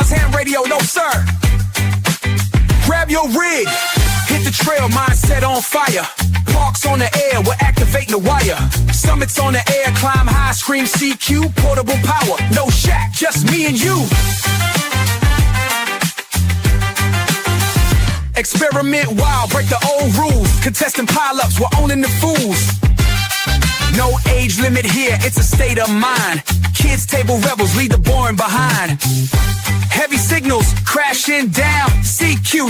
pause, ham radio, no sir. Grab your rig, hit the trail, mindset on fire. Parks on the air, we're activating the wire. Summits on the air, climb high, scream CQ, portable power. No shack, just me and you. Experiment wild, break the old rules. Contesting pile-ups, we're owning the fools. No age limit here, it's a state of mind. Kids table rebels leave the boring behind. Heavy signals crashing down. CQ,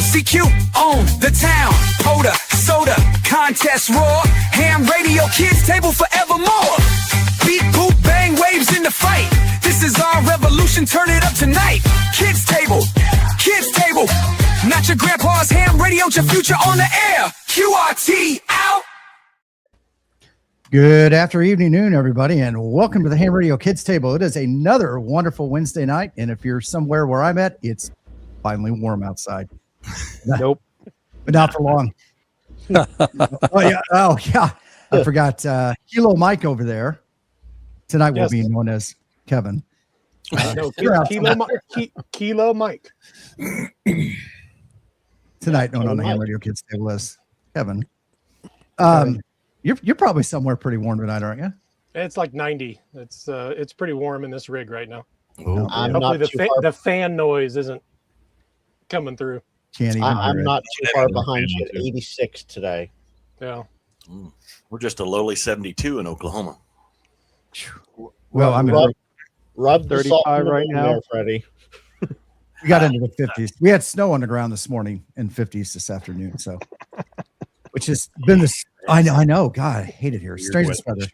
own the town. Poda, soda, contest roar. Ham radio, kids table forevermore. Beat, boot, bang, waves in the fight. This is our revolution, turn it up tonight. Kids table, not your grandpa's ham radio, your future on the air. QRT out. Good afternoon, everybody, and welcome to the Ham Radio Kids Table. It is another wonderful Wednesday night, and if you're somewhere where I'm at, it's finally warm outside. Nope. But not for long. Oh, yeah. I forgot. Kilo Mike over there. Tonight will be known as Kevin. No, Kilo Mike. Tonight known on the Ham Radio Kids Table as Kevin. You're probably somewhere pretty warm tonight, aren't you? It's like 90. It's pretty warm in this rig right now. Oh, hopefully the fan noise isn't coming through. I'm not too far behind you. 86 today. Yeah. We're just a lowly 72 in Oklahoma. Well, I mean, rub 35 right now, there, Freddie. We got into the 50s. We had snow on the ground this morning and 50s this afternoon. So, which has been this. I know. God, I hate it here. Strangest weather.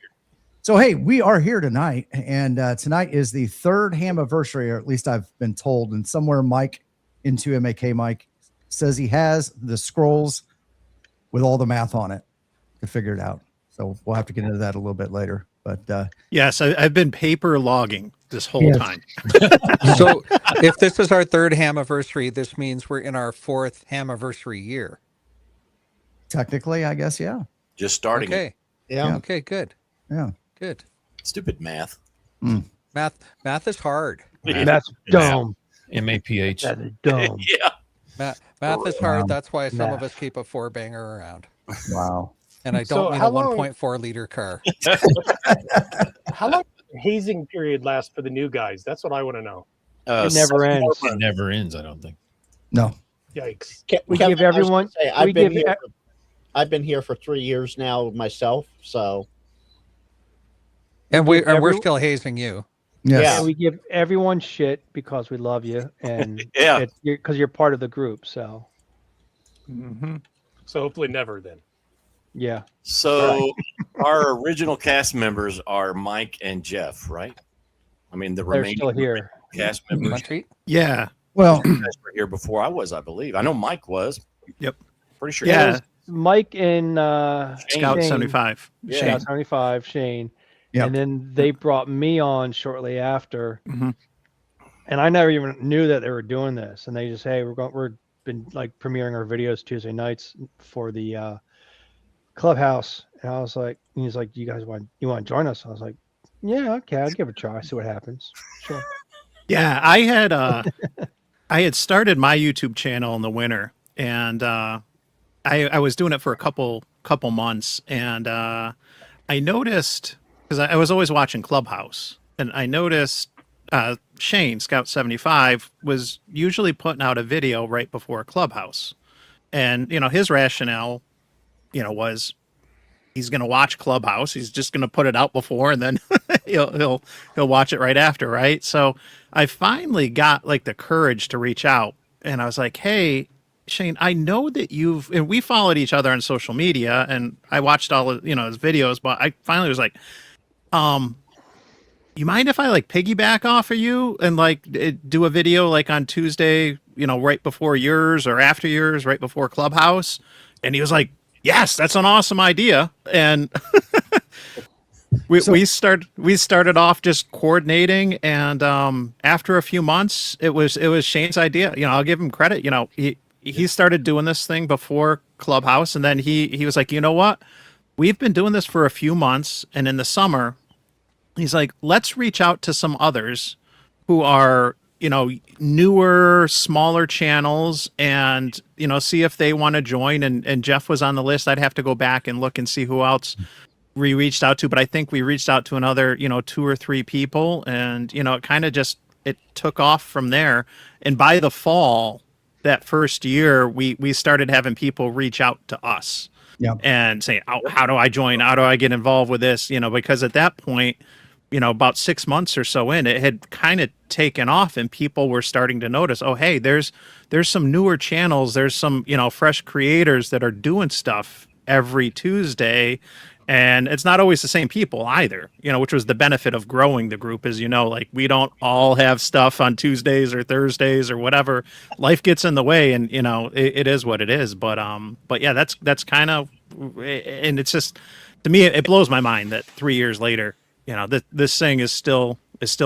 So, hey, we are here tonight, and tonight is the third Hamiversary, or at least I've been told. And somewhere, Mike, into MAK Mike, says he has the scrolls with all the math on it to figure it out. So we'll have to get into that a little bit later. But yes, I've been paper logging this whole time. So if this is our third Hamiversary, this means we're in our fourth Hamiversary year. Technically, I guess, yeah. Just starting. Okay. Yeah. Okay, good. Yeah. Good. Stupid math. Math is hard. That's dumb. MAPH. That is dumb. Yeah. Math is hard. That's why some of us keep a 4-banger around. Wow. And I don't mean a 1.4 liter car. How long does the hazing period last for the new guys? That's what I want to know. It never ends. It never ends, I don't think. No. Yikes. We give everyone. I've been here for 3 years now myself. So. And we're still hazing you. Yes. Yeah, we give everyone shit because we love you, and because you're part of the group. So. Mm-hmm. So hopefully never then. Yeah. So our original cast members are Mike and Jeff, right? I mean, the They're remaining still here. cast members. Yeah. Well, you guys were here before I was, I believe. I know Mike was. Yep. Pretty sure. Yeah. Mike and Scout Shane, 75. Yeah. Scout 75, Shane. Yep. And then they brought me on shortly after. Mm-hmm. And I never even knew that they were doing this. And they just, hey, we're been like premiering our videos Tuesday nights for the Clubhouse. And I was like, he's like, you want to join us? I was like, yeah, okay, I'll give it a try, see what happens. Sure. Yeah, I had started my YouTube channel in the winter, and I was doing it for a couple months, and I noticed, because I was always watching Clubhouse, and I noticed Shane, Scout 75, was usually putting out a video right before Clubhouse. And, his rationale, was he's going to watch Clubhouse. He's just going to put it out before, and then he'll watch it right after. Right. So I finally got like the courage to reach out, and I was like, hey, Shane, I know that and we followed each other on social media, and I watched all of, his videos, but I finally was like, you mind if I like piggyback off of you and like do a video like on Tuesday, right before yours or after yours, right before Clubhouse? And he was like, yes, that's an awesome idea. And we started off just coordinating, and after a few months, it was Shane's idea. I'll give him credit. He started doing this thing before Clubhouse, and then he was like, you know what? We've been doing this for a few months, and in the summer, he's like, let's reach out to some others who are, newer, smaller channels and, see if they want to join. And Jeff was on the list. I'd have to go back and look and see who else we reached out to, but I think we reached out to another, 2 or 3 people, and, it kind of just, it took off from there. And by the fall, that first year, we started having people reach out to us and say, how do I join? How do I get involved with this? Because at that point, about 6 months or so in, it had kind of taken off and people were starting to notice, oh, hey, there's some newer channels. There's some, fresh creators that are doing stuff every Tuesday. And it's not always the same people either, which was the benefit of growing the group is, like we don't all have stuff on Tuesdays or Thursdays or whatever. Life gets in the way and, it is what it is. But yeah, that's kind of, and it's just, to me, it blows my mind that 3 years later, this thing is still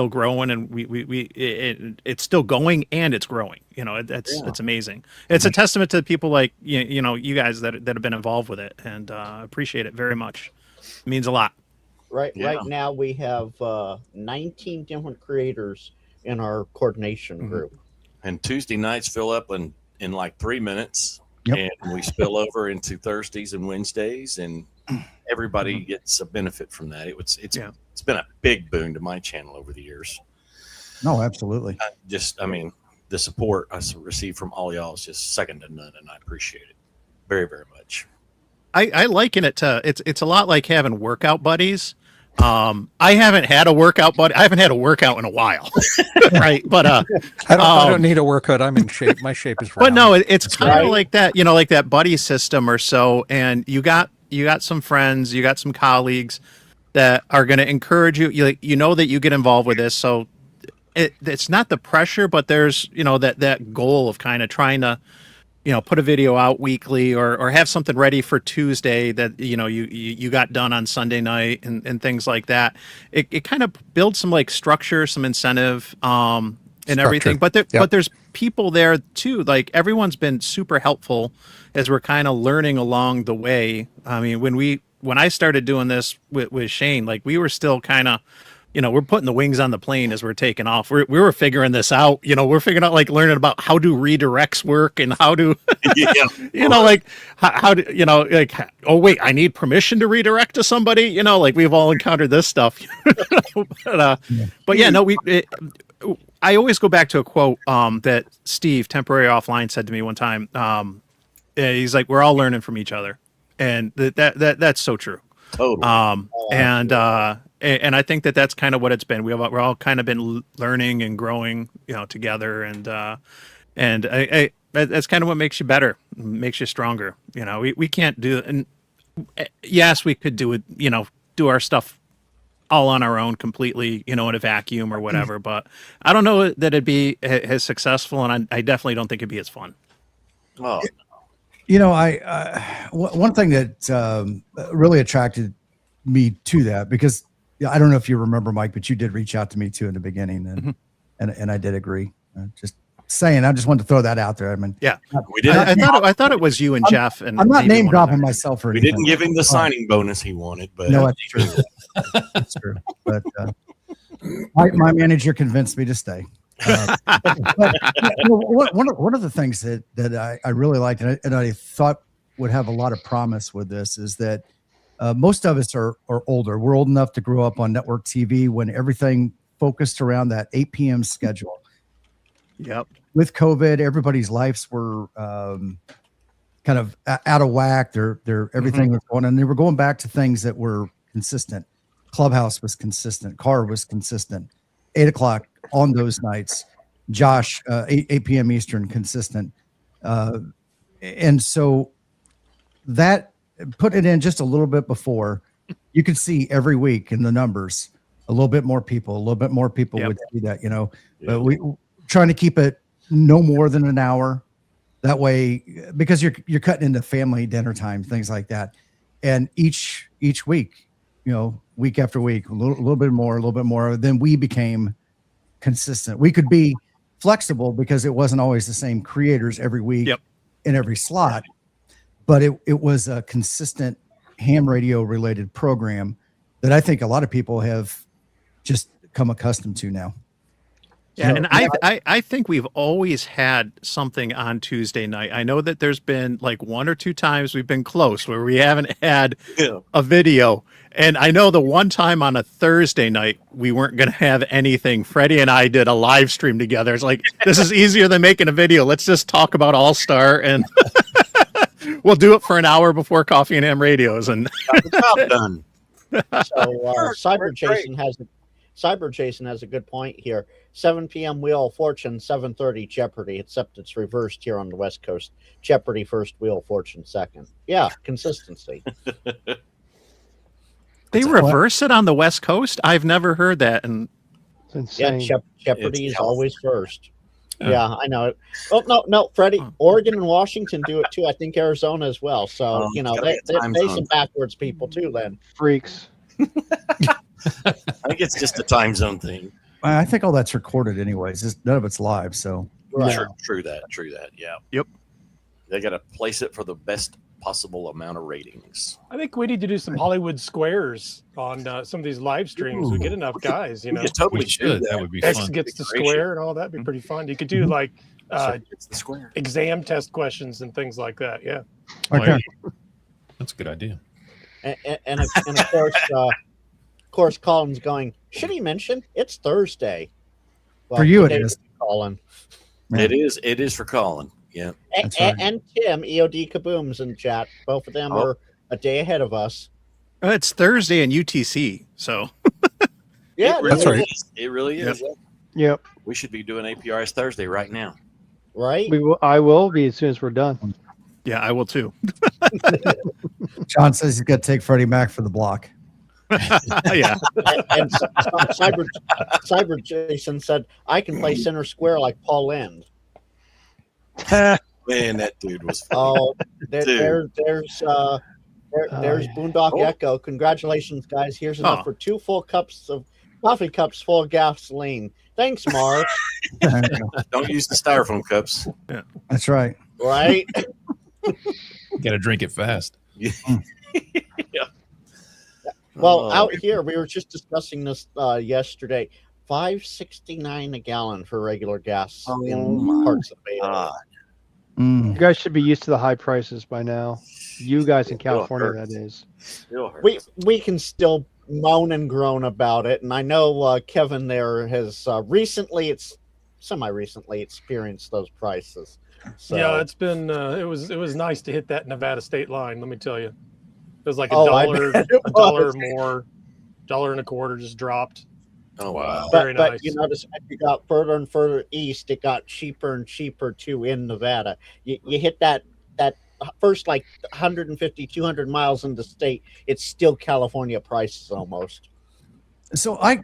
growing and it's still going and it's growing. It's amazing. It's a testament to people like you guys that have been involved with it, and appreciate it very much. It means a lot. Right now we have 19 different creators in our coordination group, and Tuesday nights fill up in like 3 minutes, and we spill over into Thursdays and Wednesdays, and everybody gets a benefit from that. It's been a big boon to my channel over the years. No, absolutely. The support I received from all y'all is just second to none, and I appreciate it very, very much. I liken it to it's a lot like having workout buddies. I haven't had a workout buddy. I haven't had a workout in a while, right? But I don't need a workout. I'm in shape. My shape is round. But no, it's kind of like that. Like that buddy system or so. And you got some friends, you got some colleagues that are going to encourage you. You know that you get involved with this, so it's not the pressure, but there's that goal of kind of trying to put a video out weekly or have something ready for Tuesday that you got done on Sunday night and things like that. It kind of builds some like structure, some incentive, and everything. But there's people there too. Like everyone's been super helpful as we're kind of learning along the way. I mean, when I started doing this with Shane, like we were still kind of, we're putting the wings on the plane as we're taking off. We were figuring this out. We're figuring out like learning about how do redirects work and how do, like how do, like, oh wait, I need permission to redirect to somebody. Like we've all encountered this stuff. But yeah, no, I always go back to a quote that Steve, temporary offline, said to me one time. He's like, we're all learning from each other. And that's so true. Totally. And I think that's kind of what it's been. We're all kind of been learning and growing, together. And that's kind of what makes you better, makes you stronger. We can't do, and yes, we could do it, do our stuff all on our own completely, in a vacuum or whatever. But I don't know that it'd be as successful. And I definitely don't think it'd be as fun. Oh, one thing that really attracted me to that, because I don't know if you remember, Mike, but you did reach out to me too in the beginning, and I did agree. Just saying, I just wanted to throw that out there. I mean, yeah, we did. I thought it was you and Jeff, and I'm not name dropping myself or we anything. didn't give him the signing bonus he wanted, but no, that's true. That's true. But my manager convinced me to stay. One of the things that I really liked and I thought would have a lot of promise with this is that most of us are older. We're old enough to grow up on network TV when everything focused around that 8 p.m. schedule. Yep. With COVID, everybody's lives were kind of out of whack. Their everything was going, and they were going back to things that were consistent. Clubhouse was consistent. Car was consistent. 8 o'clock on those nights. Josh, 8 p.m. Eastern, consistent. And so that put it in just a little bit before, you could see every week in the numbers, a little bit more people would see that, but we trying to keep it no more than an hour. That way, because you're cutting into family dinner time, things like that. And each week, week after week, a little bit more, then we became consistent. We could be flexible because it wasn't always the same creators every week in every slot, but it was a consistent ham radio related program that I think a lot of people have just come accustomed to now. Yeah, So, and I think we've always had something on Tuesday night. I know that there's been like 1 or 2 times we've been close where we haven't had a video. And I know the one time on a Thursday night we weren't going to have anything. Freddie and I did a live stream together. It's like, this is easier than making a video. Let's just talk about All-Star and we'll do it for an hour before Coffee and Ham Radios. And Got the job done. So Cyber Jason has a good point here. 7 p.m. Wheel of Fortune, 7:30 Jeopardy, except it's reversed here on the West Coast. Jeopardy first, Wheel of Fortune second. Yeah, consistency. they reverse it on the West Coast? I've never heard that. And It's Yeah, insane. Jeopardy It's is always first. Yeah. Yeah, I know it. Oh no, Freddie. Oregon and Washington do it too. I think Arizona as well. So Oh, you know gotta they, get they're time some zone. backwards people too. Then Freaks. I think it's just a time zone thing. I think all that's recorded anyways. None of it's live. So right. True that. Yeah. Yep. They got to place it for the best possible amount of ratings. I think we need to do some Hollywood squares on some of these live streams. We get enough guys, you know. You totally We should. That would be X fun. gets the Great. square and all that. Be pretty fun. You could do like It's the square. exam test questions and things like that. Yeah. okay. That's a good idea. And of course, Colin's going. Should he mention it's Thursday? Well, For you it today is. Colin. Yeah. It is for Colin. Yeah. That's right. And Tim, EOD Kaboom's in chat. Both of them are a day ahead of us. it's Thursday in UTC. So Yeah, It really That's right. is. It really is. Yep. We should be doing APRs Thursday right now. right. I will be as soon as we're done. yeah, I will too. John says he's got to take Freddie Mac for the block. Yeah. And Cyber Jason said, "I can play center square like Paul Lind." Man, that dude was funny. Oh, Dude. there's Boondock Echo. Congratulations, guys. Here's enough for 2 full coffee cups full of gasoline. Thanks, Mark. Don't use the styrofoam cups. That's right. Right? Got to drink it fast. Yeah. Well, Oh, out here we were just discussing this yesterday. $5.69 a gallon for regular gas Oh in my parts of Beta. God. Mm. You guys should be used to the high prices by now. You guys in California, hurts. that is. Still hurts. We can still moan and groan about it, and I know Kevin there has semi-recently experienced those prices. So, Yeah, it's been it was nice to hit that Nevada state line, let me tell you. It was like I $1, bet it a dollar was. more, $1.25 just dropped. Oh wow. Very but nice. you notice as you got further and further east, it got cheaper and cheaper too in Nevada. You hit that first like 150, 200 miles in the state, it's still California prices almost. So I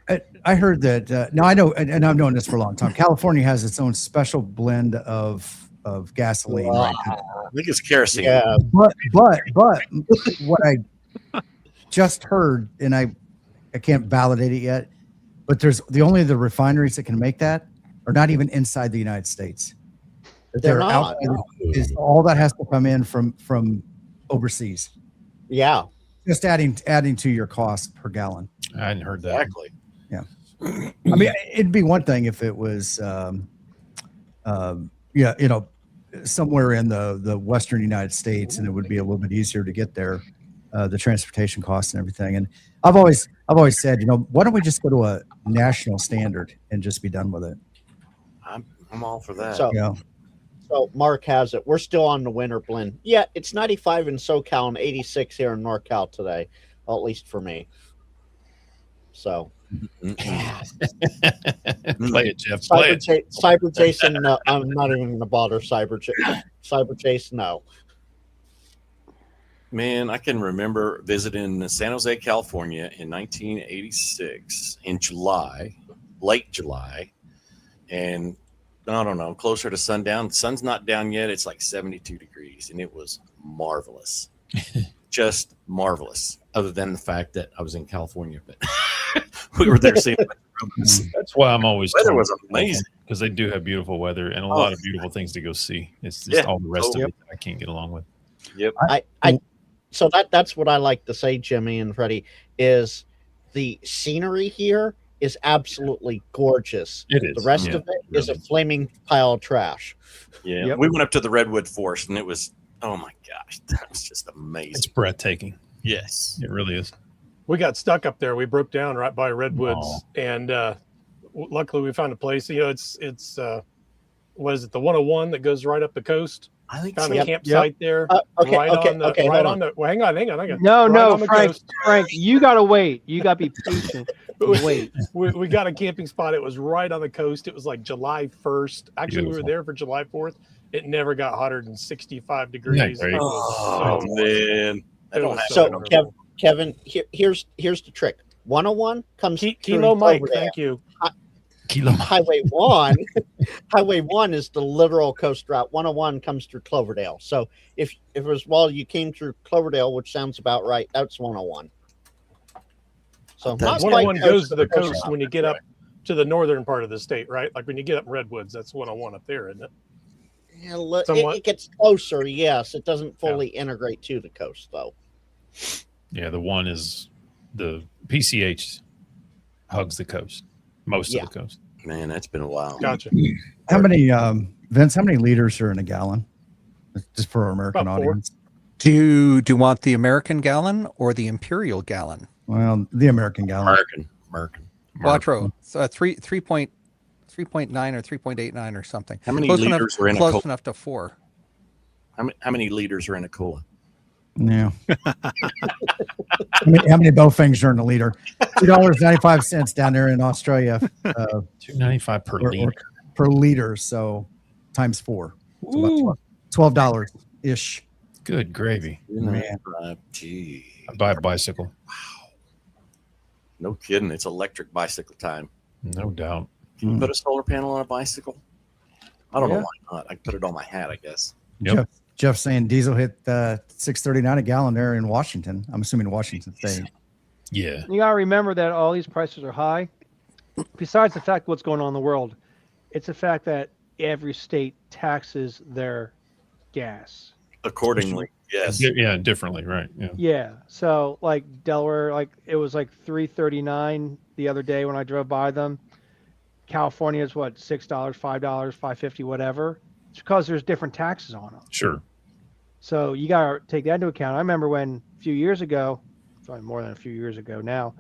heard that now I know, and I've known this for a long time. California has its own special blend of gasoline. Right? I think it's kerosene. Yeah, But what I just heard, and I can't validate it yet, but there's the refineries that can make that are not even inside the United States. They're not. Is all that has to come in from overseas. yeah. Just adding to your cost per gallon. I hadn't heard that. Exactly. I mean, it'd be one thing if it was, somewhere in the Western United States, and it would be a little bit easier to get there, the transportation costs and everything. And I've always said, why don't we just go to a national standard and just be done with it? I'm all for that. So, so Mark has it. We're still on the winter blend. Yeah, it's 95 in SoCal and 86 here in NorCal today, well, at least for me. So, Play it, Jeff. Play it. Cyber Jason, no, I'm not even going to bother Cyber Jason, no. Man, I can remember visiting San Jose, California in 1986 in July, late July, and I don't know, closer to sundown. The sun's not down yet. It's like 72 degrees, and it was marvelous. Just marvelous, other than the fact that I was in California, but we were there seeing That's why I'm always weather was amazing. because they do have beautiful weather and a lot of beautiful things to go see. It's just all the rest of it that I can't get along with. Yep. So that's what I like to say, Jimmy and Freddie, is the scenery here is absolutely gorgeous. It is. The rest Yeah, of it is a flaming pile of trash. Yeah, Yep. we went up to the redwood forest, and it was, oh my gosh, that was just It's amazing. breathtaking. Yes, It really is. We got stuck up there. We broke down right by redwoods, and luckily we found a place. You know, it's what is it? The 101 that goes right up the coast. I think Found so. a campsite there. Okay, right okay, on the, okay, right hold on the. Well, hang on. No, Right no, on the Frank, coast. Frank, you gotta wait. You gotta be patient. Wait. We got a camping spot. It was right on the coast. It was like July 1st. Actually, we were Beautiful. there for July 4th. It never got hotter than 65 degrees. great? It was Oh so man, I It don't was have So, that. Kevin, here's the trick. 101 comes Kilo through Mike, Cloverdale. thank you. Highway 1 Highway 1 is the literal coast route. 101 comes through Cloverdale. So if it was while you came through Cloverdale, which sounds about right, that's 101. So not That's quite 101 coast goes to to the coast coast route. when you get up to the northern part of the state, right? Like when you get up Redwoods, that's 101 up there, isn't it? Yeah, Somewhat. it gets closer, yes. It doesn't fully integrate to the coast, though. Yeah, the one is the PCH hugs the coast, most Yeah. of the coast. Man, that's been a while. Gotcha. How many, Vince? How many liters are in a gallon? Just for our American About 4. audience. Do you want the American gallon or the imperial gallon? Well, the American gallon. American. Quattro, 3.9 or 3.89 or something. How many Close liters are in a close Cola? enough to 4. How many liters are in a cola? Yeah. how many Bowfangs are in a liter? $2.95 down there in Australia. $2.95 per liter. Per liter. So times 4. So about $12 ish. Good gravy. Man. Gee, I buy a bicycle. no kidding. It's electric bicycle time. No doubt. Can you put a solar panel on a bicycle? I don't know Yeah. why not. I can put it on my hat, I guess. Yep. Jeff saying diesel hit $6.39 a gallon there in Washington. I'm assuming Washington State. Yeah. You gotta remember that all these prices are high. Besides the fact what's going on in the world, it's the fact that every state taxes their gas. Accordingly, yes. Yeah, differently, right? Yeah. Yeah. So like Delaware, like it was like $3.39 the other day when I drove by them. California is what, $6, $5, $5.50, whatever. It's because there's different taxes on them. Sure. So you got to take that into account. I remember when a few years ago, probably more than a few years ago now,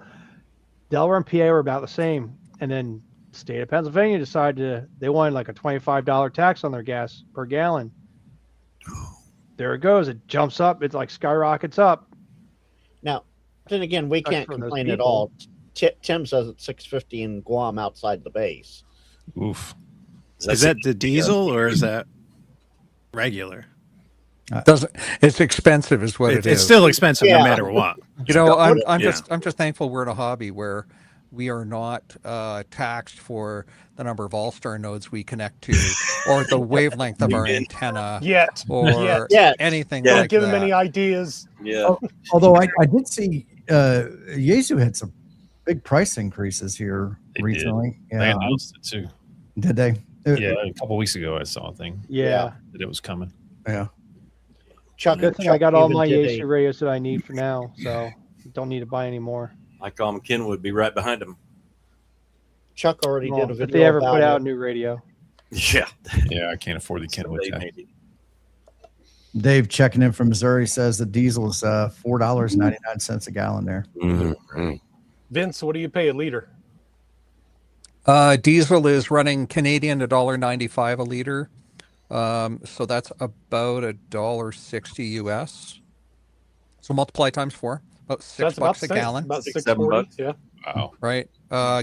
Delaware and PA were about the same. And then the state of Pennsylvania decided they wanted like a $25 tax on their gas per gallon. There it goes. It jumps up. It's like skyrockets up. Now, then again, we can't for those complain at people. all. Tim says it's $6.50 in Guam outside the base. Oof. Is that the diesel or is that regular? It's expensive, is what it It's is. still expensive Yeah. no matter what. You know, I'm Yeah. just thankful we're in a hobby where we are not taxed for the number of all-star nodes we connect to, or the wavelength of our antenna, Yet. or Yet. anything Don't like give him that. any ideas. Yeah. Although I did see Yaesu had some big price increases here They did. recently. They Yeah. announced it too. Did they? Yeah, a couple weeks ago I saw a thing Yeah. that it was coming. Yeah. Chuck, Good thing I got all even my did AC radios that I need for now. So don't need to buy any more. I call him Kenwood, be right behind him. Chuck already Well, did a video if they ever about put out it. a new radio. Yeah. Yeah, I can't afford the Kenwood Someday, tech. maybe. Dave checking in from Missouri says the diesel is $4.99 a gallon there. Mhm. Vince, what do you pay a liter? Diesel is running Canadian $1.95 a liter. So that's about $1.60 US. So multiply times 4, about So that's $6 a the same, gallon, About $6, $7 $6.40. bucks. Yeah. Wow. right?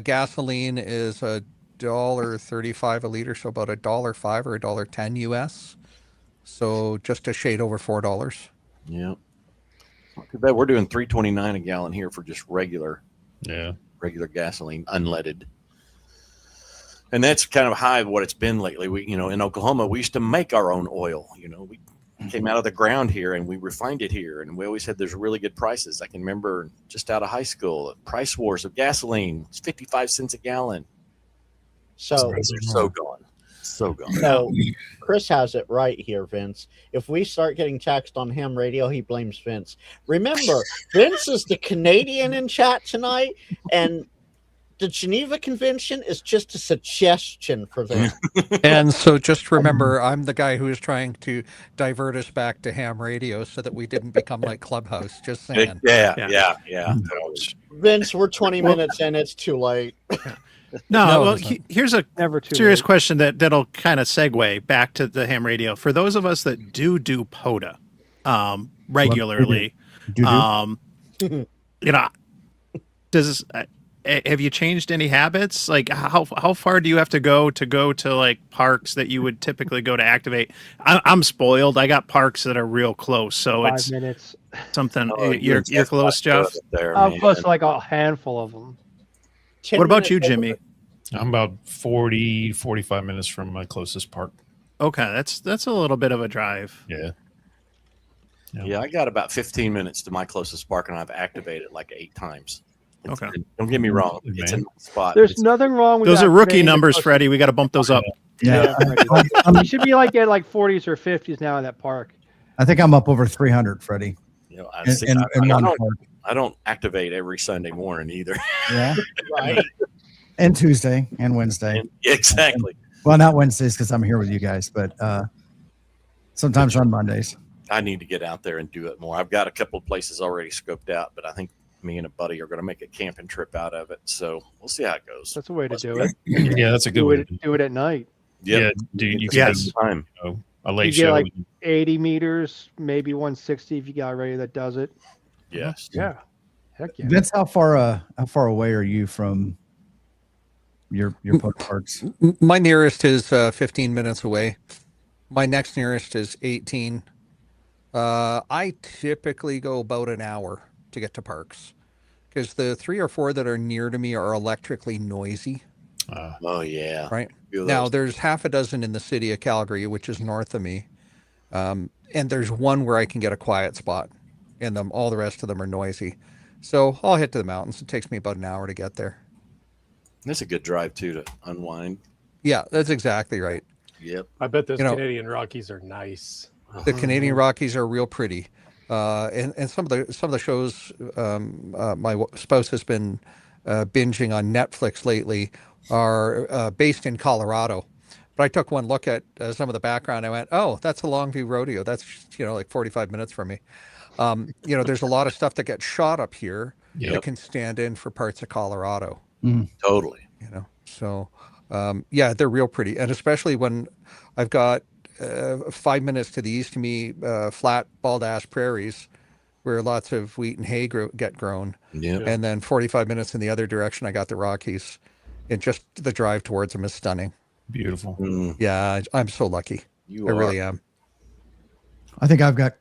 Gasoline is $1.35 a liter, so about $1.05 or $1.10 US. So just a shade over $4. Yeah. Not too bad. We're doing $3.29 a gallon here for just regular Yeah. gasoline, unleaded. And that's kind of high what it's been lately. We, in Oklahoma, we used to make our own oil. We came out of the ground here and we refined it here. And we always had there's really good prices. I can remember just out of high school, price wars of gasoline. It's 55 cents a gallon. So, Those are so gone. So gone. so Chris has it right here, Vince. If we start getting taxed on ham radio, he blames Vince. Remember, Vince is the Canadian in chat tonight, and the Geneva Convention is just a suggestion for them. And so just remember, I'm the guy who is trying to divert us back to ham radio so that we didn't become like Clubhouse. Just saying. Yeah. Vince, we're 20 minutes in. It's too late. No, No, well, it's not. here's a Never too serious late. question that'll kind of segue back to the ham radio. For those of us that do POTA regularly, you know, have you changed any habits? Like how far do you have to go to like parks that you would typically go to activate? I'm spoiled. I got parks that are real close, so 5 it's minutes. something. Oh, you're close, Jeff. There, I'm man. close to like a handful of them. 10 What about minutes you, Jimmy? I'm about 40, 45 minutes from my closest park. Okay, that's a little bit of a drive. Yeah. Yeah, I got about 15 minutes to my closest park, and I've activated like 8 times. Okay. Don't get me wrong; it's a nice spot. There's It's- nothing wrong with Those are rookie activating the numbers, closest- Freddie. We got to bump those up. Yeah. You should be like at like 40s or 50s now in that park. I think I'm up over 300, Freddie. You know, I, In, see, in, I, in I one don't, park. I don't activate every Sunday morning either. Yeah. Right. And Tuesday and Wednesday. Exactly. Well, not Wednesdays because I'm here with you guys, but sometimes on Mondays. I need to get out there and do it more. I've got a couple of places already scoped out, but I think me and a buddy are going to make a camping trip out of it. So we'll see how it goes. That's a way to do it. Yeah, that's a good way. Do it at night. Yeah, dude, you can Yes. do Time. a late You get show. like 80 meters, maybe 160 if you got ready that does it. Yes. Yeah. Heck yeah. Vince, how far away are you from your parks? My nearest is 15 minutes away. My next nearest is 18. I typically go about an hour to get to parks because the 3 or 4 that are near to me are electrically noisy. Oh yeah. Right. Few of Now those. there's half a dozen in the city of Calgary, which is north of me. And there's one where I can get a quiet spot, and all the rest of them are noisy. So I'll head to the mountains. It takes me about an hour to get there. That's a good drive too to unwind. Yeah, that's exactly right. Yep. I bet those You know- Canadian Rockies are nice. The Canadian Rockies are real pretty, and some of the shows my spouse has been binging on Netflix lately are based in Colorado. But I took one look at some of the background. I went, "Oh, that's a Longview Rodeo. That's like 45 minutes from me." There's a lot of stuff that gets shot up here Yep. that can stand in for parts of Colorado. Totally. So yeah, they're real pretty, and especially when I've got 5 minutes to the east of me, flat bald ash prairies where lots of wheat and hay get grown, Yeah. and then 45 minutes in the other direction, I got the Rockies, and just the drive towards them is stunning. Beautiful. Yeah, I'm so lucky. You I are. really am. I think I've got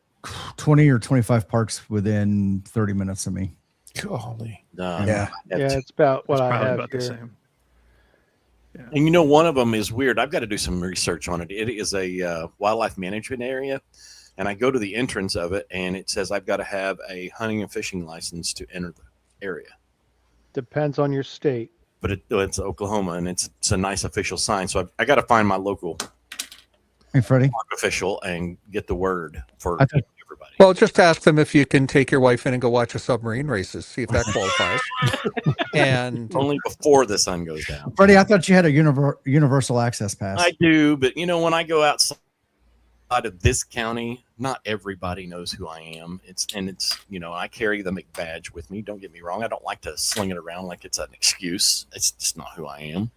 20 or 25 parks within 30 minutes of me. Golly. No, Yeah. I have Yeah, to- it's about what It's I probably have about the here. same. And one of them is weird. I've got to do some research on it. It is a wildlife management area, and I go to the entrance of it, and it says I've got to have a hunting and fishing license to enter the area. Depends on your state. But it's Oklahoma, and it's a nice official sign. So I got to find my local Hey, Freddie. park official and get the word for I think- everybody. Well, just ask them if you can take your wife in and go watch a submarine races, see if that qualifies. And Only before the sun goes down. Freddie, I thought you had a universal access pass. I do, but when I go outside of this county, not everybody knows who I am. It's I carry the McBadge with me. Don't get me wrong. I don't like to sling it around like it's an excuse. It's just not who I am.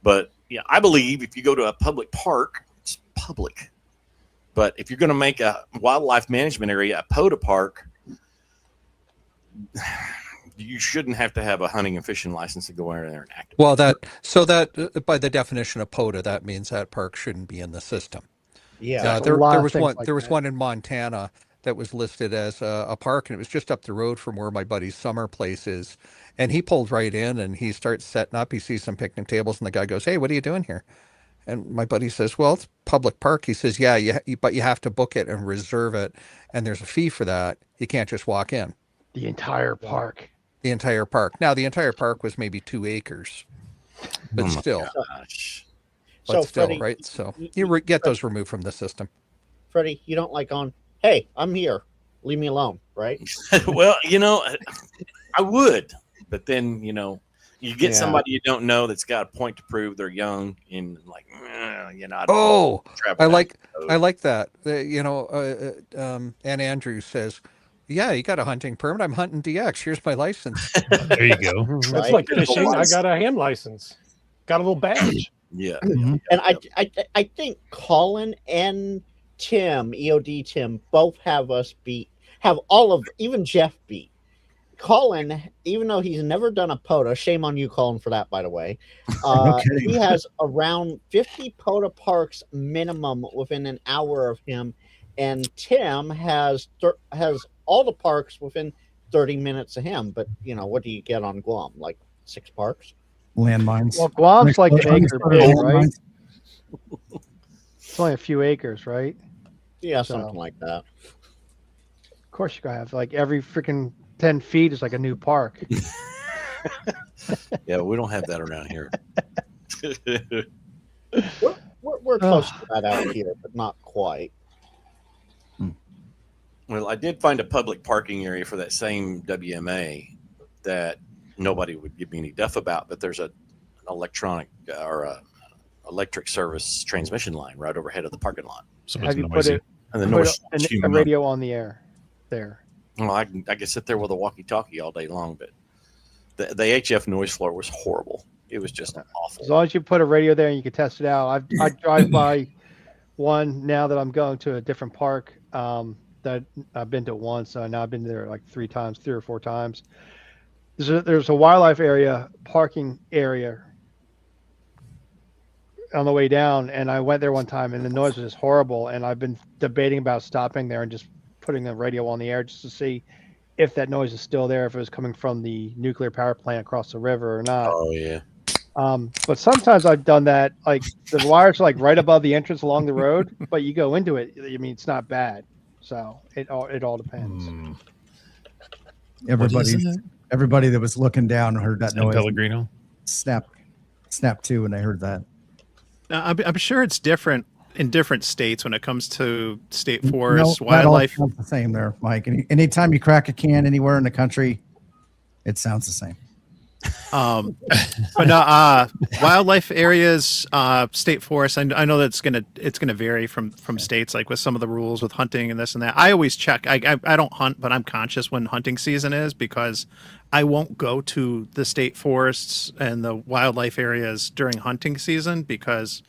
But yeah, I believe if you go to a public park, it's public. But if you're going to make a wildlife management area a POTA park, you shouldn't have to have a hunting and fishing license to go in there and act. well, that by the definition of POTA, that means that park shouldn't be in the system. Yeah. There a lot of was things one. like There was that. one in Montana that was listed as a park, and it was just up the road from where my buddy's summer place is. And he pulled right in, and he starts setting up. He sees some picnic tables, and the guy goes, "Hey, what are you doing here?" And my buddy says, "Well, it's public park." He says, "Yeah, but you have to book it and reserve it, and there's a fee for that. You can't just walk in." The entire park. The entire park. Now, the entire park was maybe 2 acres, but Oh my still, gosh. but So, still, Freddie, right? So you- you get those removed from the system. Freddie, you don't like on, hey, I'm here. Leave me alone, right? Well, I would, but then, You get Yeah. somebody you don't know that's got a point to prove. They're young and like, you know. Oh, travel I down like the road. I like that. Ann Andrews says, "Yeah, you got a hunting permit. I'm hunting DX. Here's my license." There you go. It's Right. like There's a fishing. lot I of- got a hand license. Got a little badge. Yeah. Mhm. And I think Colin and Tim, EOD Tim, both have us beat. Have all of even Jeff beat. Colin, even though he's never done a POTA, shame on you, Colin, for that, by the way. No kidding. He has around 50 POTA parks minimum within an hour of him, and Tim has all the parks within 30 minutes of him. But you know, what do you get on Guam? Like 6 parks? Landmines. Well, Guam's like an acre big, Landmines. right? It's only a few acres, right? Yeah, So- something like that. Of course, you gotta have like every freaking 10 feet is like a new park. Yeah, we don't have that around here. We're close to that out here, but not quite. Well, I did find a public parking area for that same WMA that nobody would give me any duff about, but there's an electronic or a electric service transmission line right overhead of the parking lot. So Have it's you put noisy. it And the put noise, a radio on the air there? well, I can sit there with a walkie-talkie all day long, but the HF noise floor was horrible. It was just As awful. long as you put a radio there and you can test it out. I drive by one now that I'm going to a different park that I've been to once. So now I've been there like 3 or 4 times. There's a wildlife area, parking area on the way down, and I went there one time and the noise was just horrible. And I've been debating about stopping there and just putting the radio on the air just to see if that noise is still there, if it was coming from the nuclear power plant across the river or not. Oh yeah. But sometimes I've done that. Like the wires are like right above the entrance along the road, but you go into it. I mean, it's not bad. So it all depends. Hmm. Everybody that was looking down heard that San noise. Pellegrino. Snap too when they heard that. Now, I'm sure it's different in different states when it comes to state No, forests, that all wildlife. sounds the same there, Mike. Anytime you crack a can anywhere in the country, it sounds the same. But no, wildlife areas, state forests. I know that it's gonna vary from states, like with some of the rules with hunting and this and that. I always check. I don't hunt, but I'm conscious when hunting season is because I won't go to the state forests and the wildlife areas during hunting season because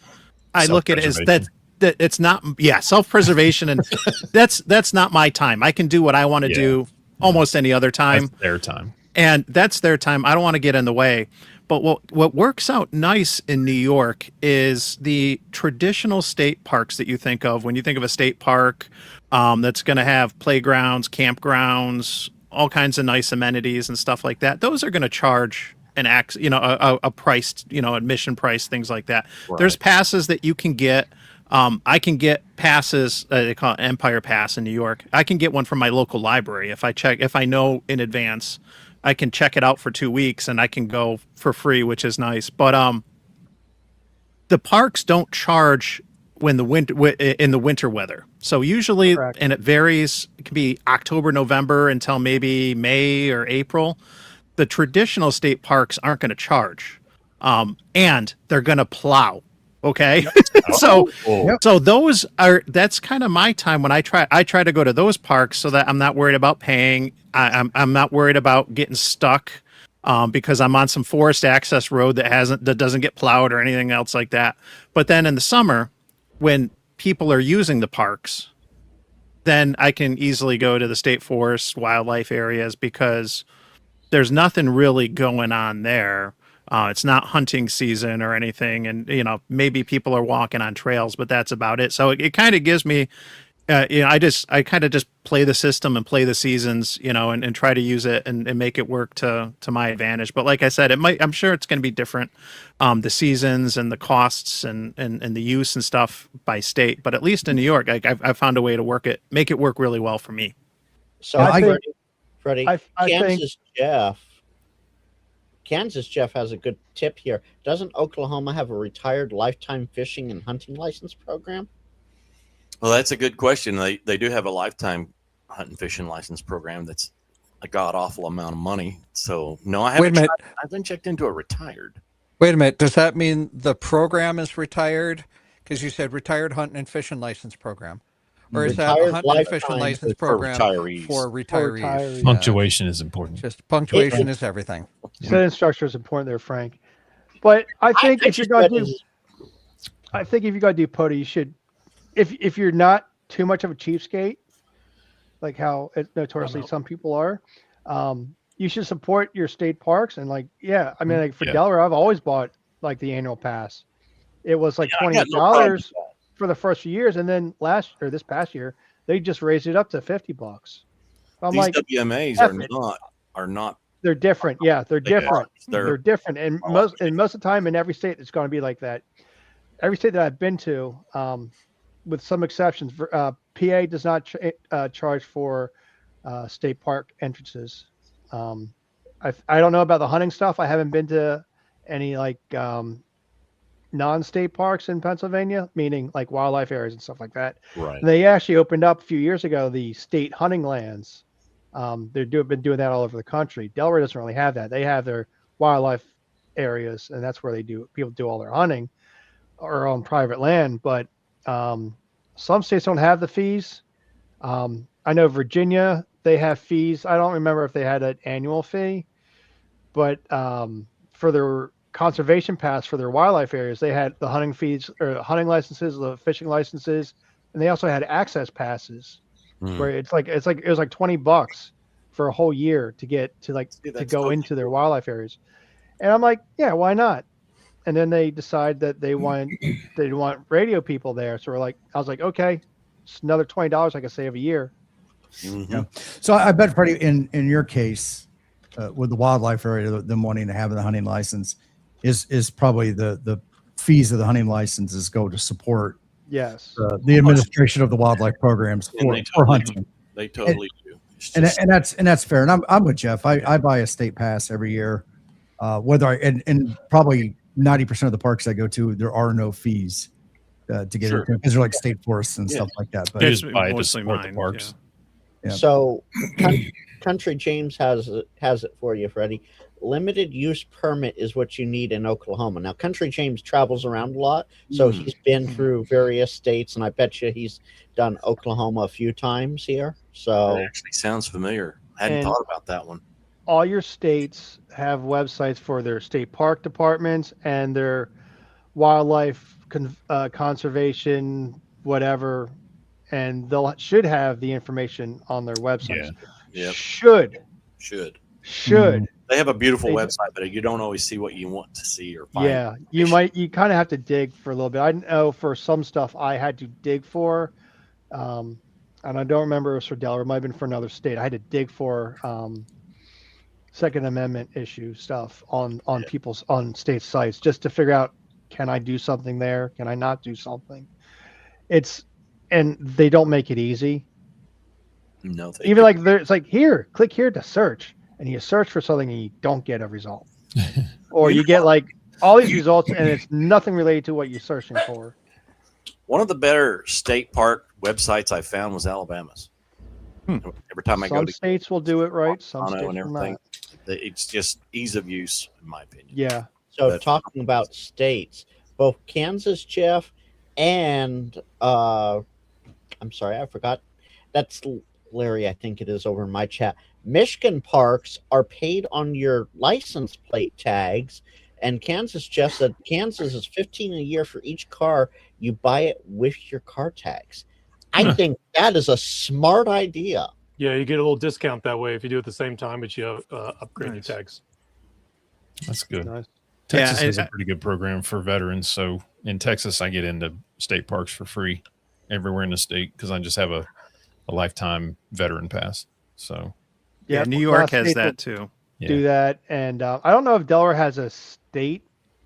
I look at it as that it's not self-preservation and that's not my time. I can do what I want to do almost any other time. That's their time. And that's their time. I don't want to get in the way. But what works out nice in New York is the traditional state parks that you think of when you think of a state park that's going to have playgrounds, campgrounds, all kinds of nice amenities and stuff like that. Those are going to charge a priced, admission price, things like that. Right. There's passes that you can get. I can get passes. They call it Empire Pass in New York. I can get one from my local library if I know in advance. I can check it out for 2 weeks and I can go for free, which is nice. But the parks don't charge in the winter weather. So usually, Correct. and it varies. It can be October, November until maybe May or April. The traditional state parks aren't going to charge, and they're going to plow. Okay, so that's kind of my time when I try to go to those parks so that I'm not worried about paying. I'm not worried about getting stuck because I'm on some forest access road that doesn't get plowed or anything else like that. But then in the summer, when people are using the parks, then I can easily go to the state forest wildlife areas because there's nothing really going on there. It's not hunting season or anything. And, maybe people are walking on trails, but that's about it. So it kind of gives me, I kind of just play the system and play the seasons, and try to use it and make it work to my advantage. But like I said, I'm sure it's going to be different, the seasons and the costs and the use and stuff by state. But at least in New York, I found a way to make it work really well for me. So I think- Freddie, I think Kansas Jeff has a good tip here. Doesn't Oklahoma have a retired lifetime fishing and hunting license program? Well, that's a good question. They do have a lifetime hunt and fishing license program that's a god awful amount of money. So no, I Wait a haven't. minute. I haven't checked into a retired. Wait a minute. Does that mean the program is retired? Because you said retired hunting and fishing license program, or is that a Retired hunting and fishing lifetime license for program retirees. for retirees? retirees. Punctuation is important. Just punctuation is everything. Sentence structure is important there, Frank. But I think if you're going to do, I think if you got to do POTA, you should, if you're not too much of a cheapskate, like how notoriously some people are, you should support your state parks. And like, yeah, I mean, like for Delaware, I've always bought like the annual pass. It was like $28 for the first few years, and then this past year, they just raised it up to $50. I'm These like, WMAs are not. they're different. Yeah, they're different. They're They're different, and most of the time in every state, it's going to be like that. Every state that I've been to, with some exceptions, PA does not charge for state park entrances. I don't know about the hunting stuff. I haven't been to any like non-state parks in Pennsylvania, meaning like wildlife areas and stuff like that. right. They actually opened up a few years ago the state hunting lands. They've been doing that all over the country. Delaware doesn't really have that. They have their wildlife areas, and that's where people do all their hunting or on private land. But some states don't have the fees. I know Virginia, they have fees. I don't remember if they had an annual fee, but for their conservation pass for their wildlife areas, they had the hunting fees or hunting licenses, the fishing licenses, and they also had access passes where it was like $20 for a whole year to get to to go into their wildlife areas. And I'm like, yeah, why not? And then they decide that they want radio people there. So I was like, okay, it's another $20 I can save a year. Mm-hmm. Yeah. So I bet, Freddie, in your case, with the wildlife area, them wanting to have the hunting license is probably the fees of the hunting licenses go to support Yes. the administration of the wildlife programs for hunting. They totally do. And that's fair. And I'm with Jeff. I buy a state pass every year. And probably 90% of the parks I go to, there are no fees to get in because they're like state forests and stuff like that. But It's mostly mine. Parks. Yeah. So Country James has it for you, Freddie. Limited use permit is what you need in Oklahoma. Now, Country James travels around a lot, so he's been through various states, and I bet you he's done Oklahoma a few times here. So That actually sounds familiar. I hadn't thought about that one. All your states have websites for their state park departments and their wildlife conservation, whatever, and they should have the information on their websites. Yeah. Yep. Should. They have a beautiful website, but you don't always see what you want to see or find. Yeah, you kind of have to dig for a little bit. I know for some stuff I had to dig for, and I don't remember if it was for Delaware. It might have been for another state. I had to dig for Second Amendment issue stuff on state sites just to figure out, can I do something there? Can I not do something? And they don't make it easy. No, Even like it's like click here to search, and you search for something and you don't get a result, or you get like all these results and it's nothing related to what you're searching for. One of the better state park websites I found was Alabama's. Every time I go to states will do it right, some states and will everything, not. it's just ease of use, in my opinion. Yeah. So talking about states, both Kansas, Jeff, and I'm sorry, I forgot. That's Larry, I think it is, over in my chat. Michigan parks are paid on your license plate tags, and Kansas, Jeff said Kansas is $15 a year for each car you buy it with your car tags. I think that is a smart idea. Yeah, you get a little discount that way if you do it at the same time, but you upgrade your tags. That's good. Nice. Texas has a pretty good program for veterans. So in Texas, I get into state parks for free everywhere in the state because I just have a lifetime veteran pass. So yeah, New York has that too. Do that, and I don't know if Delaware has a state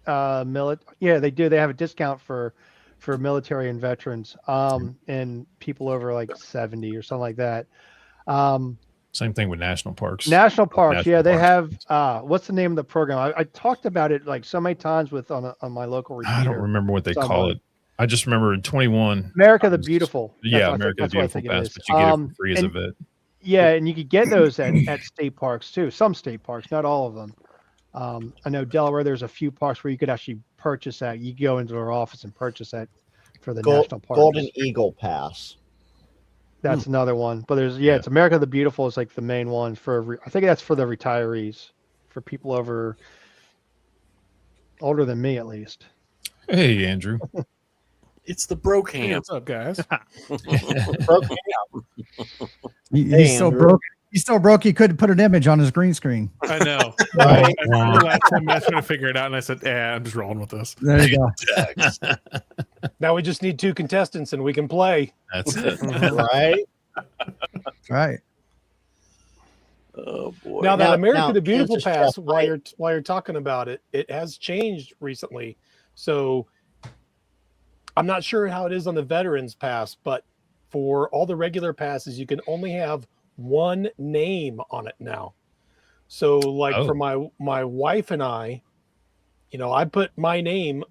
military. Yeah, they do. They have a discount for military and veterans, and people over like 70 or something like that. Same thing with national parks. National parks, they have. What's the name of the program? I talked about it like so many times on my local repeater. I don't remember what they call it. I just remember in 21. America the Beautiful. America the Beautiful pass, but you get it for free as a vet. Yeah, and you could get those at state parks too. Some state parks, not all of them. I know Delaware. There's a few parks where you could actually purchase that. You go into our office and purchase that for the national parks. Golden Eagle Pass. That's another one. But there's it's America the Beautiful is like the main one for. I think that's for the retirees, for people older than me at least. Hey, Andrew. It's the bro Hey, camp. what's up, guys? He's so Andrew. broke. He's so broke he couldn't put an image on his green screen. I know. Right. I remember last time I was trying to figure it out, and I said, "Yeah, I'm just rolling with this." There you go. Now we just need 2 contestants and we can play. That's it. Right. Right. Oh boy. Now that Now- America now, the Beautiful Kansas Pass, Jeff, while you're talking about it, it has changed recently. So I'm not sure how it is on the Veterans Pass, but for all the regular passes, you can only have one name on it now. So like for my wife and I, I put my name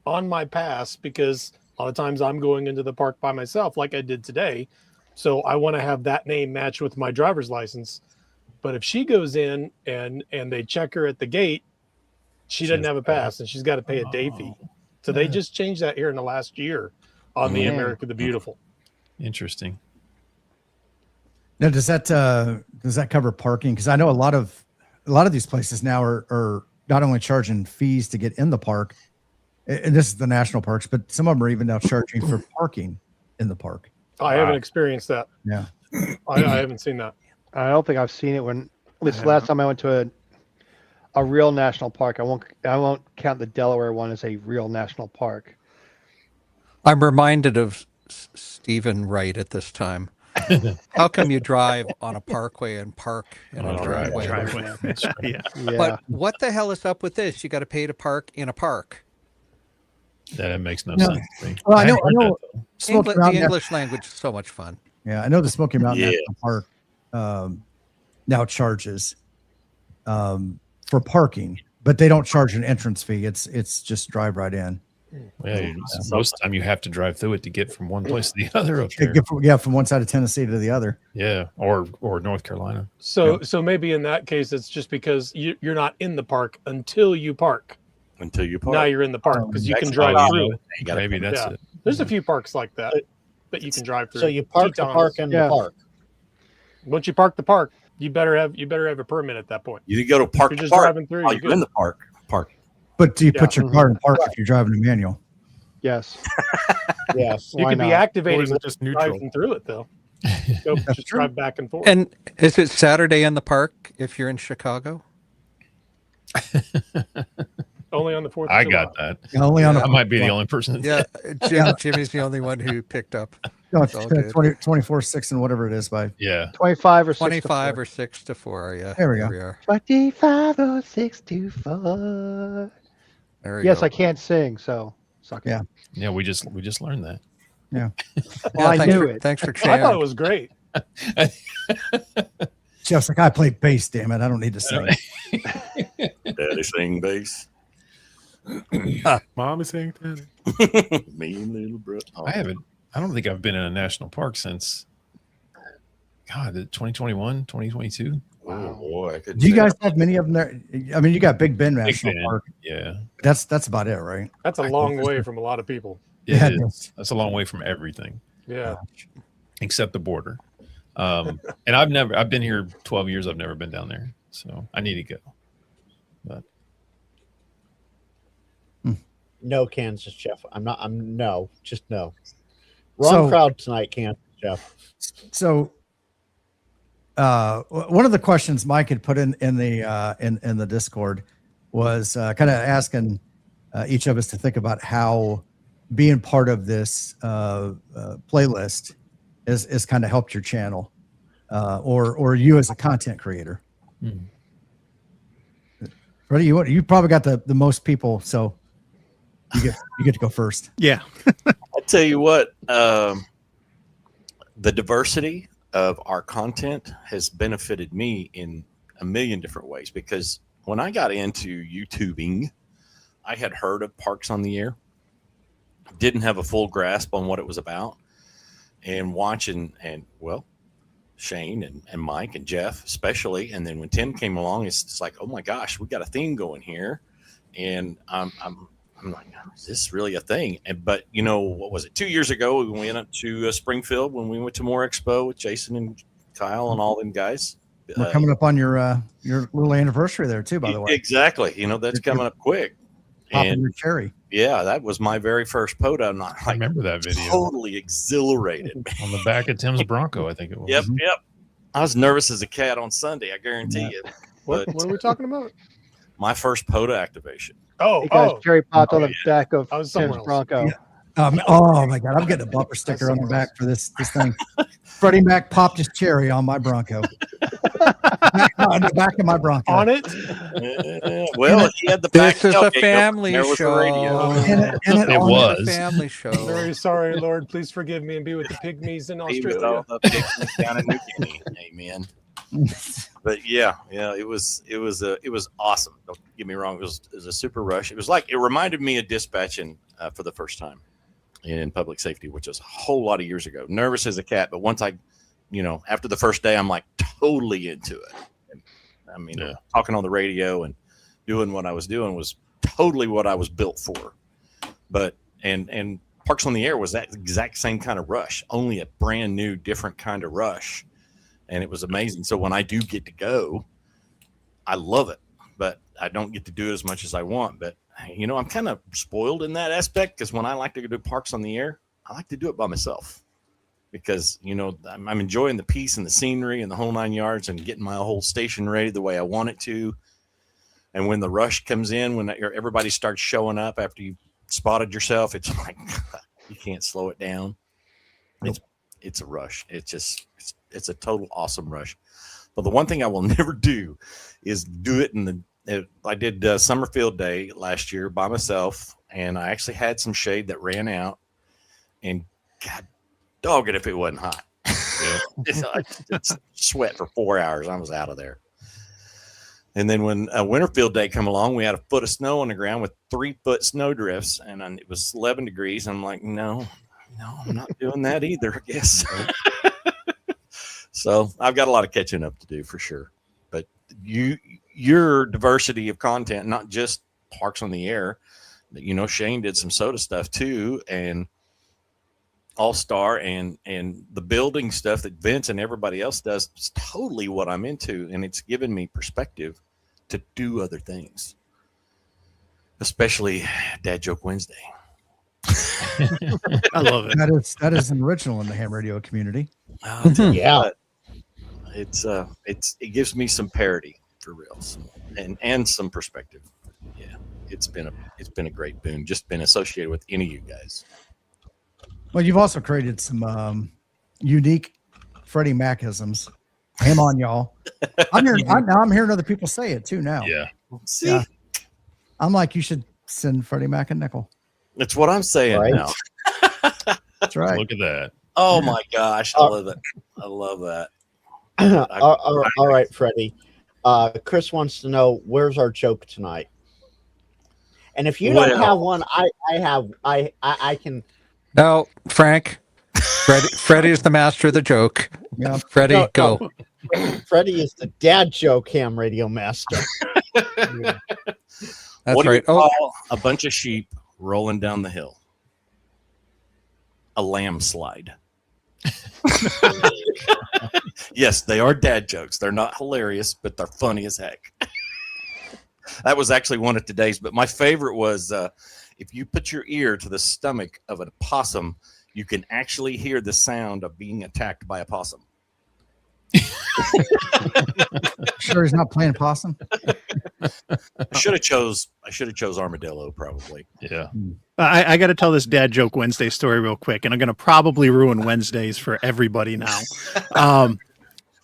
on my pass because a lot of times I'm going into the park by myself, like I did today. So I want to have that name match with my driver's license. But if she goes in and they check her at the gate, she doesn't have a pass and she's got to pay a day fee. So they just changed that here in the last year on the America the Beautiful. Interesting. Now, does that cover parking? Because I know a lot of these places now are not only charging fees to get in the park, and this is the national parks, but some of them are even now charging for parking in the park. I haven't experienced that. Yeah. I haven't seen that. I don't think I've seen it when. At least the last time I went to a real national park. I won't count the Delaware one as a real national park. I'm reminded of Stephen Wright at this time. How come you drive on a parkway and park in a driveway? Yeah. But what the hell is up with this? You got to pay to park in a park. That makes no No. sense to me. Well, I hadn't know. heard that, though. Smoky The Mountain, English language is so much fun. yeah, I know the Smoky Mountain Yeah. National Park now charges for parking, but they don't charge an entrance fee. It's just drive right in. Yeah, most of the time you have to drive through it to get from one place to the other up there. From one side of Tennessee to the other. Yeah, or North Carolina. So maybe in that case, it's just because you're not in the park until you park. Until you park. Now you're in the park because you can That's drive how through. you gotta Maybe that's Yeah. it. There's a few parks like that that you can drive through. So you park the Tetons. park in the park. Once you park the park, you better have a permit at that point. You go to park. You're the just park driving through. while You're you're in good. the park. But do you Yeah. put your car in park if you're driving a manual? Yes. Yes. You Why could be not? Or activating is it just neutral? driving through it though. Go just drive back and forth. And is it Saturday in the park if you're in Chicago? Only on the 4th. I of July. got that. Only on I might be the only person. Yeah, Jimmy's the only one who picked up. No, It's all good. 24/6 and whatever it is by. Yeah. 25 or 6 25 to or 6 to 4. Yeah. There we go. We are. 25 or 6 to 4. There we Yes, go. I can't sing, so suck it. Yeah. Yeah, we just learned that. Yeah. Well, I thanks knew for, it. Thanks for I thought it sharing. was great. Jeff's like, I play bass, damn it. I don't need to sing. Daddy sing bass. Mom is saying that. Me and little bro. I don't think I've been in a national park since God, 2021, 2022. Oh boy, I couldn't Do you say guys that. have many of them there? I mean, you got Big Bend National Bend. Park. Yeah. That's about it, right? That's a long way from a lot of people. It Yeah. is. That's a long way from everything Yeah. except the border. And I've been here 12 years. I've never been down there. So I need to go. But No, Kansas, Jeff. Just no. Wrong So- crowd tonight, Kansas, Jeff. So, one of the questions Mike had put in the Discord was kind of asking each of us to think about how being part of this playlist is kind of helped your channel, or you as a content creator. Freddie, you probably got the most people, so you get to go first. Yeah. I tell you what, the diversity of our content has benefited me in a million different ways, because when I got into YouTubing, I had heard of Parks on the Air, didn't have a full grasp on what it was about, and watching, and well, Shane and Mike and Jeff especially. And then when Tim came along, it's like, oh my gosh, we got a theme going here. And I'm like, is this really a thing? But what was it? 2 years ago, we went up to Springfield when we went to More Expo with Jason and Kyle and all them guys. We're coming up on your little anniversary there too, by the way. Exactly. That's coming up quick. Popping your cherry. Yeah, that was my very first POTA. I'm not I remember that video. totally exhilarated. On the back of Tim's Bronco, I think it was. Yep. I was nervous as a cat on Sunday, I guarantee you. What are we talking about? My first POTA activation. Hey guys, cherry popped on the back of I was Tim's somewhere else. Bronco. Yeah. Oh my God, I'm getting a bumper sticker on the back for this thing. Freddie Mac popped his cherry on my Bronco. On the back of my Bronco. On it? Well, he had the back. This is a tailgate family open. There was a show. radio. It was. A family show. Very sorry, Lord. Please forgive me and be with the pygmies in He was Australia. all the picnic down in New Guinea. Amen. But yeah, it was awesome. Don't get me wrong. It was a super rush. It reminded me of dispatching for the first time in public safety, which was a whole lot of years ago. Nervous as a cat, but once I, after the first day, I'm like totally into it. And, I mean, talking on the radio and doing what I was doing was totally what I was built for. But and Parks on the Air was that exact same kind of rush, only a brand new, different kind of rush. And it was amazing. So when I do get to go, I love it, but I don't get to do it as much as I want. But, I'm kind of spoiled in that aspect because when I like to do Parks on the Air, I like to do it by myself because, I'm enjoying the peace and the scenery and the whole 9 yards and getting my whole station ready the way I want it to. And when the rush comes in, when everybody starts showing up after you spotted yourself, it's like, you can't slow it down. It's a rush. It's a total awesome rush. But the one thing I will never do is do it I did Summerfield Day last year by myself, and I actually had some shade that ran out, and God dog it if it wasn't hot. It's sweat for 4 hours. I was out of there. And then when Winterfield Day come along, we had a foot of snow on the ground with 3-foot snow drifts, and it was 11 degrees. And I'm like, no, I'm not doing that either, I guess. So I've got a lot of catching up to do for sure. But your diversity of content, not just Parks on the Air, but Shane did some soda stuff too, and All Star and the building stuff that Vince and everybody else does is totally what I'm into, and it's given me perspective to do other things, especially Dad Joke Wednesday. I love it. That is an original in the ham radio community. Yeah. It gives me some parody for real, and some perspective. Yeah, it's been a great boon. Just been associated with any of you guys. Well, you've also created some unique Freddie Macisms. Ham on y'all. I'm hearing other people say it too now. Yeah. See, Yeah. I'm like, you should send Freddie Mac a nickel. that's what I'm saying Right. now. That's right. Look at that. Oh my gosh, I love it. I love that. All right, Freddie. Chris wants to know, where's our joke tonight? And if you don't have one, I can. No, Frank. Freddie is the master of the joke. Yeah. Freddie, go. Freddie is the dad joke ham radio master. That's What do you right. call a bunch of sheep rolling down the hill? A lamb slide. Yes, they are dad jokes. They're not hilarious, but they're funny as heck. That was actually one of today's, but my favorite was if you put your ear to the stomach of a possum, you can actually hear the sound of being attacked by a possum. Sure he's not playing possum? I should have chose armadillo probably. Yeah. I got to tell this Dad Joke Wednesday story real quick, and I'm going to probably ruin Wednesdays for everybody now.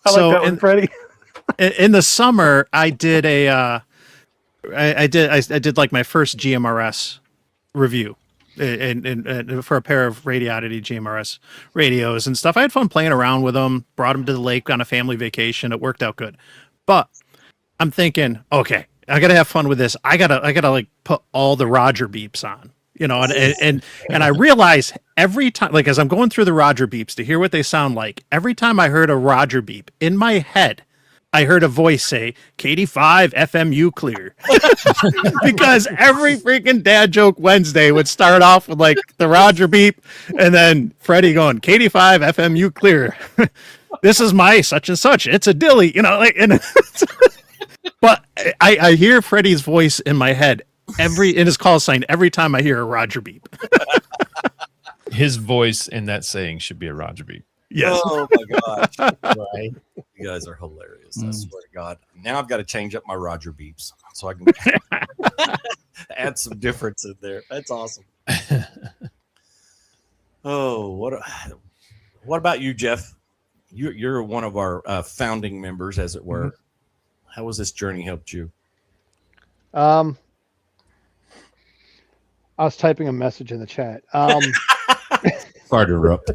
I like that one, Freddie. In the summer, I did I did like my first GMRS review, and for a pair of Radiodity GMRS radios and stuff. I had fun playing around with them. Brought them to the lake on a family vacation. It worked out good, but I'm thinking, okay, I gotta have fun with this. I gotta like put all the Roger beeps on. you know, and I realize every time, like as I'm going through the Roger beeps to hear what they sound like, every time I heard a Roger beep in my head, I heard a voice say, KD5 FMU clear. Because every freaking Dad Joke Wednesday would start off with like the Roger beep and then Freddie going, KD5 FMU clear. This is my such and such. It's a dilly, you know, like, and but I hear Freddie's voice in my head in his call sign every time I hear a Roger beep. His voice in that saying should be a Roger beep. Yes. Oh my gosh. Right. You guys are hilarious. I swear to God. Now I've got to change up my Roger beeps so I can add some difference in there. That's awesome. Oh, what about you, Jeff? You're one of our founding members, as it were. How has this journey helped you? I was typing a message in the chat. Sorry to interrupt.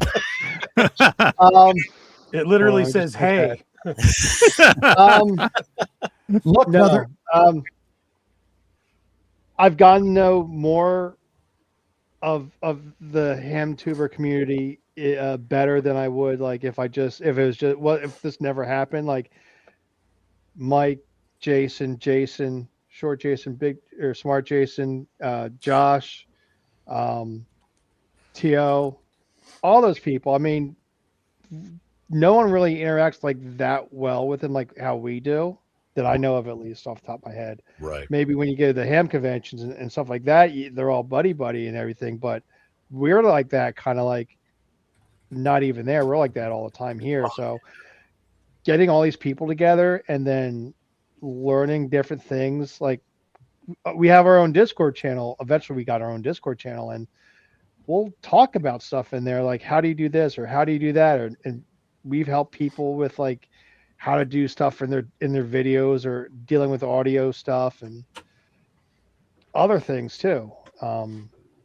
It literally Oh, I says, just did "Hey." Look, No, brother. I've gotten to know more of the ham tuber community better than I would like if this never happened. Like Mike, Jason, Short Jason, Big or Smart Jason, Josh, To, all those people. I mean, no one really interacts like that well with them like how we do, that I know of, at least off the top of my head. Right. Maybe when you go to the ham conventions and stuff like that, they're all buddy and everything, but we're like that, kind of like not even there. We're like that all the time here. So getting all these people together and then learning different things, like we have our own Discord channel. Eventually we got our own Discord channel, and we'll talk about stuff in there, like how do you do this or how do you do that, and we've helped people with like how to do stuff in their videos or dealing with audio stuff and other things too.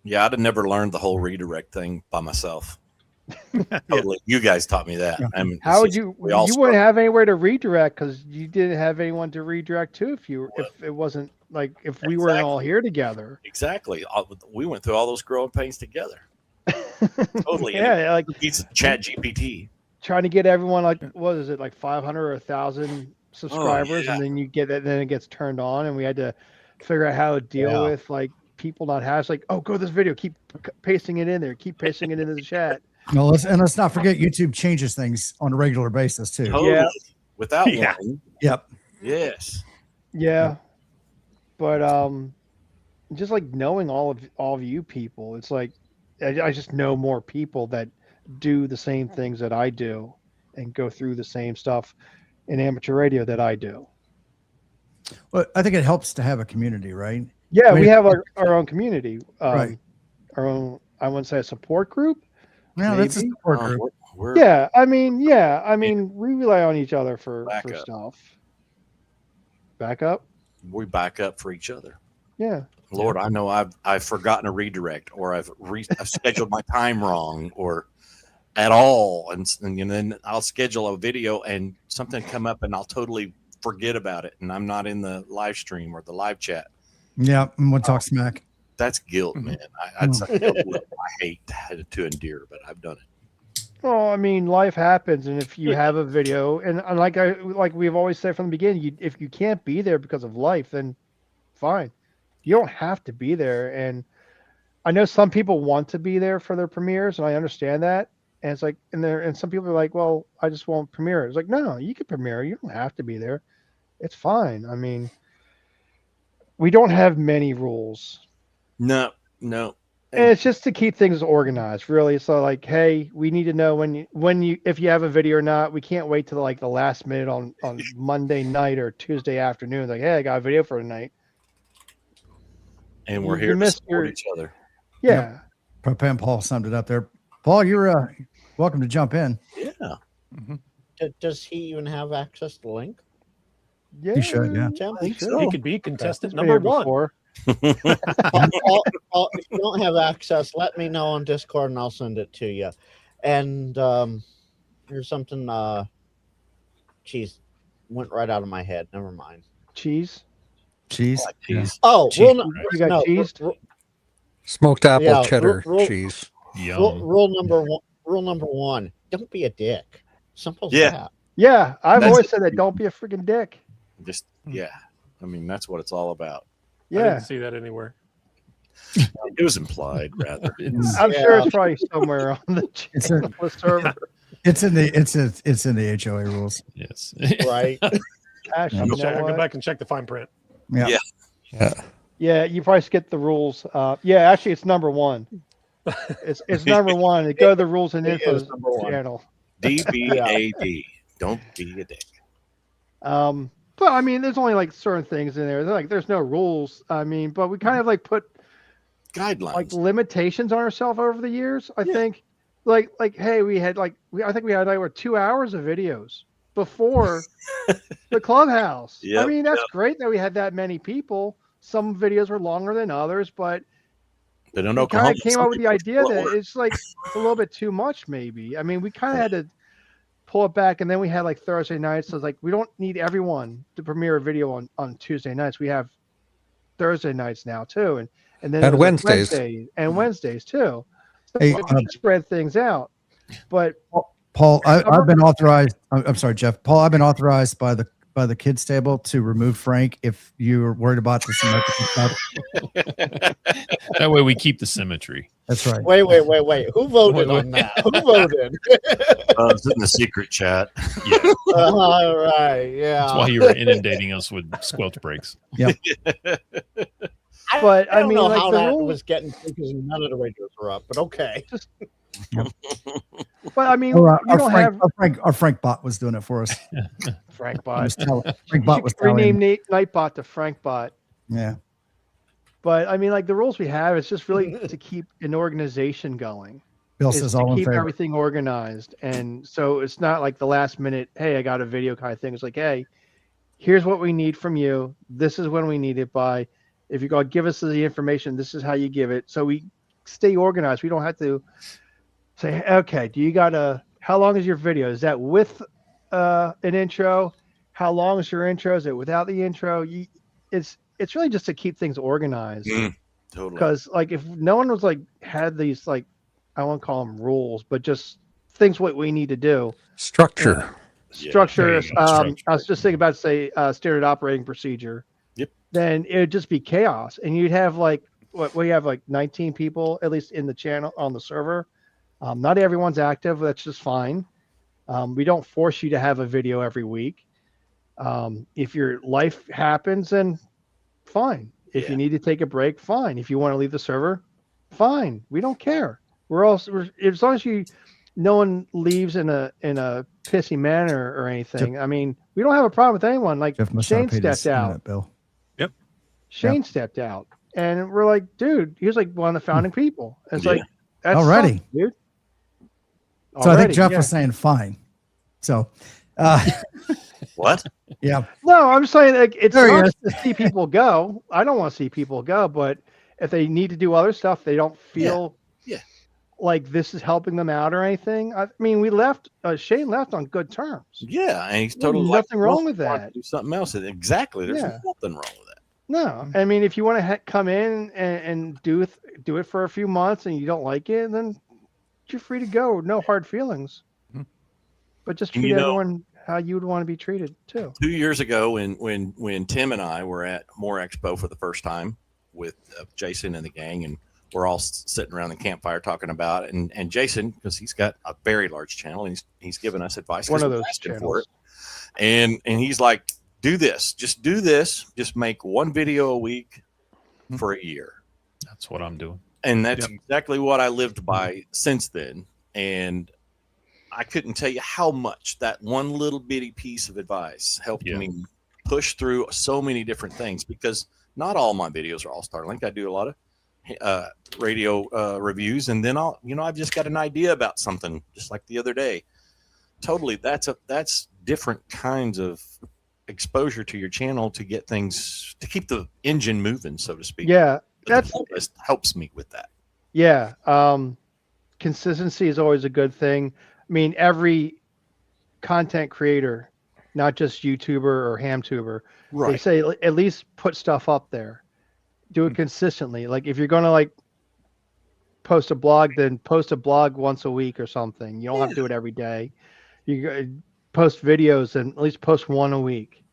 Yeah, I'd have never learned the whole redirect thing by myself. Totally. You guys taught me that. I mean, How would you wouldn't have anywhere to redirect because you didn't have anyone to redirect to if it wasn't like if we weren't all here together. Exactly. We went through all those growing pains together. Totally. Yeah, like it's Chat GPT. trying to get everyone, like, what is it, like 500 or 1,000 subscribers, and then you get that, then it gets turned on, and we had to figure out how to deal with like people not having, like, oh, go to this video, keep pasting it in there, keep pasting it into the chat. No, let's not forget YouTube changes things on a regular basis too. Totally. Yeah. Without warning. Yep. Yes. Yeah. But just like knowing all of you people, it's like I just know more people that do the same things that I do and go through the same stuff in amateur radio that I do. Well, I think it helps to have a community, right? Yeah, I mean, we have our own community, right. Our own, I wouldn't say a support group. No, that's a maybe. support group. Yeah, I mean, we rely on each other for stuff. Back up. We back up for each other. Yeah. Lord, I know I've forgotten a redirect, or I've scheduled my time wrong, or at all, and then I'll schedule a video and something come up, and I'll totally forget about it, and I'm not in the live stream or the live chat. Yeah, and we'll talk smack. That's guilt, man. That's a guilt I hate to endure, but I've done it. Well, I mean, life happens, and if you have a video, and like we've always said from the beginning, if you can't be there because of life, then fine. You don't have to be there. And I know some people want to be there for their premieres, and I understand that. And it's like, and some people are like, well, I just won't premiere. It's like, no, you can premiere. You don't have to be there. It's fine. I mean, we don't have many rules. No. And it's just to keep things organized, really. So like, hey, we need to know if you have a video or not. We can't wait till like the last minute on Monday night or Tuesday afternoon. Like, hey, I got a video for tonight. And we're here to support each other. Yeah. Propam Paul summed it up there. Paul, you're welcome to jump in. Yeah. Mm-hmm. Does he even have access to the link? Yeah. You should, yeah. He could be contestant number one. If you don't have access, let me know on Discord and I'll send it to you. And here's something. Cheese went right out of my head. Never mind. Cheese. Cheese. Cheese. Oh, cheese. You got cheese. Smoked apple Yeah, cheddar rule- cheese. Yum. Rule number one: don't be a dick. Simple as Yeah. that. Yeah, I've That's always it. said that. Don't be a freaking dick. Just yeah. I mean, that's what it's all about. I Yeah, didn't see that anywhere. It was implied, rather. It's, I'm sure Yeah. it's probably somewhere on the It's a- channel, the server. It's in the HOA rules. yes. Right. Actually, I'll you know go what? back and check the fine print. Yeah. Yeah. Yeah. Yeah, you probably skipped the rules. Yeah, actually, it's number one. It's number one. Go to the rules and It info is number one. channel. DBAD. Don't be a dick. But I mean, there's only like certain things in there. There's no rules. I mean, but we kind of like put Guidelines. like limitations on ourselves over the years. I think, like hey, we had I think we had like 2 hours of videos before the clubhouse. I Yep, mean, that's great that we had that many people. Some videos were longer than others, but But in we Oklahoma, kind of came some up with the people idea still that work. it's like it's a little bit too much. Maybe. I mean, we kind of had to pull it back, and then we had like Thursday nights. So it's like we don't need everyone to premiere a video on Tuesday nights. We have Thursday nights now too, and then And it was, like, Wednesdays. Wednesdays too. So Hey, we spread things out, but Paul, I've been authorized. I'm sorry, Jeff. Paul, I've been authorized by the kids table to remove Frank if you're worried about the symmetrical stuff. that way we keep the symmetry. That's right. Wait. Who voted Wait. on that? Who voted? It's in the secret chat. Yeah. All right. Yeah. That's why you were inundating us with squelch breaks. But, I don't mean, know like, how the that rules- was getting because none of the radios were up, but okay. but I mean, Our, you don't have our Frank bot was doing it for us. Frank I Bot. was telling, Frank You bot was should rename telling. Nightbot to Frank Bot. Yeah. But I mean, like the rules we have, it's just really to keep an organization going. Bill Is says to all in keep favor. everything organized, and so it's not like the last minute. Hey, I got a video kind of thing. It's like, hey, here's what we need from you. This is when we need it by. If you're going to give us the information, this is how you give it. So we stay organized. We don't have to say, okay, do you got how long is your video? Is that with an intro? How long is your intro? Is it without the intro? It's really just to keep things organized. Totally. Because like if no one was like had these like I won't call them rules, but just things what we need to do. Structure. Structure. there you go, structure. I was just thinking about say standard operating procedure. Yep. Then it would just be chaos, and you'd have like what we have like 19 people at least in the channel on the server. Not everyone's active. That's just fine. We don't force you to have a video every week. If your life happens, then fine. If you need to take a break, fine. If you want to leave the server, fine. We don't care. We're as long as no one leaves in a pissy manner or anything. I mean, we don't have a problem with anyone. Like Jeff must Shane not have paid his stepped out. internet bill. Shane stepped out, and we're like, dude, he was like one of the founding people. It's like that's Already. dude. So I Already, think Jeff yeah. was saying fine. So, What? yeah. No, I'm saying like it's There he nice to see people go. I don't want to see people go, but if they need to do other stuff, they don't feel Yeah. like this is helping them out or anything. I mean, we left. Shane left on good terms. Yeah, and he's There's totally nothing wrong "Well, with I want that." to do something else. Exactly. There's Yeah. nothing wrong with that. No, I mean, if you want to come in and do it for a few months and you don't like it, then you're free to go. No hard feelings. But just And treat you know- everyone how you would want to be treated too. 2 years ago, when Tim and I were at More Expo for the first time with Jason and the gang, and we're all sitting around the campfire talking about it, and Jason, because he's got a very large channel, and he's given us advice. One 'cause of we those asked him channels. and he's like, do this, just make one video a week for a year. That's what I'm doing. And that's exactly what I lived by since then. And I couldn't tell you how much that one little bitty piece of advice helped Yeah. me push through so many different things, because not all my videos are all Starlink. I do a lot of radio reviews, and then I've just got an idea about something, just like the other day. Totally. That's different kinds of exposure to your channel to get things, to keep the engine moving, so to speak. Yeah, But that's the playlist helps me with that. yeah. Consistency is always a good thing. I mean, every content creator, not just YouTuber or HamTuber, they say at least put stuff up there. Do it consistently. Like if you're going to like post a blog, then post a blog once a week or something. You don't have to do it every day. You post videos and at least post one a week.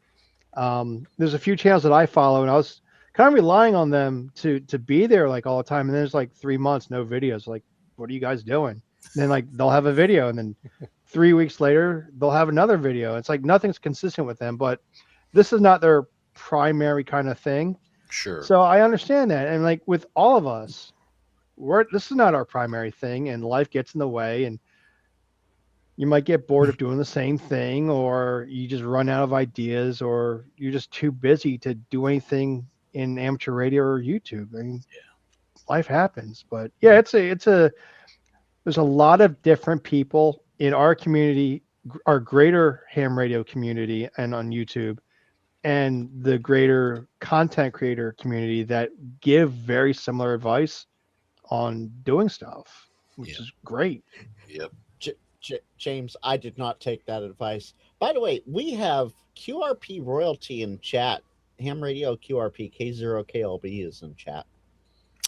There's a few channels that I follow, and I was kind of relying on them to be there like all the time. And then there's like 3 months, no videos. Like, what are you guys doing? And then like they'll have a video, and then 3 weeks later they'll have another video. It's like nothing's consistent with them, but this is not their primary kind of thing. Sure. So I understand that. And like with all of us, this is not our primary thing, and life gets in the way, and you might get bored of doing the same thing, or you just run out of ideas, or you're just too busy to do anything in amateur radio or YouTube. I mean, life happens, but yeah, there's a lot of different people in our community, our greater ham radio community and on YouTube, and the greater content creator community that give very similar advice on doing stuff, which is great. Yep. James, I did not take that advice. By the way, we have QRP royalty in chat. Ham Radio QRP K0KLB is in chat.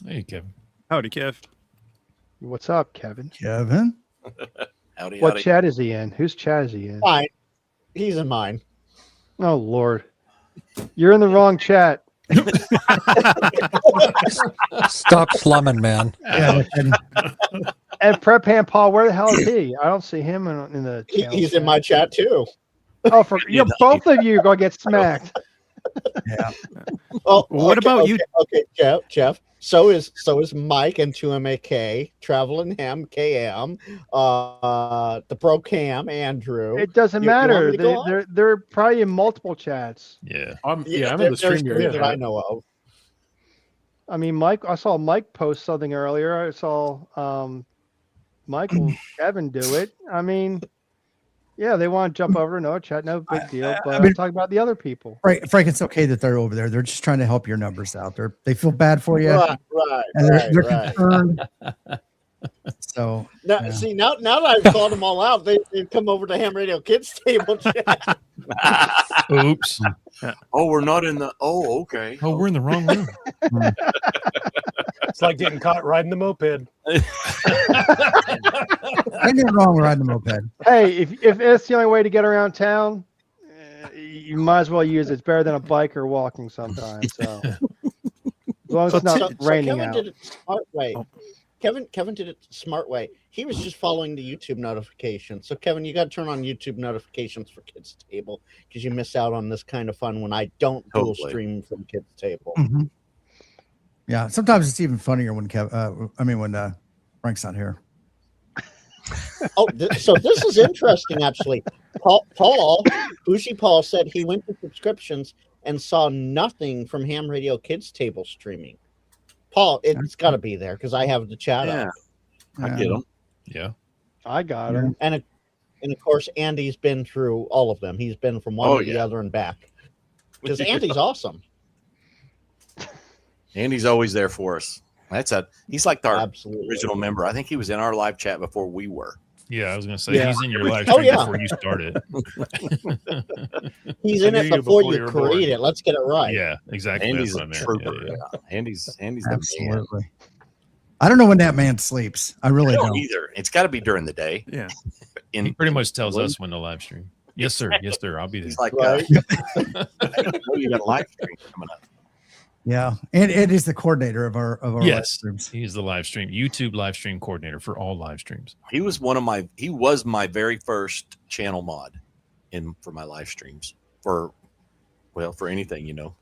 Hey, Kevin. Howdy, Kev. What's up, Kevin? Kevin? Howdy, What howdy. chat is he in? Whose chat is he in? Fine. He's in mine. Oh, Lord. You're in the wrong chat. Stop slumming, man. Yeah, And Prep Hand Paul, where the hell is he? I don't see him in the channel He's chat. in my chat too. Oh, both of you are going to get smacked. yeah. Oh, What about you? Okay, Jeff. So is Mike and 2MAK, Traveling Ham KM, the Pro Cam Andrew. It doesn't You want matter. me to go on? They're probably in multiple chats. Yeah. I'm in the there's stream three area. that I know of. I mean, Mike. I saw Mike post something earlier. I saw Michael Kevin do it. I mean, yeah, they want to jump over to another chat. No big deal. But I'm talking about the other people. Frank, it's okay that they're over there. They're just trying to help your numbers out. They feel bad for you. Right, and they're right. concerned. So Now, yeah. see, now that I've called them all out, they've come over to Ham Radio Kids table chat. Oops. Oh, we're not in the. Oh, okay. Oh, we're in the wrong room. It's like getting caught riding the moped. Ain't nothing wrong with riding a moped. Hey, if it's the only way to get around town, you might as well use it. It's better than a bike or walking sometimes. So as long as it's not raining Kevin out. did it the smart way. Kevin did it the smart way. He was just following the YouTube notifications. So Kevin, you got to turn on YouTube notifications for Kids Table because you miss out on this kind of fun when I don't dual stream from Kids Table. Mm-hmm. Yeah, sometimes it's even funnier when when Frank's not here. Oh, so this is interesting, actually. Paul, Bougie Paul said he went to subscriptions and saw nothing from Ham Radio Kids Table streaming. Paul, it's got to be there because I have the chat up. I get them. Yeah. I got him. And of course, Andy's been through all of them. He's been from one to the other and back. Because Andy's awesome. Andy's always there for us. He's like our Absolutely. original member. I think he was in our live chat before we were. Yeah, I was going to say, he's in your live Oh, stream yeah. before you started. He's in it before you create it. Let's get it right. Yeah, exactly. Andy's That's a what I meant. trooper. Yeah. Andy's the man. Absolutely. I don't know when that man sleeps. I really I don't don't. either. It's got to be during the day. Yeah. He pretty much tells us when to live stream. Yes, sir. Yes, sir. I'll be there. He's like, Right. you got a live stream coming up. Yeah, and it is the coordinator of our live Yes, streams. he's the live stream YouTube live stream coordinator for all live streams. He was my very first channel mod for my live streams for anything, you know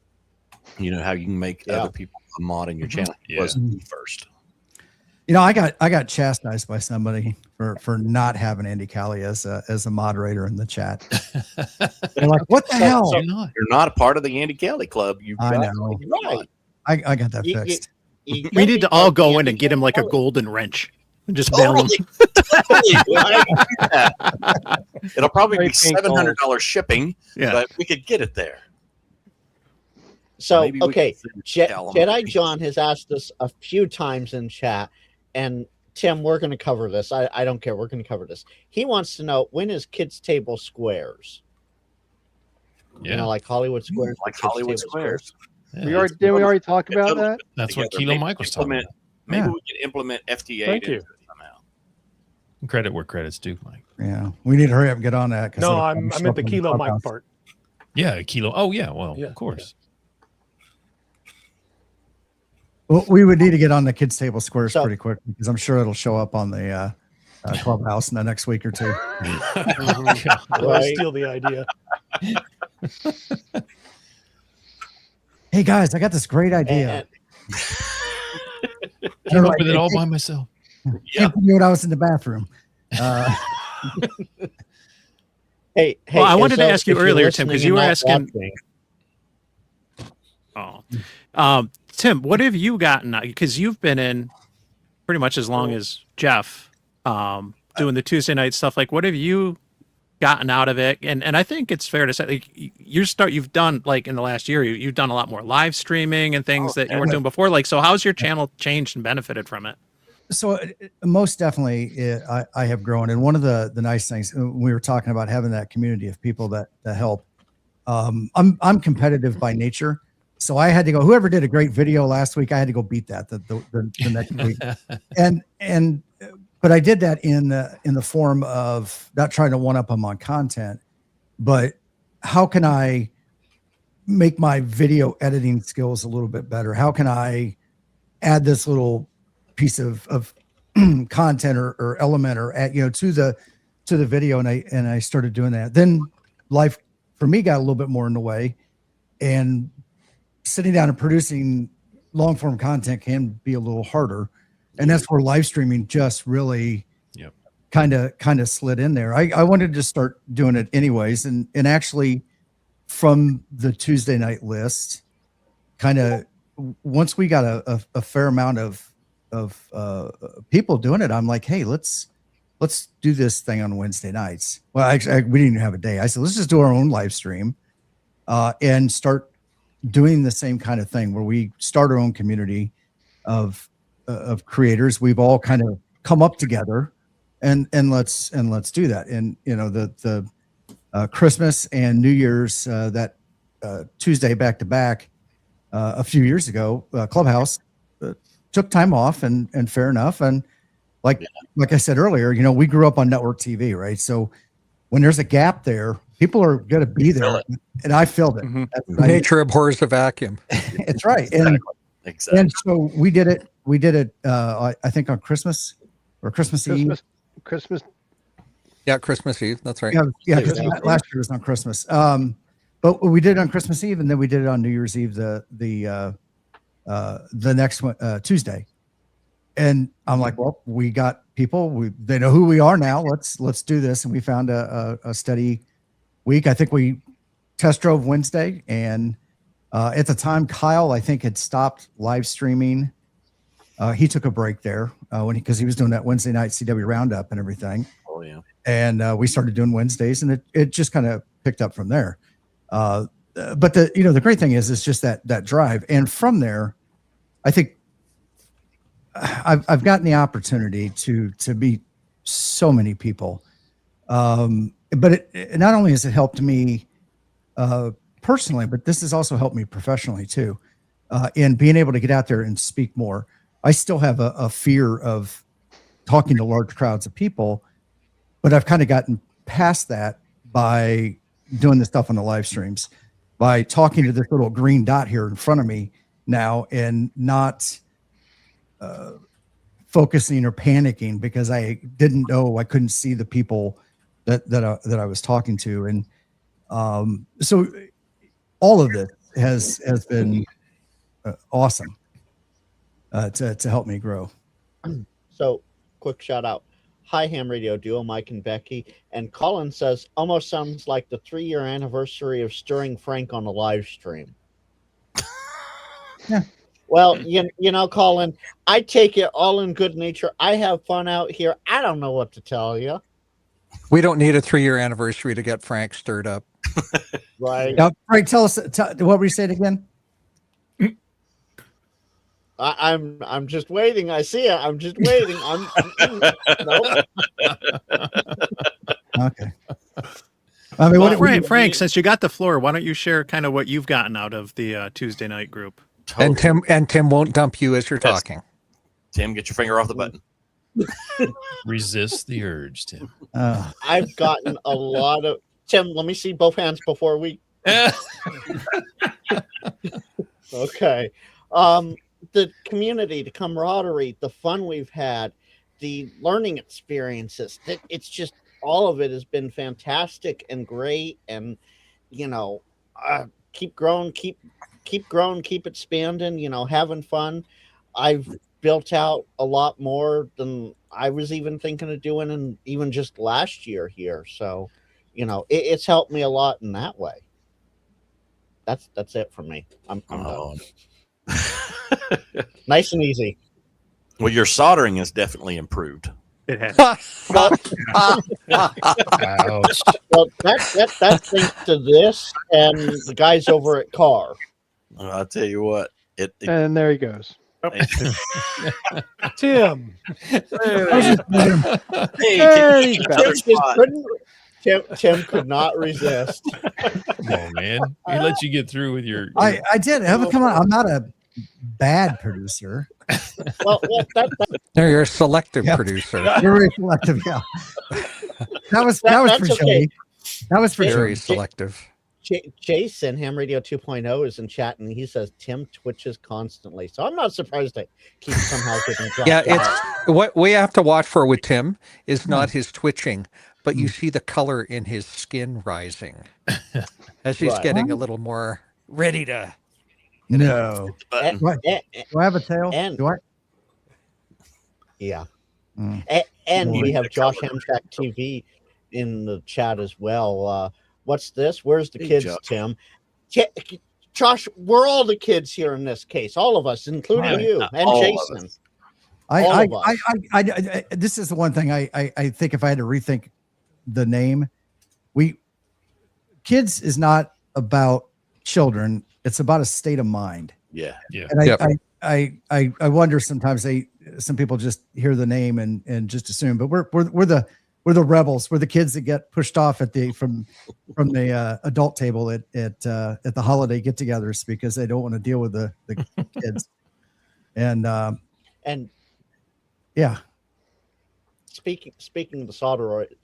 how you can make other people a mod in your channel. He was the first. You know, I got chastised by somebody for not having Andy Callie as a moderator in the chat. They're like, "What the hell?" You're not a part of the Andy Kelly Club. I know. Right. I got that fixed. You We need to all go in Andy and get him like a Kelly. golden wrench and just down him. It'll probably be Very painful. $700 shipping, Yeah. but we could get it there. So, Maybe we okay, could tell him. Jedi John has asked us a few times in chat, and Tim, we're going to cover this. I don't care. We're going to cover this. He wants to know, when is Kids Table Squares? Yeah, You know, like Hollywood Squares. like Kids Hollywood Table Squares. yeah. Didn't we already talk about that? That's what Together. Kilo Mike was talking about. Maybe Yeah. we can implement FTA Thank you. into it somehow. Credit where credit's due, Mike. Yeah, we need to hurry up and get on that. No, it'll I probably show meant up the on Kilo Mike Clubhouse. part. Yeah, a kilo. Oh yeah, well, Yeah, of course. Well, we would need to get on the kids table squares So- pretty quick because I'm sure it'll show up on the Clubhouse in the next week or two. I Right. steal the idea. Hey guys, I got this great idea. Came up with it all by myself. Can't believe when I was in the bathroom. Hey, Well, I and wanted to so ask you if you're earlier, Tim, listening because you and were not asking. watching- Tim, what have you gotten? Because you've been in pretty much as long as Jeff, doing the Tuesday night stuff. Like, what have you gotten out of it? And I think it's fair to say, like, you've done, like, in the last year, you've done a lot more live streaming and things that you weren't doing before. Like, so how's your channel changed and benefited from it? So most definitely, I have grown, and one of the nice things we were talking about having that community of people that help. I'm competitive by nature, so I had to go. Whoever did a great video last week, I had to go beat that the next week, but I did that in the form of not trying to one up them on content, but how can I make my video editing skills a little bit better? How can I add this little piece of content or element or add, to the video, and I started doing that. Then life for me got a little bit more in the way, and sitting down and producing long form content can be a little harder, and that's where live streaming just really kind of slid in there. I wanted to start doing it anyways, and actually from the Tuesday night list, kind of once we got a fair amount of people doing it, I'm like, hey, let's do this thing on Wednesday nights. Well, actually, we didn't even have a day. I said, let's just do our own live stream and start doing the same kind of thing where we start our own community of creators. We've all kind of come up together and let's do that. And the Christmas and New Year's that Tuesday back to back a few years ago, Clubhouse took time off, and fair enough. And like I said earlier, we grew up on network TV, right? So when there's a gap there, people are going to be there, and I filled it. Mm-hmm. Nature abhors the vacuum. It's right. Exactly. And so we did it. I think on Christmas or Christmas Eve. Christmas. Yeah, Christmas Eve. That's right. Yeah. Because last year was on Christmas. But we did it on Christmas Eve, and then we did it on New Year's Eve, the next one, Tuesday. And I'm like, well, we got people. They know who we are now. Let's do this. And we found a steady week. I think we test drove Wednesday, and at the time, Kyle, I think, had stopped live streaming. He took a break there because he was doing that Wednesday night CW roundup and everything. Oh yeah. And we started doing Wednesdays, and it just kind of picked up from there. But the great thing is just that drive, and from there, I think I've gotten the opportunity to meet so many people. But it not only has it helped me personally, but this has also helped me professionally too, in being able to get out there and speak more. I still have a fear of talking to large crowds of people, but I've kind of gotten past that by doing the stuff on the live streams, by talking to this little green dot here in front of me now, and not focusing or panicking because I didn't know, I couldn't see the people that I was talking to. And so all of this has been awesome to help me grow. So, quick shout out. Hi, Ham Radio Duo, Mike and Becky. And Colin says, almost sounds like the 3-year anniversary of Stirring Frank on a live stream. Yeah. Well, you know, Colin, I take it all in good nature. I have fun out here. I don't know what to tell you. We don't need a 3-year anniversary to get Frank stirred up. Right. Now, Frank, tell us what we said again. I'm just waiting. I see it. I'm just waiting. Nope. Okay. I mean, Well, Frank, since you got the floor, why don't you share kind of what you've gotten out of the Tuesday night group? And Tim won't dump you as you're talking. Tim, get your finger off the button. Resist the urge, Tim. I've gotten a lot of Tim. Let me see both hands before we. Okay. The community, the camaraderie, the fun we've had, the learning experiences. It's just all of it has been fantastic and great. And keep growing, keep growing, keep expanding. Having fun. I've built out a lot more than I was even thinking of doing, and even just last year here. So, it's helped me a lot in that way. That's it for me. I'm done. Nice and easy. Well, your soldering has definitely improved. It has. Well, Ouch. well, that's thanks to this and the guys over at Carr. I'll tell you what. And there he goes. Tim. Hey, Hey, Tim, he's back. Tim could not resist. Come on, man. He let you get through with your. I did. Come on. I'm not a bad producer. Well, No, you're a selective Yeah. producer. You're very selective. Yeah. That was for that's okay. Jody. That was for Very Jody. selective. Jason, Ham Radio 2.0, is in chat, and he says Tim twitches constantly. So I'm not surprised that keeps somehow getting dropped Yeah, out. it's what we have to watch for with Tim is not his twitching, but you see the color in his skin rising as he's Right. getting a little more ready to. No. button. What? Do I have a tail? And- Do I? Yeah. Mm. And Boy. we have Josh Hamtrak TV in the chat as well. What's this? Where's the Hey, kids, Josh. Tim? Josh, we're all the kids here in this case. All of us, including Right. you and All of Jason. us. I All of us. this is the one thing I think if I had to rethink the name, kids is not about children. It's about a state of mind. Yeah. Yeah. And Yep. I wonder sometimes some people just hear the name and just assume, but we're the rebels. We're the kids that get pushed off from the adult table at the holiday get-togethers because they don't want to deal with the kids. And And yeah, speaking of the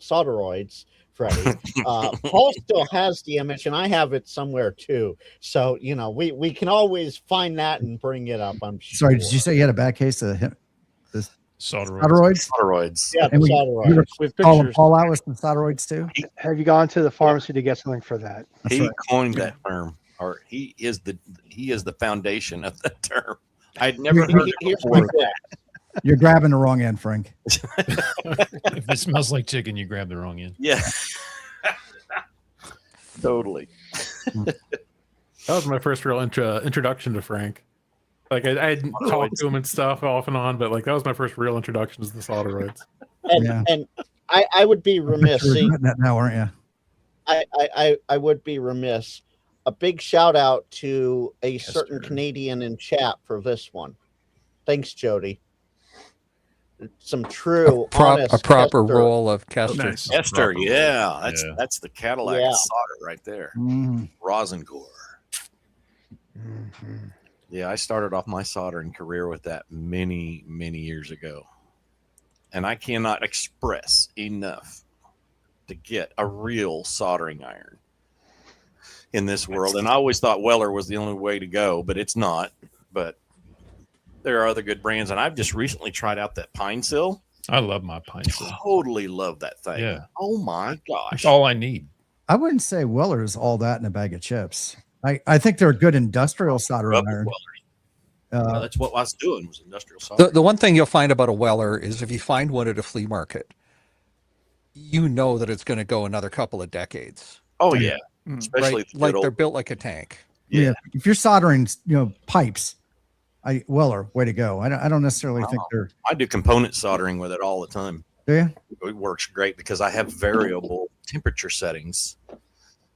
solderoids, Freddie, Paul still has the image, and I have it somewhere too. So we can always find that and bring it up. I'm sure. sorry, did you say you had a bad case of Solderoids. steroids? Steroids. Yeah, And the we solderoids. With call pictures. Paul out with some steroids too. Have you gone to the pharmacy to get something for that? That's He right. coined that term, or he is the foundation of that term. I'd never You're- heard it Here's my before. bet. You're grabbing the wrong end, Frank. If it smells like chicken, you grab the wrong end. Yeah. Totally. That was my first real introduction to Frank. Like I hadn't talked to him and stuff off and on, but like that was my first real introduction to the solderoids. And, Yeah. and I would be remiss. You're See, regretting that now, aren't you? I would be remiss. A big shout out to a certain Kester. Canadian in chat for this one. Thanks, Jody. Some true, honest A proper Kester. roll of Kester. Nice. Esther, Proper yeah. roll. That's the Cadillac Yeah. solder right there. Mhm. Rosengore. Yeah, I started off my soldering career with that many, many years ago. And I cannot express enough to get a real soldering iron in this world. And I always thought Weller was the only way to go, but it's not. But there are other good brands. And I've just recently tried out that Pine Sill. I love my pine sill. Totally love that thing. Yeah. Oh my gosh. That's all I need. I wouldn't say Weller is all that in a bag of chips. I think they're a good industrial soldering Up with iron. Weller. Yeah, Uh, that's what I was doing was industrial soldering. The one thing you'll find about a Weller is if you find one at a flea market, you know that it's going to go another couple of decades. Oh yeah, Mm. especially Right? the Like good they're old, built like a tank. yeah. If you're soldering, pipes, Weller, way to go. I don't necessarily think they're. I do component soldering with it all the time. Do you? It works great because I have variable temperature settings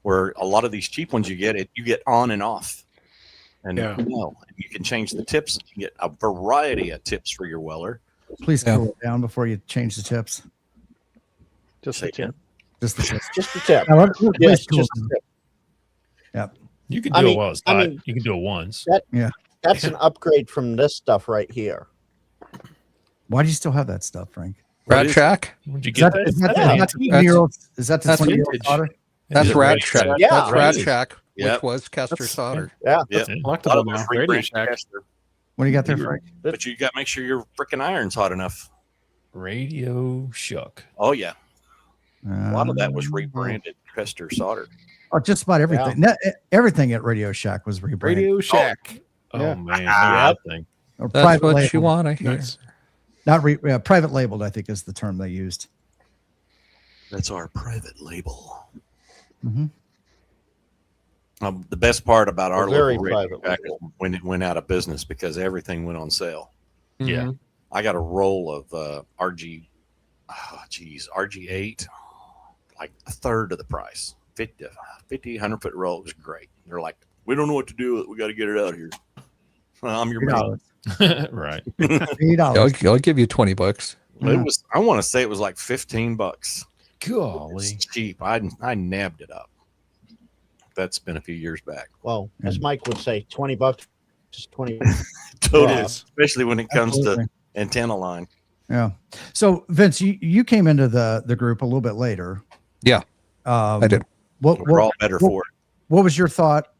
where a lot of these cheap ones you get on and off. And Yeah. you can change the tips. You can get a variety of tips for your Weller. Please Yeah. cool it down before you change the tips. Just Say a tip. Just the tips. Just a tip. Now, please Yes, cool just it a down. tip. You can I do mean- it while it's I hot. mean- You can do it once. That's an upgrade from this stuff right here. Why do you still have that stuff, Frank? Rat Shack. Where'd you Is get that, that? is that, Yeah. is that the 20-year-old? Is that the That's 20-year-old vintage. solder? That's Yeah, Rat Radio Shack. Shack. Yeah. That's Rat Crazy. Shack, Yep. which was Kester solder. Yeah. That's Yeah. A collectible lot of now. those Radio rebrand Shack. Kester, What do you got there, Frank? but you got to make sure your freaking iron's hot enough. Radio Shack. Oh yeah, a lot of that was Um, rebranded Kester solder. Oh, just about everything. No, everything at Radio Shack was rebranded. Radio Shack. Oh Yeah. man, Yep. that thing. Or That's private what labeled. you want to hear. Nice. Not private labeled, I think is the term they used. That's our private label. Mm-hmm. The best part about our Very local Radio private Shack label. is when it went out of business because everything went on sale. Yeah. Mhm. I got a roll of RG8, like a third of the price. 50, 100-foot roll. It was great. They're like, we don't know what to do with it. We got to get it out here. Well, I'm your man. Right. $8. I'll give you $20. It was. I want to say it was like $15. Golly. It's cheap. I nabbed it up. That's been a few years back. Well, as Mike would say, $20, just 20. Totally, Yeah. especially when it comes Absolutely. to antenna line. Yeah. So Vince, you came into the group a little bit later. Yeah, I did. We're all better for it. What was your thought?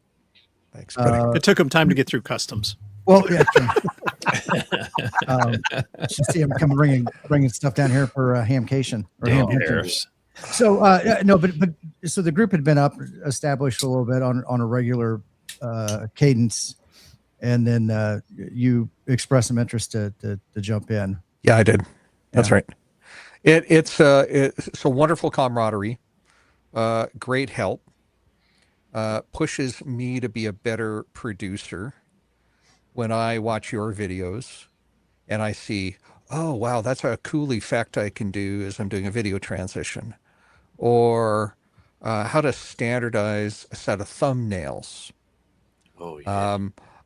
Thanks, buddy. It took him time to get through customs. Well, yeah. You see him come bringing stuff down here for Hamcation or Damn Hamvention. tariffs. So no, but so the group had been established for a little bit on a regular cadence, and then you expressed some interest to jump in. Yeah, I did. That's Yeah. right. It's a wonderful camaraderie, great help, pushes me to be a better producer when I watch your videos and I see, oh, wow, that's a cool effect I can do as I'm doing a video transition, or how to standardize a set of thumbnails. Oh yeah.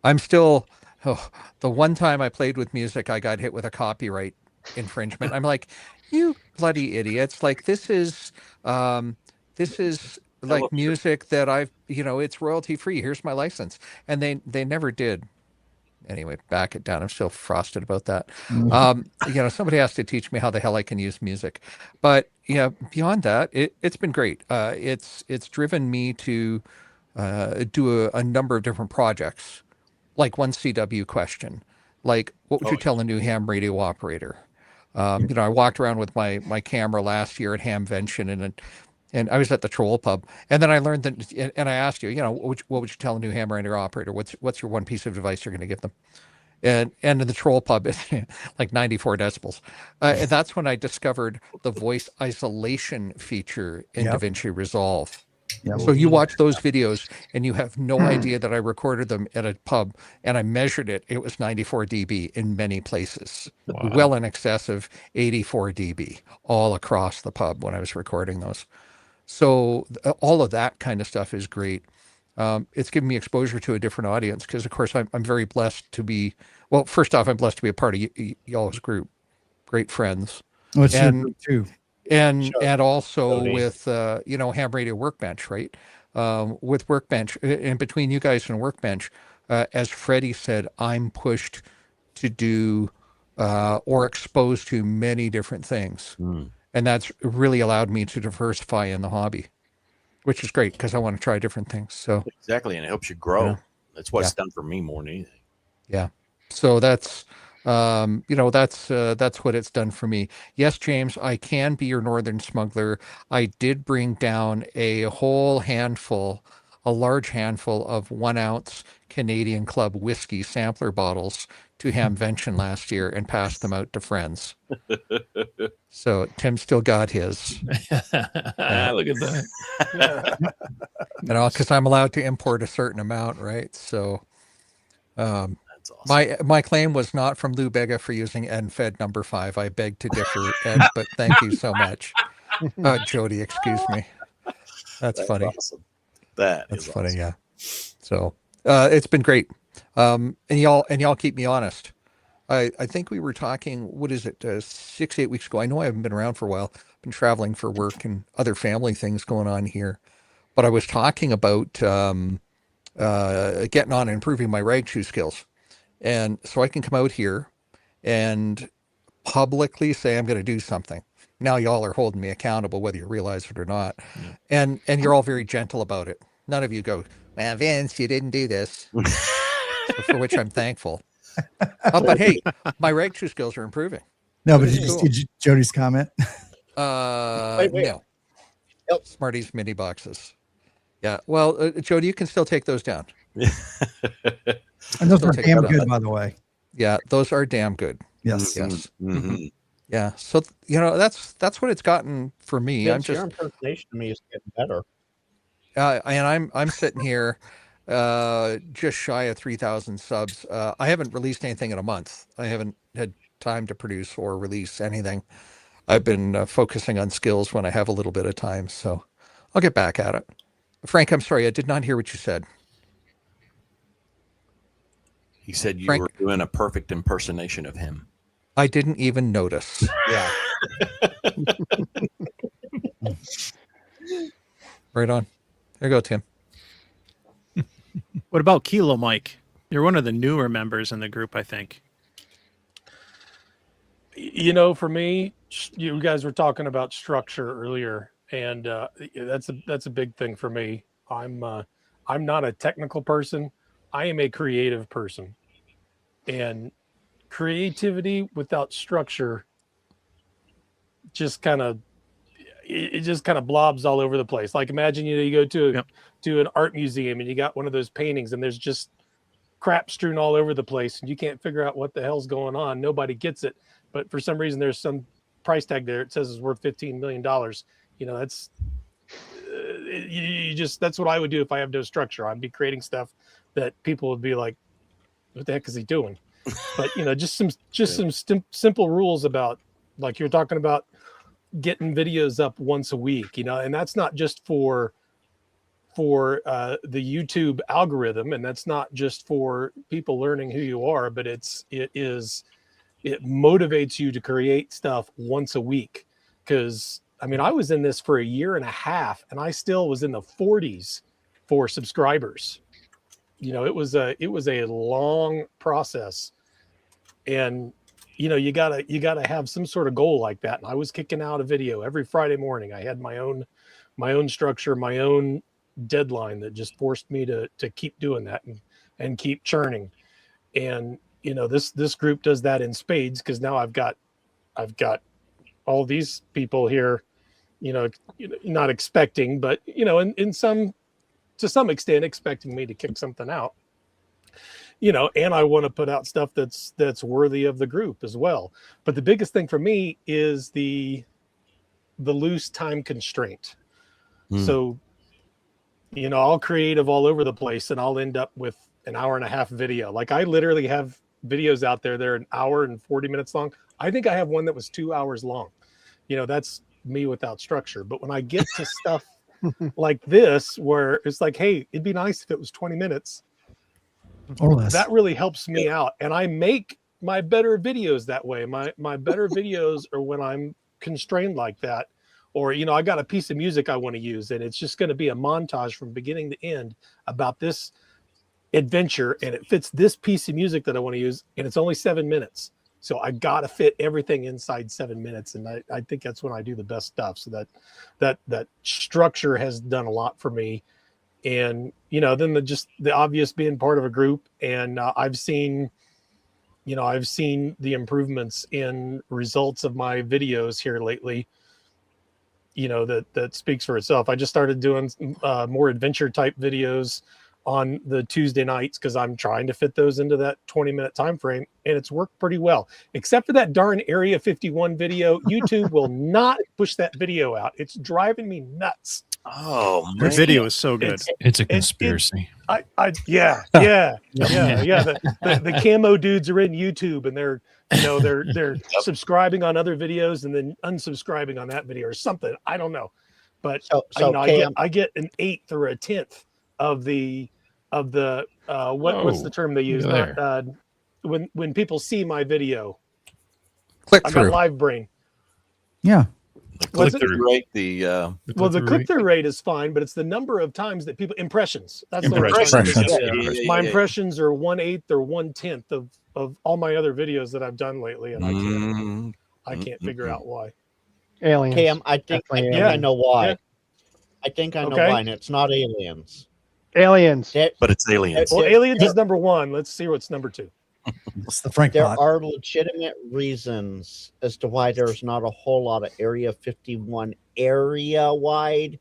I'm still, the one time I played with music, I got hit with a copyright infringement. I'm like, you bloody idiots. Like, this is like music that I've, it's royalty free. Here's my license. And they never did. Anyway, back it down. I'm still frosted about that. Somebody has to teach me how the hell I can use music. But yeah, beyond that, it's been great. It's driven me to do a number of different projects, like one CW question, like what would you tell a new ham radio operator? I walked around with my camera last year at Hamvention and I was at the Troll Pub, and then I learned that, and I asked you, what would you tell a new ham radio operator? What's your one piece of advice you're going to give them? And in the Troll Pub, it's like 94 decibels. And that's when I discovered the voice isolation feature in Yep. DaVinci Resolve. Yeah. So you watch those videos and you have no idea that I recorded them at a pub and I measured it. It was 94 dB in many places, Wow. well in excess of 84 dB all across the pub when I was recording those. So all of that kind of stuff is great. It's given me exposure to a different audience because, of course, I'm very blessed to be, well, first off, I'm blessed to be a part of y'all's group. Great friends. Well, it's your And- group too. And Sure. and also Totally. with Ham Radio Workbench, right? With Workbench, and between you guys and Workbench, as Freddie said, I'm pushed to do or exposed to many different things, and that's really allowed me to diversify in the hobby, which is great because I want to try different things. So Exactly, and it helps you grow. Yeah. That's what it's done for me more than anything. so that's that's what it's done for me. Yes, James, I can be your northern smuggler. I did bring down a large handful of 1 ounce Canadian Club whiskey sampler bottles to Hamvention last year and passed them out to friends. So Tim still got his, Look at that. because I'm allowed to import a certain amount, right? So That's awesome. my claim was not from Lou Bega for using NFED number 5. I beg to differ, Ed, but thank you so much. Jody, excuse me. That's funny. Awesome. That's funny, awesome. yeah. So it's been great. And y'all keep me honest. I think we were talking, what is it, 6-8 weeks ago. I know I haven't been around for a while. Been traveling for work and other family things going on here. But I was talking about getting on and improving my rag chew skills. And so I can come out here and publicly say I'm going to do something. Now y'all are holding me accountable, whether you realize it or not. And you're all very gentle about it. None of you go, well, Vince, you didn't do this. So for which I'm thankful. But hey, my reg chew skills are improving. No, Which but is did you cool. see Jody's comment? Wait. No. Yep. Smarties mini boxes. Yeah. Well, Jody, you can still take those down. And those Still are take damn them down. good, by the way. Yeah, those are damn good. Yes. Yes. Mhm. Yeah. So that's what it's gotten for me. Vince, I'm your just impersonation of me is getting better. and I'm sitting here just shy of 3,000 subs. I haven't released anything in a month. I haven't had time to produce or release anything. I've been focusing on skills when I have a little bit of time, so I'll get back at it. Frank, I'm sorry, I did not hear what you said. He said you Frank? were doing a perfect impersonation of him. I didn't even notice. Yeah. Right on. There you go, Tim. What about Kilo Mike? You're one of the newer members in the group, I think. You know, for me, you guys were talking about structure earlier, and that's a big thing for me. I'm not a technical person. I am a creative person, and creativity without structure just kind of blobs all over the place. Like imagine you go to an art museum and you got one of those paintings and there's just crap strewn all over the place and you can't figure out what the hell's going on. Nobody gets it, but for some reason there's some price tag there. It says it's worth $15 million. You know, that's that's what I would do if I have no structure. I'd be creating stuff that people would be like, what the heck is he doing? But you know, just some simple rules about, like you're talking about, getting videos up once a week, you know, and that's not just for the YouTube algorithm, and that's not just for people learning who you are, but it motivates you to create stuff once a week. Because I mean, I was in this for a year and a half, and I still was in the 40s for subscribers. You know, it was a long process, and you know, you gotta have some sort of goal like that. And I was kicking out a video every Friday morning. I had my own structure, my own deadline that just forced me to keep doing that and keep churning. And you know, this group does that in spades, because now I've got all these people here, you know, not expecting, but you know, to some extent expecting me to kick something out. You know, and I want to put out stuff that's worthy of the group as well. But the biggest thing for me is the loose time constraint. So, you know, I'll creative all over the place and I'll end up with an hour and a half video. Like I literally have videos out there that are an hour and 40 minutes long. I think I have one that was 2 hours long. You know, that's me without structure. But when I get to stuff like this, where it's like, hey, it'd be nice if it was 20 minutes. Or less. That really helps me out. And I make my better videos that way. My better videos are when I'm constrained like that. Or, you know, I got a piece of music I want to use, and it's just going to be a montage from beginning to end about this adventure, and it fits this piece of music that I want to use, and it's only 7 minutes. So I got to fit everything inside 7 minutes. And I think that's when I do the best stuff. So that structure has done a lot for me. And, you know, then the obvious being part of a group. And I've seen the improvements in results of my videos here lately, you know, that speaks for itself. I just started doing more adventure type videos on the Tuesday nights, because I'm trying to fit those into that 20-minute time frame, and it's worked pretty well, except for that darn Area 51 video. YouTube will not push that video out. It's driving me nuts. Oh, The man. video is so good. It's a conspiracy. Yeah. The camo dudes are in YouTube, and they're subscribing on other videos and then unsubscribing on that video or something. I don't know, but I get an 1/8 or a 1/10 of the what's the term they use? When people see my video, Click I through. got live brain. Yeah. The What's click through rate, the click-through rate is fine, but it's the number of times that people impressions. That's the word. Impressions. My impressions are 1/8 or 1/10 of all my other videos that I've done lately, and I can't figure out why. Aliens. Cam, I think I know why. Yeah. I think I know why, and it's not aliens. Aliens. but it's aliens. Well, aliens is number one. Let's see what's number two. It's the Frank There pot. are legitimate reasons as to why there's not a whole lot of Area 51 area-wide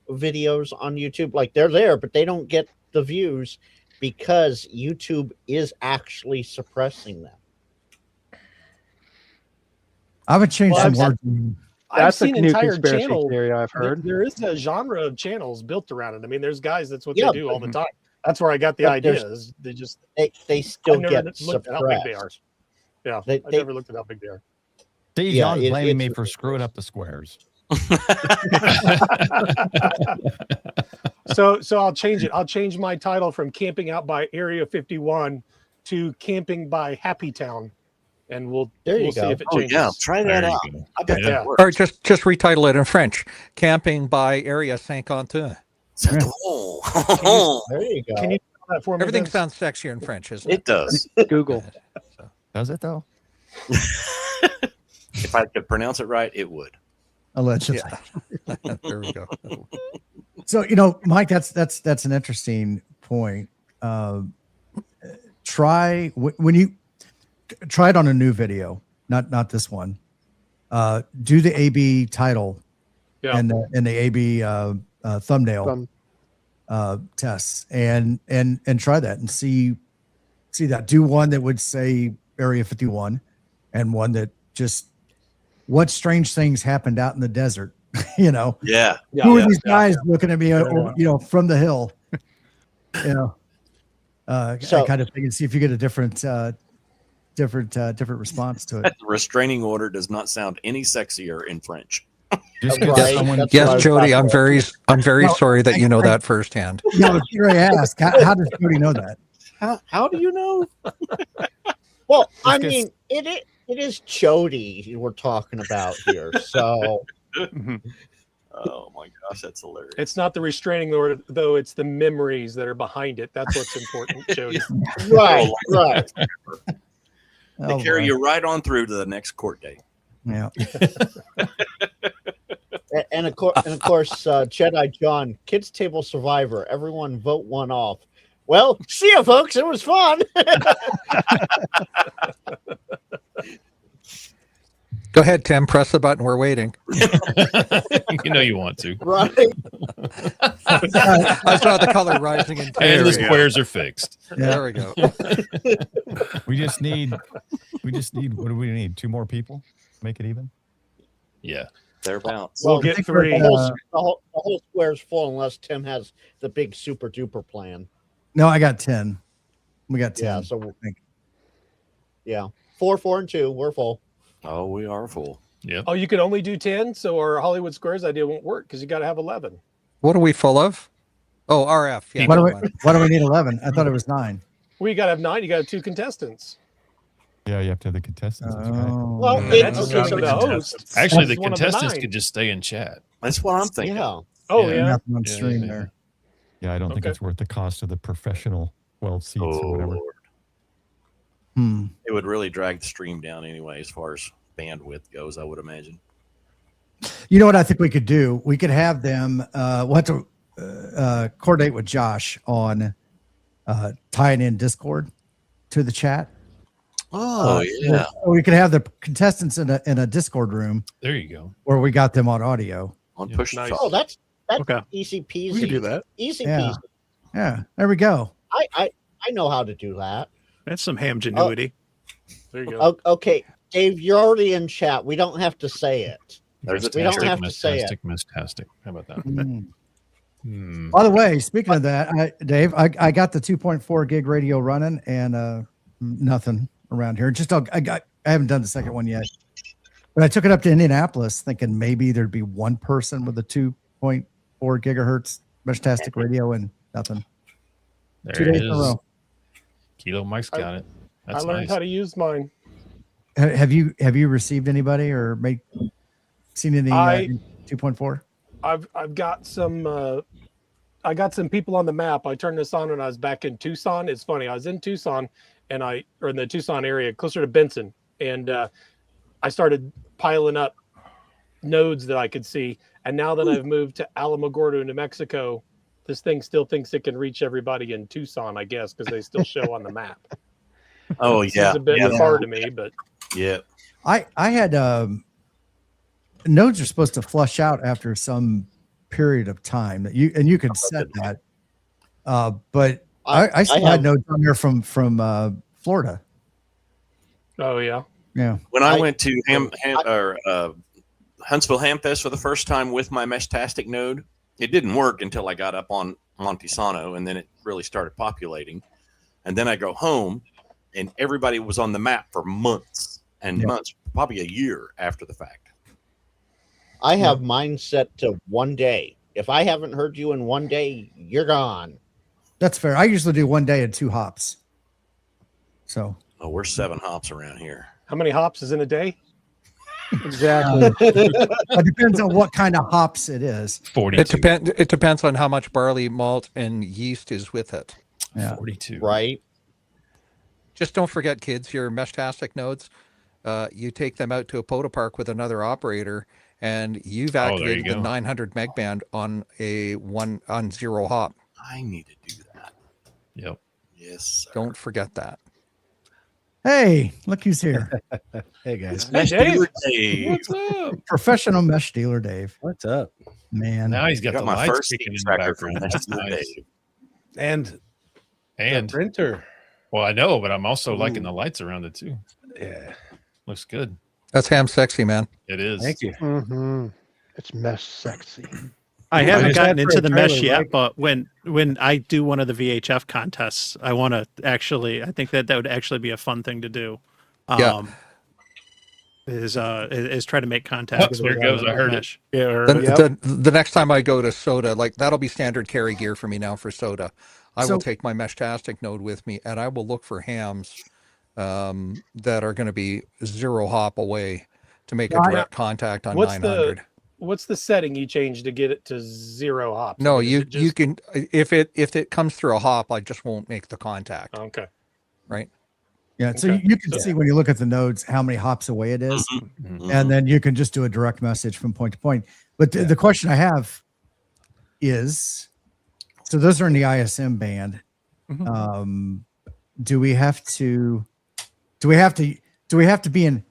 videos on YouTube. Like, they're there, but they don't get the views because YouTube is actually suppressing them. I would change some words. That's a seen new entire conspiracy channel. theory I've heard. There is a genre of channels built around it. I mean, there's guys that's what Yeah, they do all the time. That's where I got the but idea. there's- Is They still I've never get looked at how big they are. suppressed. Yeah, They- I never looked at how big they are. See, Yeah, John's it- blaming it's me for screwing up the squares. So I'll change it. I'll change my title from Camping Out by Area 51 to Camping by Happy Town, and we'll see go. if it Oh changes. yeah, try that There you out. go. I bet Yeah. that works. Or just retitle it in French: Camping by Area Saint-Quentin. Oh, There you go. Can you spell that for me? Everything Vince? sounds sexier in French, isn't it? it does. Google. Does it though? If I could pronounce it right, it would. Allegedly. There we go. So Mike, that's an interesting point. Try when you try it on a new video, not this one. Do the AB title and the AB thumbnail tests and try that and see that. Do one that would say Area 51 and one that just what strange things happened out in the desert. Yeah. Who are these guys looking at me from the hill? I kind of think and see if you get a different response to it. The restraining order does not sound any sexier in French. Just Right. because someone That's what I Yes, was Jody, talking I'm very No, sorry that you know that firsthand. Yeah, here I ask. How does Jody know that? How do you know? Well, I because- mean, it is Jody we're talking about here. So Oh my gosh, that's hilarious. It's not the restraining order, though. It's the memories that are behind it. That's what's important, Jody. right. They Oh, carry boy. you right on through to the next court date. Yeah. And of course, Jedi John, Kids Table Survivor. Everyone vote one off. Well, see you, folks. It was fun. Go ahead, Tim. Press the button. We're waiting. You know you want to. Right. I saw the color rising in And the tears. squares are fixed. There we go. we just need what do we need? 2 more people? Make it even? Yeah. Thereabouts. We'll get think 3. we're, The whole square's full unless Tim has the big super duper plan. No, I got 10. We got 10. Yeah. So I think. yeah, 4, 4, and 2. We're full. Oh, we are full. Yep. Oh, you can only do 10, so our Hollywood Squares idea won't work because you got to have 11. What are we full of? Oh, RF. Yeah, Why do never we mind. why do we need 11? I thought it was 9. Well, you got to have 9. You got to have 2 contestants. Yeah, you have to have the contestants. That's right. Oh. Well, That's it's okay, so the okay. host. Actually, is the one of contestants 9. could just stay in chat. That's what I'm thinking. Yeah. Oh, Yeah. yeah. Nothing on Yeah, stream yeah, there. Yeah, I don't think Okay. it's worth the cost of the professional 12 seats or Oh, whatever. Lord. It would really drag the stream down anyway, as far as bandwidth goes, I would imagine. You know what I think we could do? We could have them. We'll have to coordinate with Josh on tying in Discord to the chat. Oh, yeah. Or we could have the contestants in a Discord room There you go. where we got them on audio. On Yeah. push Nice. to Oh, talk. that's Okay. easy peasy. We can do that. Easy Yeah. peasy. Yeah, there we go. I know how to do that. That's some ham genuity. There you go. Okay, Dave, you're already in chat. We don't have to say it. There's a We don't tastic. have to say it. Mistastic. How about that? Mm. Hmm. By the way, speaking of that, Dave, I got the 2.4 gig radio running and nothing around here. I haven't done the second one yet, but I took it up to Indianapolis thinking maybe there'd be one person with a 2.4 gigahertz Meshtastic radio and nothing. There 2 it days in a is. row. Kilo Mike's got it. I That's learned nice. how to use mine. Have you received anybody or made Seen any I- 2.4? I've got some. I got some people on the map. I turned this on when I was back in Tucson. It's funny. I was in Tucson, or in the Tucson area, closer to Benson, and I started piling up nodes that I could see. And now that I've moved to Alamogordo, New Mexico, this thing still thinks it can reach everybody in Tucson, I guess, because they still show on the map. Oh It yeah, seems a bit yeah, far to me, but yeah. I had nodes are supposed to flush out after some period of time that you could set that. But I still had nodes on there from Florida. oh yeah. Yeah. When I went to Huntsville Hamfest for the first time with my Meshtastic node, it didn't work until I got up on Montesano, and then it really started populating. And then I go home, and everybody was on the map for months and months, probably a year after the fact. I have mine set to 1 day. If I haven't heard you in 1 day, you're gone. That's fair. I usually do 1 day and 2 hops. So we're 7 hops around here. How many hops is in a day? Exactly. it depends on what kind of hops it is. 42. It depends on how much barley, malt, and yeast is with it. Yeah. 42. Right. Just don't forget, kids, your Meshtastic nodes. You take them out to a POTA park with another operator, and you've activated the 900 meg band on on 0 hop. I need to do that. Yep. Yes, sir. Don't forget that. Hey, look who's here. Hey guys. Mesh dealer Dave. What's up? Professional mesh dealer Dave. What's up? Man. Now he's got the my lights first kicking in the tracker for background. Mesh That's Dealer nice. Dave. And And the printer. well, I know, but I'm also liking the lights around it too. Yeah. Looks good. That's ham sexy, man. It is. Thank you. Mm-hmm. It's mesh sexy. I haven't just gotten had into for the a mesh trailer, yet, right? but when I do one of the VHF contests, I want to actually. I think that would actually be a fun thing to do. Yeah. Is try to make contact. There it goes. I heard it. mesh. Yeah. Or, The next time I go to Soda, like that'll be standard carry gear for me now for Soda. I will So- take my Meshtastic node with me, and I will look for hams that are going to be 0 hop away to make a direct contact on What's 900. What's the setting you change to get it to 0 hops? No, Is you it just- you can if it comes through a hop, I just won't make the contact. Okay. Right? Yeah. So Okay. you can see when you look at the nodes how many hops away it is, Mhm. and then you can just do a direct message from point to point. But the question I have is, so those are in the ISM band. Mhm. Do we have to be in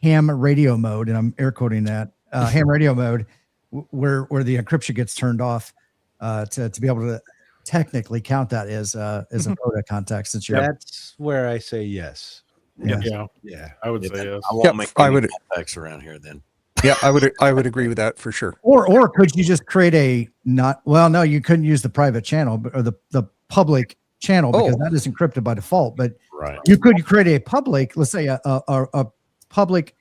ham radio mode? And I'm air quoting that ham radio mode, where the encryption gets turned off to be able to technically count that as a POTA contact. Since you're That's where I say yes. yeah. Yeah. I would Yeah, say yes. I won't Yep, make I any would- contacts around here then. Yeah, I would agree with that for sure. or could you just create no, you couldn't use the private channel or the public channel because that is encrypted by default. But Right. you could create a public, let's say a public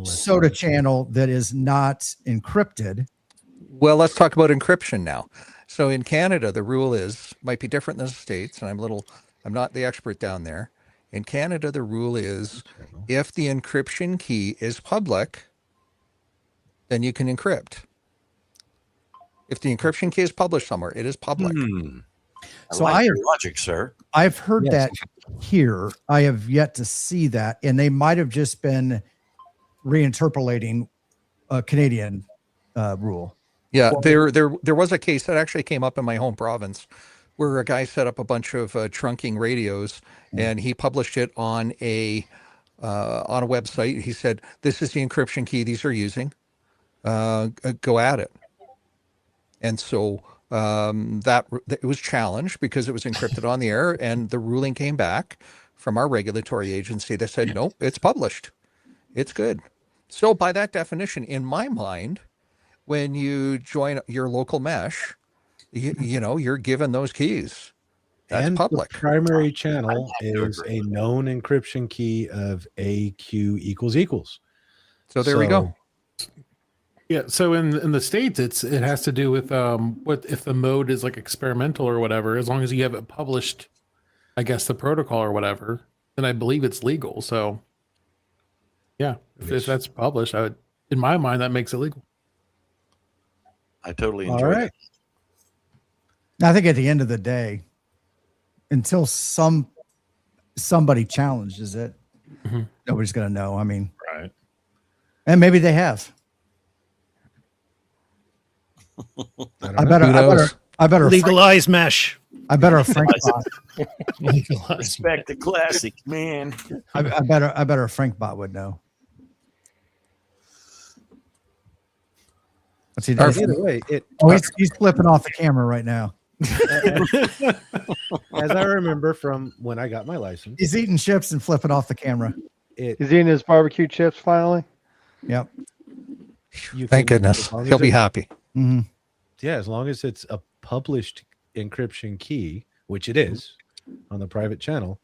soda channel that is not encrypted. Well, let's talk about encryption now. So in Canada, the rule might be different than the States, and I'm not the expert down there. In Canada, the rule is if the encryption key is public, then you can encrypt. If the encryption key is published somewhere, it is public. So like your logic, sir. I've heard Yes. that here. I have yet to see that, and they might have just been reinterpolating a Canadian rule. Yeah, there was a case that actually came up in my home province where a guy set up a bunch of trunking radios and he published it on a website. He said, "This is the encryption key these are using. Go at it." And so it was challenged because it was encrypted on the air, and the ruling came back from our regulatory agency that said, "Nope, it's published. It's good." So by that definition, in my mind, when you join your local mesh, you're given those keys. That's and public. The primary channel I have to is agree. a known encryption key of AQ equals. So there we go. Yeah. So in the States, it has to do with what if the mode is like experimental or whatever. As long as you have it published, I guess the protocol or whatever, then I believe it's legal. So yeah, if that's published, In my mind, that makes it legal. I totally All enjoy right. it. I think at the end of the day, until somebody challenges it, Mhm. nobody's going to know. I mean, Right. and maybe they have. I Who knows? better Legalize mesh. I better a Frank bot. Respect the classic, man. I better a Frank bot would know. What's he doing? Either way, He's flipping off the camera right now. as I remember from when I got my license, He's eating chips and flipping off the camera. it He's eating his barbecue chips finally. Yep. you Thank can- goodness. as long as He'll be it's- happy. hmm Yeah, as long as it's a published encryption key, which it is on the private channel,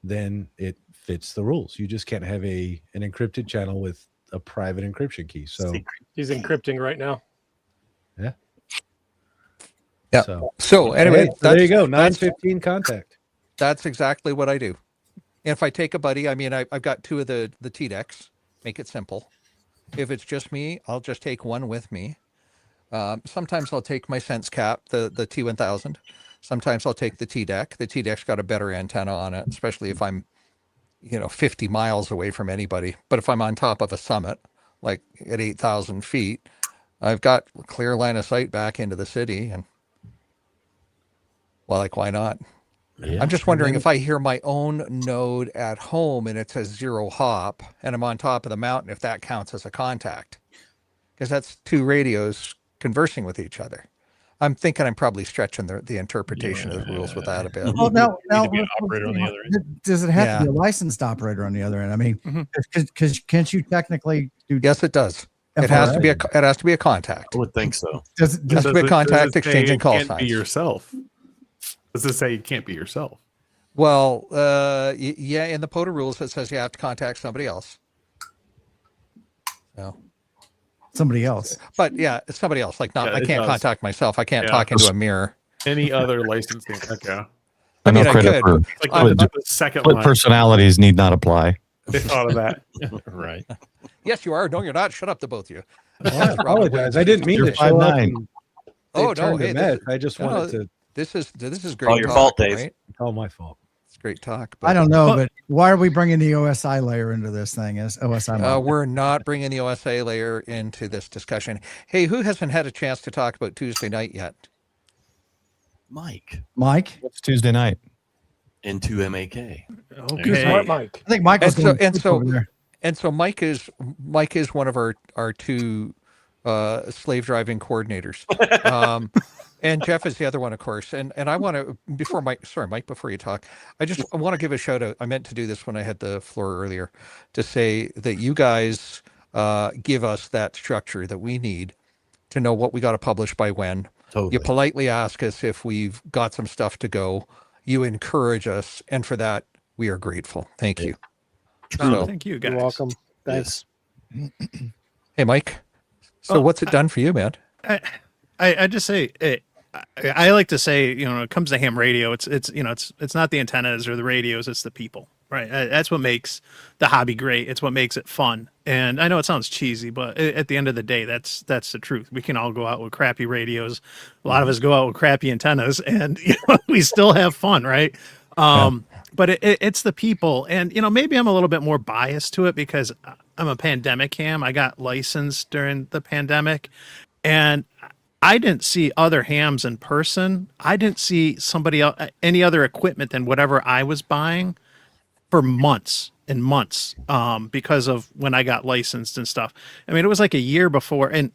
then it fits the rules. You just can't have an encrypted channel with a private encryption key. So He's encrypting right now. Yeah. So anyway, hey, there you go. that's- 915 contact. That's exactly what I do. If I take a buddy, I mean, I've got two of the T decks. Make it simple. If it's just me, I'll just take one with me. Sometimes I'll take my Sense Cap, the T1000. Sometimes I'll take the T deck. The T deck's got a better antenna on it, especially if I'm, 50 miles away from anybody. But if I'm on top of a summit, like at 8,000 feet, I've got a clear line of sight back into the city. And well, why not? Yeah. I'm just wondering if I hear my own node at home and it says 0 hop and I'm on top of the mountain, if that counts as a contact, because that's two radios conversing with each other. I'm thinking I'm probably stretching the interpretation of the rules with that a bit. Well, now, Need to be an operator on the other end. does it have to be Yeah. a licensed operator on the other end? I mean, Mhm. because can't you technically do? Yes, it does. It has to be a contact. I would think so. Does, Has to be a Does it contact say exchanging it call can't signs. Be yourself. Does it say you can't be yourself? Well, yeah, in the POTA rules it says you have to contact somebody else. So, somebody else? but yeah, it's somebody else. Like not, Yeah, I it can't does. contact myself. I can't Yeah. talk into a mirror. Any other licensing? Okay. I mean, I credit could. for Like the second split line. personalities need not apply. They thought of that. Right. Yes, you are. No, you're not. Shut up, the both of you. Well, I apologize. I didn't mean You're to show up 5'9". and Oh, no, turn to hey, meth. I just no, wanted to. This is great. All your talk, fault, Dave. Right? It's all my fault. It's great talk. I don't know, but why are we bringing the OSI layer into this thing? As OSI, We're not bringing the OSA layer into this discussion. Hey, who hasn't had a chance to talk about Tuesday night yet? Mike Mike. What's Tuesday night? into MAK. Too smart, Mike. I think Mike was And so- doing and so- over there. And so Mike is one of our two slave driving coordinators. And Jeff is the other one, of course. And I want to, Mike, before you talk, I want to give a shout out. I meant to do this when I had the floor earlier, to say that you guys give us that structure that we need to know what we got to publish by when. Totally. You politely ask us if we've got some stuff to go. You encourage us. And for that, we are grateful. Thank you. So, Thank you, guys. You're welcome. Thanks. Yes. hey, Mike. So what's it done for you, man? I just say I like to say, when it comes to ham radio, it's not the antennas or the radios, it's the people, right? That's what makes the hobby great. It's what makes it fun. And I know it sounds cheesy, but at the end of the day, that's the truth. We can all go out with crappy radios. A lot of us go out with crappy antennas, and we still have fun, right? But it's the people, and maybe I'm a little bit more biased to it because I'm a pandemic ham. I got licensed during the pandemic, and I didn't see other hams in person. I didn't see somebody else, any other equipment than whatever I was buying for months and months, because of when I got licensed and stuff. I mean, it was like a year before, and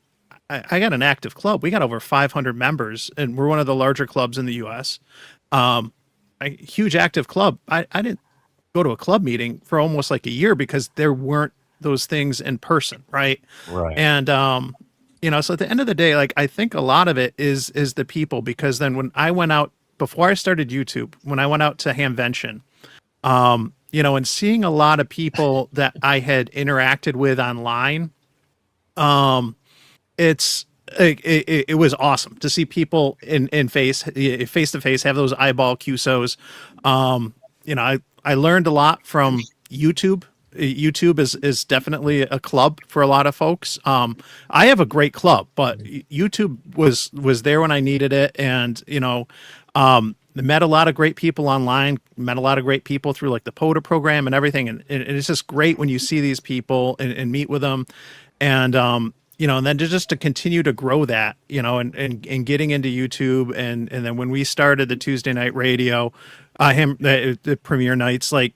I got an active club. We got over 500 members, and we're one of the larger clubs in the U.S. A huge active club. I didn't go to a club meeting for almost like a year because there weren't those things in person, right? Right. And so at the end of the day, like, I think a lot of it is the people, because then when I went out, before I started YouTube, when I went out to Hamvention, and seeing a lot of people that I had interacted with online, it was awesome to see people in face to face, have those eyeball QSOs. I learned a lot from YouTube YouTube is definitely a club for a lot of folks. I have a great club, but YouTube was there when I needed it, and met a lot of great people online, met a lot of great people through like the POTA program and everything, and it's just great when you see these people and meet with them, and and then just to continue to grow that, and getting into YouTube, and then when we started the Tuesday night radio, the premiere nights, like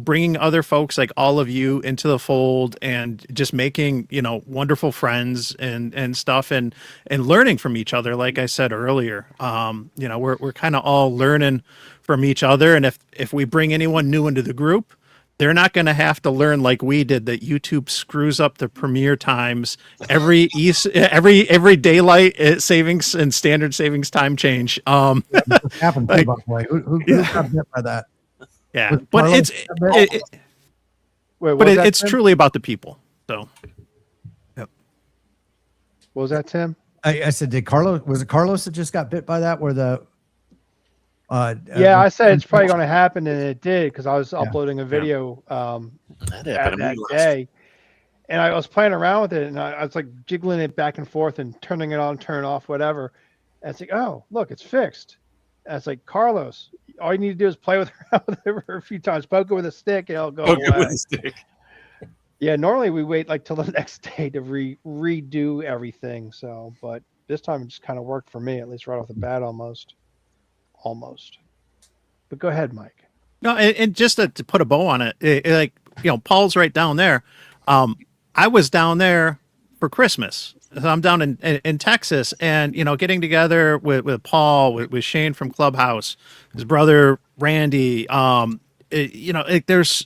bringing other folks like all of you into the fold and just making wonderful friends and stuff, and learning from each other. Like I said earlier, we're kind of all learning from each other, and if we bring anyone new into the group, they're not going to have to learn like we did, that YouTube screws up the premiere times every daylight savings and standard savings time change. Happened too, by the way. Who got bit by that? Yeah, but it's truly about the people. So, what was that, Tim? I said, was it Carlos that just got bit by that? Where the I said it's probably going to happen, and it did, because I was uploading a video that day, and I was playing around with it, and I was like jiggling it back and forth and turning it on, turning it off, whatever. And it's like, oh, look, it's fixed. And it's like, Carlos, all you need to do is play with it for a few times, poke it with a stick, and it'll go away. With a stick. Yeah, normally we wait like till the next day to redo everything. So, but this time it just kind of worked for me, at least right off the bat, almost. But go ahead, Mike. No, and just to put a bow on it, Paul's right down there. I was down there for Christmas. So I'm down in Texas, and getting together with Paul, with Shane from Clubhouse, his brother Randy, there's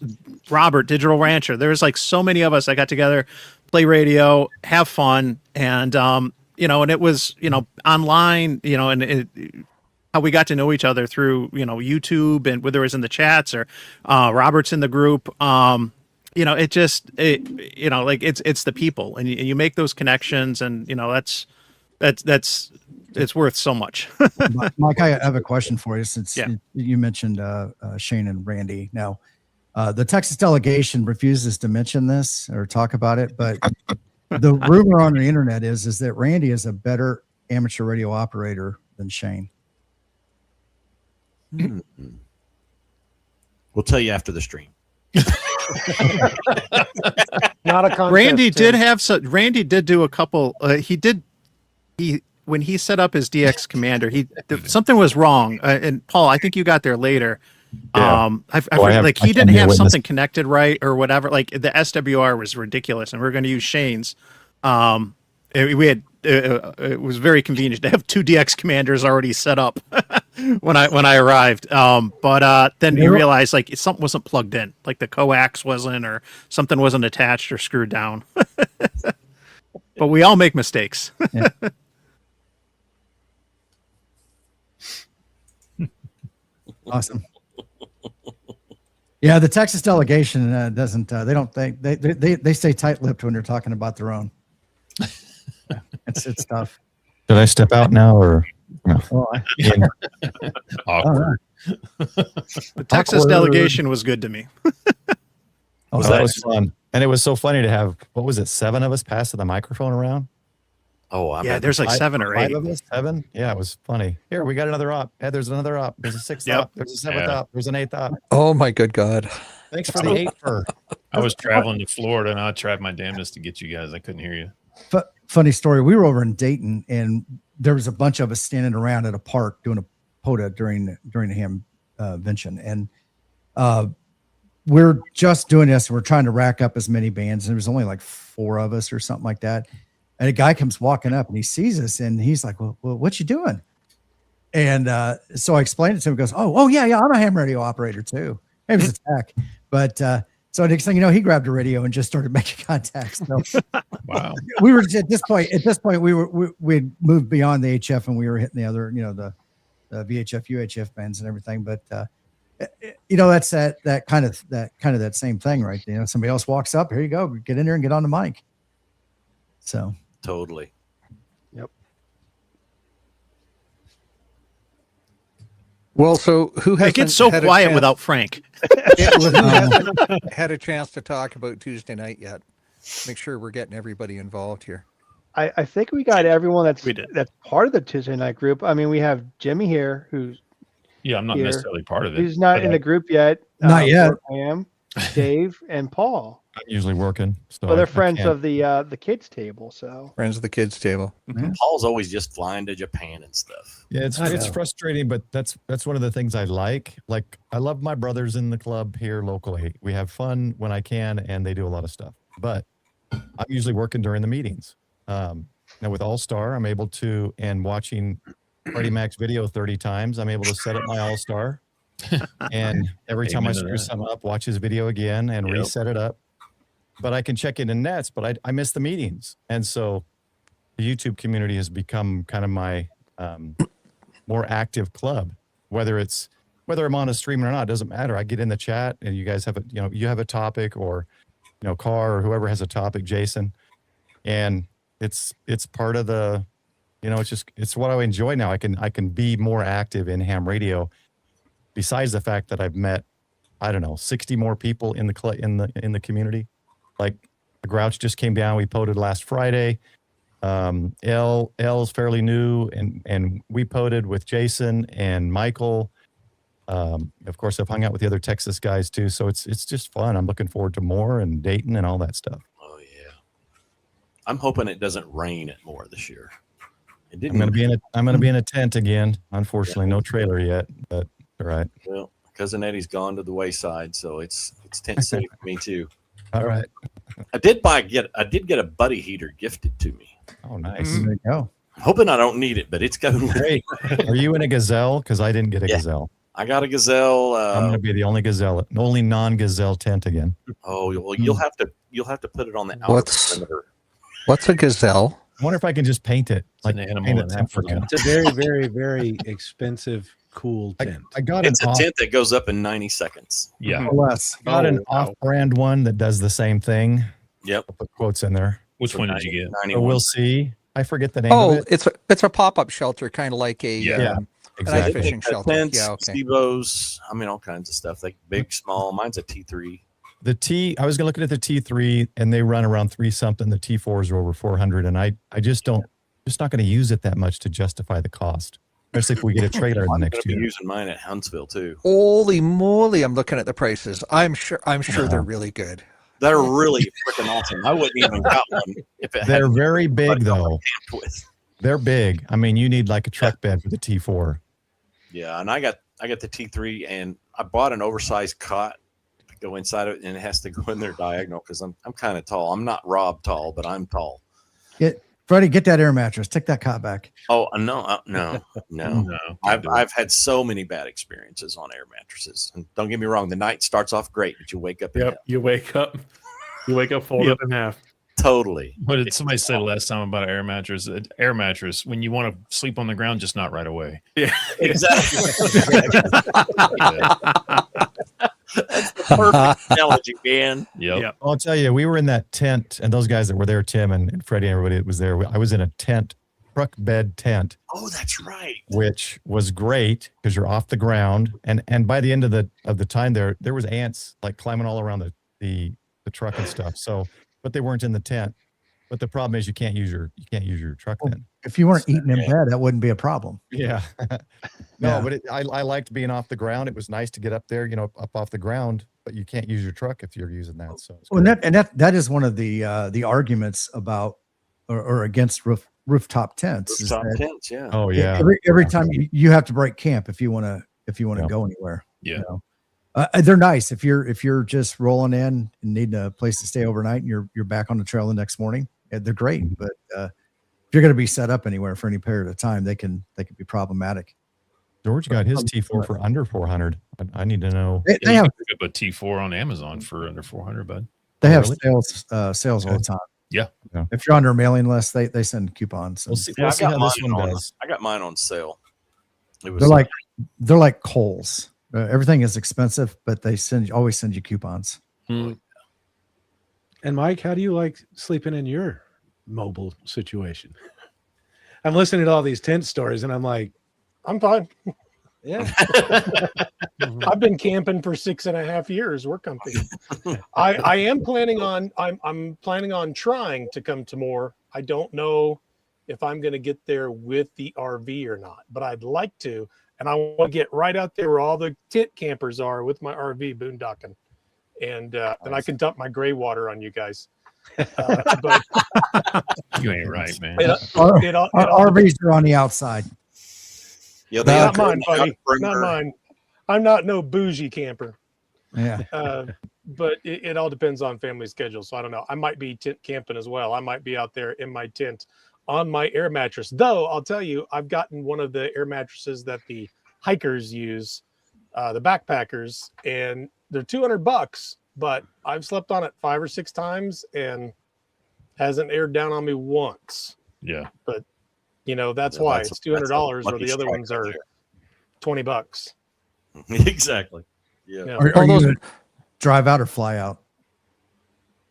Robert, Digital Rancher. There's like so many of us that got together, play radio, have fun, and and it was online, and how we got to know each other through YouTube, and whether it was in the chats or Robert's in the group. It's the people, and you make those connections, and that's it's worth so much. Mike, I have a question for you, since you mentioned Shane and Randy. Now, the Texas delegation refuses to mention this or talk about it, but the rumor on the internet is that Randy is a better amateur radio operator than Shane. We'll tell you after the stream. Not a contest. Randy did do a couple. When he set up his DX commander, something was wrong. And Paul, I think you got there later. Yeah. He didn't have something connected right or whatever. Like the SWR was ridiculous, and we are going to use Shane's. It was very convenient to have two DX commanders already set up when I arrived. But then you realize like something wasn't plugged in, like the coax wasn't, or something wasn't attached or screwed down. But we all make mistakes. Yeah. Awesome. Yeah, the Texas delegation doesn't. They don't think they stay tight-lipped when they're talking about their own. It's tough. Did I step out now, or no? Awkward. The Texas delegation was good to me. That was fun, and it was so funny to have. What was it? 7 of us passing the microphone around. Oh, there's like 7 or 8. 5 of us, 7. Yeah, it was funny. Here, we got another op. Yeah, there's another op. There's a 6th op. There's a 7th op. There's an 8th op. Oh my good God! Thanks for the 8 for. I was traveling to Florida, and I tried my damnedest to get you guys. I couldn't hear you. Funny story. We were over in Dayton, and there was a bunch of us standing around at a park doing a POTA during the Hamvention, and we're just doing this. We're trying to rack up as many bands, and there was only like 4 of us or something like that. And a guy comes walking up, and he sees us, and he's like, "Well, what you doing?" And so I explained it to him. He goes, "Oh, yeah, I'm a ham radio operator too. It was a tech, but." So next thing you know, he grabbed a radio and just started making contacts. So Wow. We were at this point we'd moved beyond the HF, and we were hitting the other, the VHF, UHF bands and everything. But that's that kind of that same thing, right? Somebody else walks up, here you go, get in there and get on the mic. So Totally. Yep. Well, so who has It gets so quiet without Frank. Had a chance to talk about Tuesday night yet? Make sure we're getting everybody involved here. I think we got everyone We did. that's part of the Tuesday night group. I mean, we have Jimmy here, who's Yeah, I'm not here. necessarily part of it. He's not but in the group yet. Not yet. Pam, Dave, and Paul. I'm usually working. So Well, they're I friends can't- of the kids table. So Friends of the kids table. Paul's always just flying to Japan and stuff. Yeah, it's frustrating, but that's one of the things I like. Like, I love my brothers in the club here locally. We have fun when I can, and they do a lot of stuff. But I'm usually working during the meetings. Now with All Star, I'm able to, and watching Freddie Mac's video 30 times, I'm able to set up my All Star. And every time I Amen to screw that. something up, watch his video again and reset it up. But I can check it in nets, but I miss the meetings. And so the YouTube community has become kind of my more active club. Whether I'm on a stream or not, doesn't matter. I get in the chat and you guys have you have a topic, or Carr or whoever has a topic, Jason. And it's part of the, it's what I enjoy now. I can be more active in ham radio, besides the fact that I've met, 60 more people in the community. Like the Grouch just came down. We poded last Friday. L's fairly new, and we poded with Jason and Michael. Of course, I've hung out with the other Texas guys too, so it's just fun. I'm looking forward to more, and Dayton and all that stuff. Oh yeah, I'm hoping it doesn't rain at more this year. It didn't. I'm gonna be in a tent again. Unfortunately, no trailer yet, but all right. Well, cousin Eddie's gone to the wayside, so it's tent safe for me too. All right. I did get a buddy heater gifted to me. Oh, nice. There you go. I'm hoping I don't need it, but it's going great. Are you in a Gazelle? Because I didn't get a Gazelle. I got a Gazelle. I'm going to be the only non-Gazelle tent again. Oh, well, you'll have to put it on the outer perimeter. What's a Gazelle? I wonder if I can just paint it. Like an animal paint in tent for Africa. It's a very, very, very expensive, cool tent. I got It's a tent that goes up in 90 seconds. Yeah. Or less. I got an off-brand one that does the same thing. Yep. I'll put quotes in there. Which one did you get? So we'll see. I forget the name of it. It's a pop-up shelter, kind of like a an ice fishing shelter. Tents, Yeah, okay. SIBOs, all kinds of stuff. Like big, small. Mine's a T3. I was looking at the T3, and they run around 3 something. The T4s are over 400, and I just not going to use it that much to justify the cost, especially if we get a trailer in the next I'm year. using mine at Huntsville too. Holy moly! I'm looking at the prices. I'm sure they're really good. They're really freaking awesome. I wouldn't even got one if it. They're had very big though. with. They're big. I mean, you need like a truck bed for the T4. Yeah, and I got the T3, and I bought an oversized cot to go inside of it, and it has to go in there diagonal because I'm kind of tall. I'm not Rob tall, but I'm tall. Freddie, get that air mattress. Take that cot back. Oh no. I've had so many bad experiences on air mattresses, and don't get me wrong, the night starts off great, but you wake up. Yep, you wake up folded in half. Totally. What did somebody say last time about an air mattress? An air mattress, when you want to sleep on the ground, just not right away. Yeah, exactly. That's the perfect analogy, man. Yep. I'll tell you, we were in that tent, and those guys that were there, Tim and Freddie and everybody that was there, I was in a tent, truck bed tent. Oh, that's right. Which was great because you're off the ground, and by the end of the time there was ants like climbing all around the truck and stuff. So, but they weren't in the tent. But the problem is you can't use your truck then. If you weren't eating in bed, that wouldn't be a problem. Yeah. But I liked being off the ground. It was nice to get up there, up off the ground, but you can't use your truck if you're using that. So that is one of the arguments about or against rooftop tents. Rooftop tents, yeah. Oh yeah. Every time you have to break camp if you want to go anywhere. Yeah. They're nice if you're just rolling in and needing a place to stay overnight and you're back on the trail the next morning. They're great, but if you're going to be set up anywhere for any period of time, they can be problematic. George got his T4 for under 400. I need to know. They have a T4 on Amazon for under 400, bud. They have sales all the time. Yeah. If you're on their mailing list, they send coupons. We'll see how this one does. I got mine on sale. They're like Kohl's. Everything is expensive, but they always send you coupons. And Mike, how do you like sleeping in your mobile situation? I'm listening to all these tent stories, and I'm like, I'm fine. Yeah. I've been camping for 6.5 years. We're comfy. I am planning on I'm planning on trying to come to more. I don't know if I'm going to get there with the RV or not, but I'd like to, and I want to get right out there where all the tent campers are with my RV boondocking, and then I can dump my gray water on you guys. But You ain't right, man. Our RVs are on the outside. Yeah, not mine, buddy. Not mine. I'm not no bougie camper. Yeah. But it all depends on family schedule. So I don't know. I might be tent camping as well. I might be out there in my tent on my air mattress. Though I'll tell you, I've gotten one of the air mattresses that the hikers use, the backpackers, and they're $200, but I've slept on it 5 or 6 times and hasn't aired down on me once. Yeah. But that's why it's $200 where the other ones are $20. Exactly. Yeah. Are you going to drive out or fly out?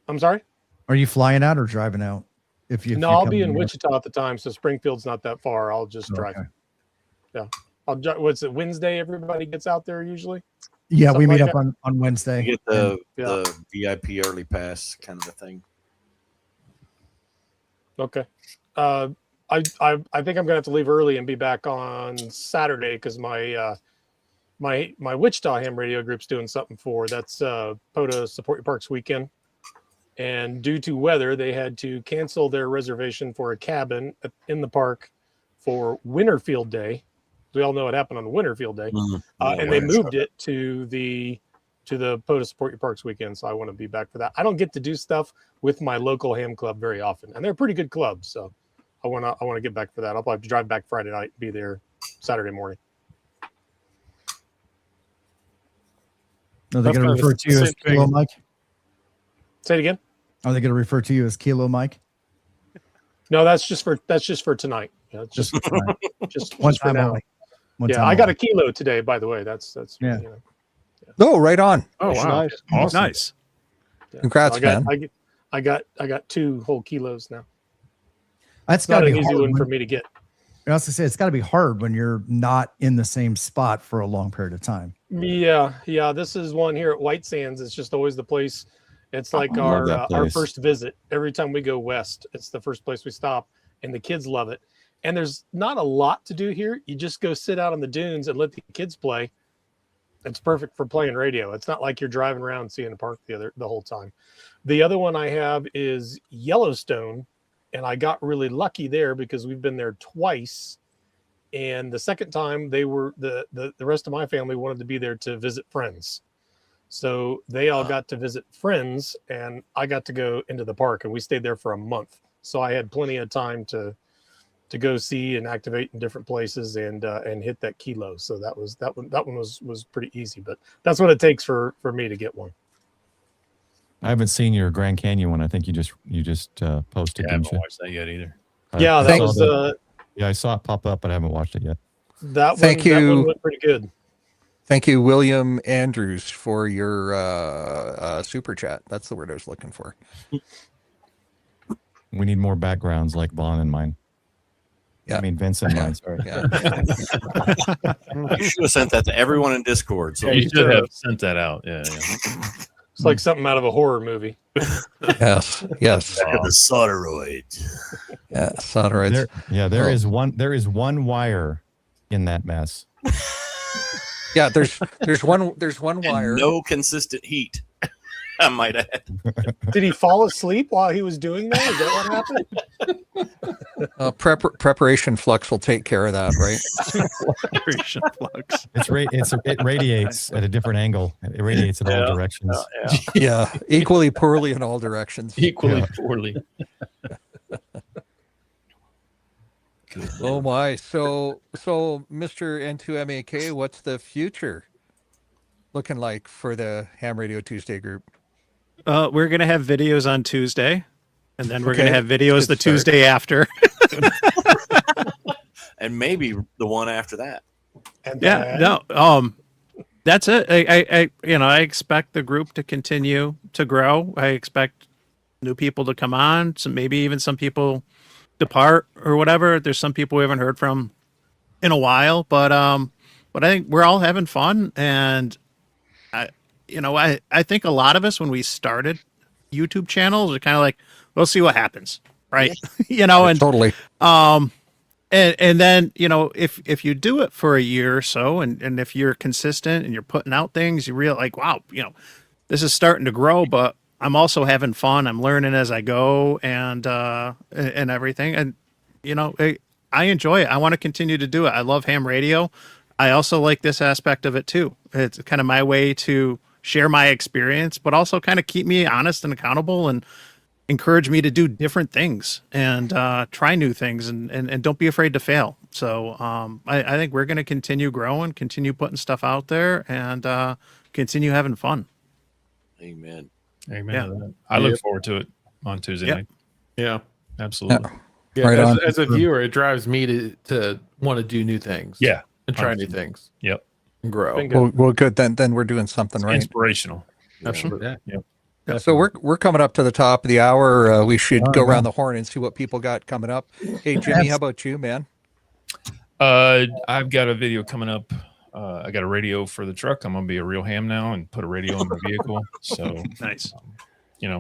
I'm sorry? Are you flying out or driving out? No, I'll be in Wichita at the time, so Springfield's not that far. I'll just drive. Okay. Yeah. What's it, Wednesday? Everybody gets out there usually? Yeah, we meet like up on Wednesday. You get the VIP early pass kind of a thing. Okay. I think I'm gonna have to leave early and be back on Saturday because my Wichita ham radio group's doing something that's POTA Support Your Parks weekend. And due to weather, they had to cancel their reservation for a cabin in the park for Winterfield Day. We all know what happened on Winterfield Day. And they moved it to the POTA Support Your Parks weekend. So I want to be back for that. I don't get to do stuff with my local ham club very often. And they're a pretty good club. So I want to get back for that. I'll probably have to drive back Friday night and be there Saturday morning. Are they going to refer to you as Kilo Mike? Say it again. Are they going to refer to you as Kilo Mike? No, that's just for tonight. Yeah, just for tonight. just one for time now. only. I got a kilo today, by the way. That's yeah. Oh, right on. Oh, wow. Nice. Awesome. Nice. Yeah. Congrats, so man. I got 2 whole kilos now. That's Not got to an be easy hard one for me to get. I was going to say, it's got to be hard when you're not in the same spot for a long period of time. Yeah. This is one here at White Sands. It's just always the place. It's like our first visit. Every time we go west, it's the first place we stop, and the kids love it. And there's not a lot to do here. You just go sit out on the dunes and let the kids play. It's perfect for playing radio. It's not like you're driving around seeing the park the whole time. The other one I have is Yellowstone, and I got really lucky there because we've been there twice. And the second time they were the rest of my family wanted to be there to visit friends. So they all got to visit friends, and I got to go into the park, and we stayed there for a month. So I had plenty of time to go see and activate in different places and hit that kilo. So that one was pretty easy, but that's what it takes for me to get one. I haven't seen your Grand Canyon one. I think you just posted. I haven't watched that yet either. Yeah, that was I saw it pop up, but I haven't watched it yet. That one went pretty good. Thank you, William Andrews, for your super chat. That's the word I was looking for. We need more backgrounds like Vaughn and mine. Yeah. I mean, Vince and mine. Sorry. Yeah. You should have sent that to everyone in Discord. So Yeah, you should have sent that out. Yeah. It's like something out of a horror movie. Yes. The Soldoroid. Yeah, Soldoroids. There is one wire in that mess. Yeah, there's one wire. And no consistent heat. I might add. Did he fall asleep while he was doing that? Is that what happened? Preparation flux will take care of that, right? Preparation flux. It radiates at a different angle. It radiates in all directions. Yeah, equally poorly in all directions. Equally poorly. Oh my! So Mr. N2MAK, what's the future looking like for the Ham Radio Tuesday group? We're gonna have videos on Tuesday, and then we're gonna have videos the start. Tuesday after. And maybe the one after that. And that's it. I expect the group to continue to grow. I expect new people to come on. So maybe even some people depart or whatever. There's some people we haven't heard from in a while, but but I think we're all having fun. And I think a lot of us, when we started YouTube channels, are kind of like, we'll see what happens. Right. And Totally. and then, if you do it for a year or so, and if you're consistent and you're putting out things, you realize like, wow, this is starting to grow, but I'm also having fun. I'm learning as I go and everything. And, I enjoy it. I want to continue to do it. I love ham radio. I also like this aspect of it too. It's kind of my way to share my experience, but also kind of keep me honest and accountable and encourage me to do different things and try new things and don't be afraid to fail. So I think we're going to continue growing, continue putting stuff out there, and continue having fun. Amen. Amen. Yeah. To that. I look forward to it on Tuesday night. Yeah. Absolutely. Yeah. Right on. As a viewer, it drives me to want to do new things. Yeah. And try 100%. new things. Yep. And grow. Bingo. Well, good. Then we're doing something right. Inspirational. Absolutely. Yep. So we're coming up to the top of the hour. We should Oh, go yeah. around the horn and see what people got coming up. Hey, Jimmy, how about you, man? I've got a video coming up. I got a radio for the truck. I'm gonna be a real ham now and put a radio in my vehicle. So Nice.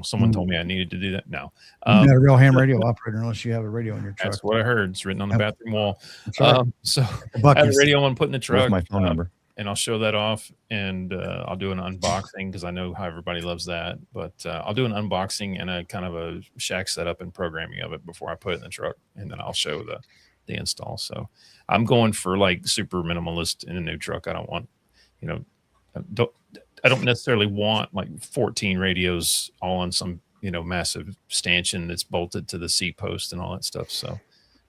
Someone told me I needed to do that. No, You're not a real ham radio operator unless you have a radio in your truck. that's what I heard. It's written on the Yep. bathroom wall. That's right. So I Buc-ee's. have a radio I'm putting in the That's truck. my phone number. And I'll show that off, and I'll do an unboxing because I know how everybody loves that. But I'll do an unboxing and a kind of a shack setup and programming of it before I put it in the truck, and then I'll show the install. So I'm going for like super minimalist in a new truck. I don't want, I don't necessarily want like 14 radios all on some massive stanchion that's bolted to the seat post and all that stuff. So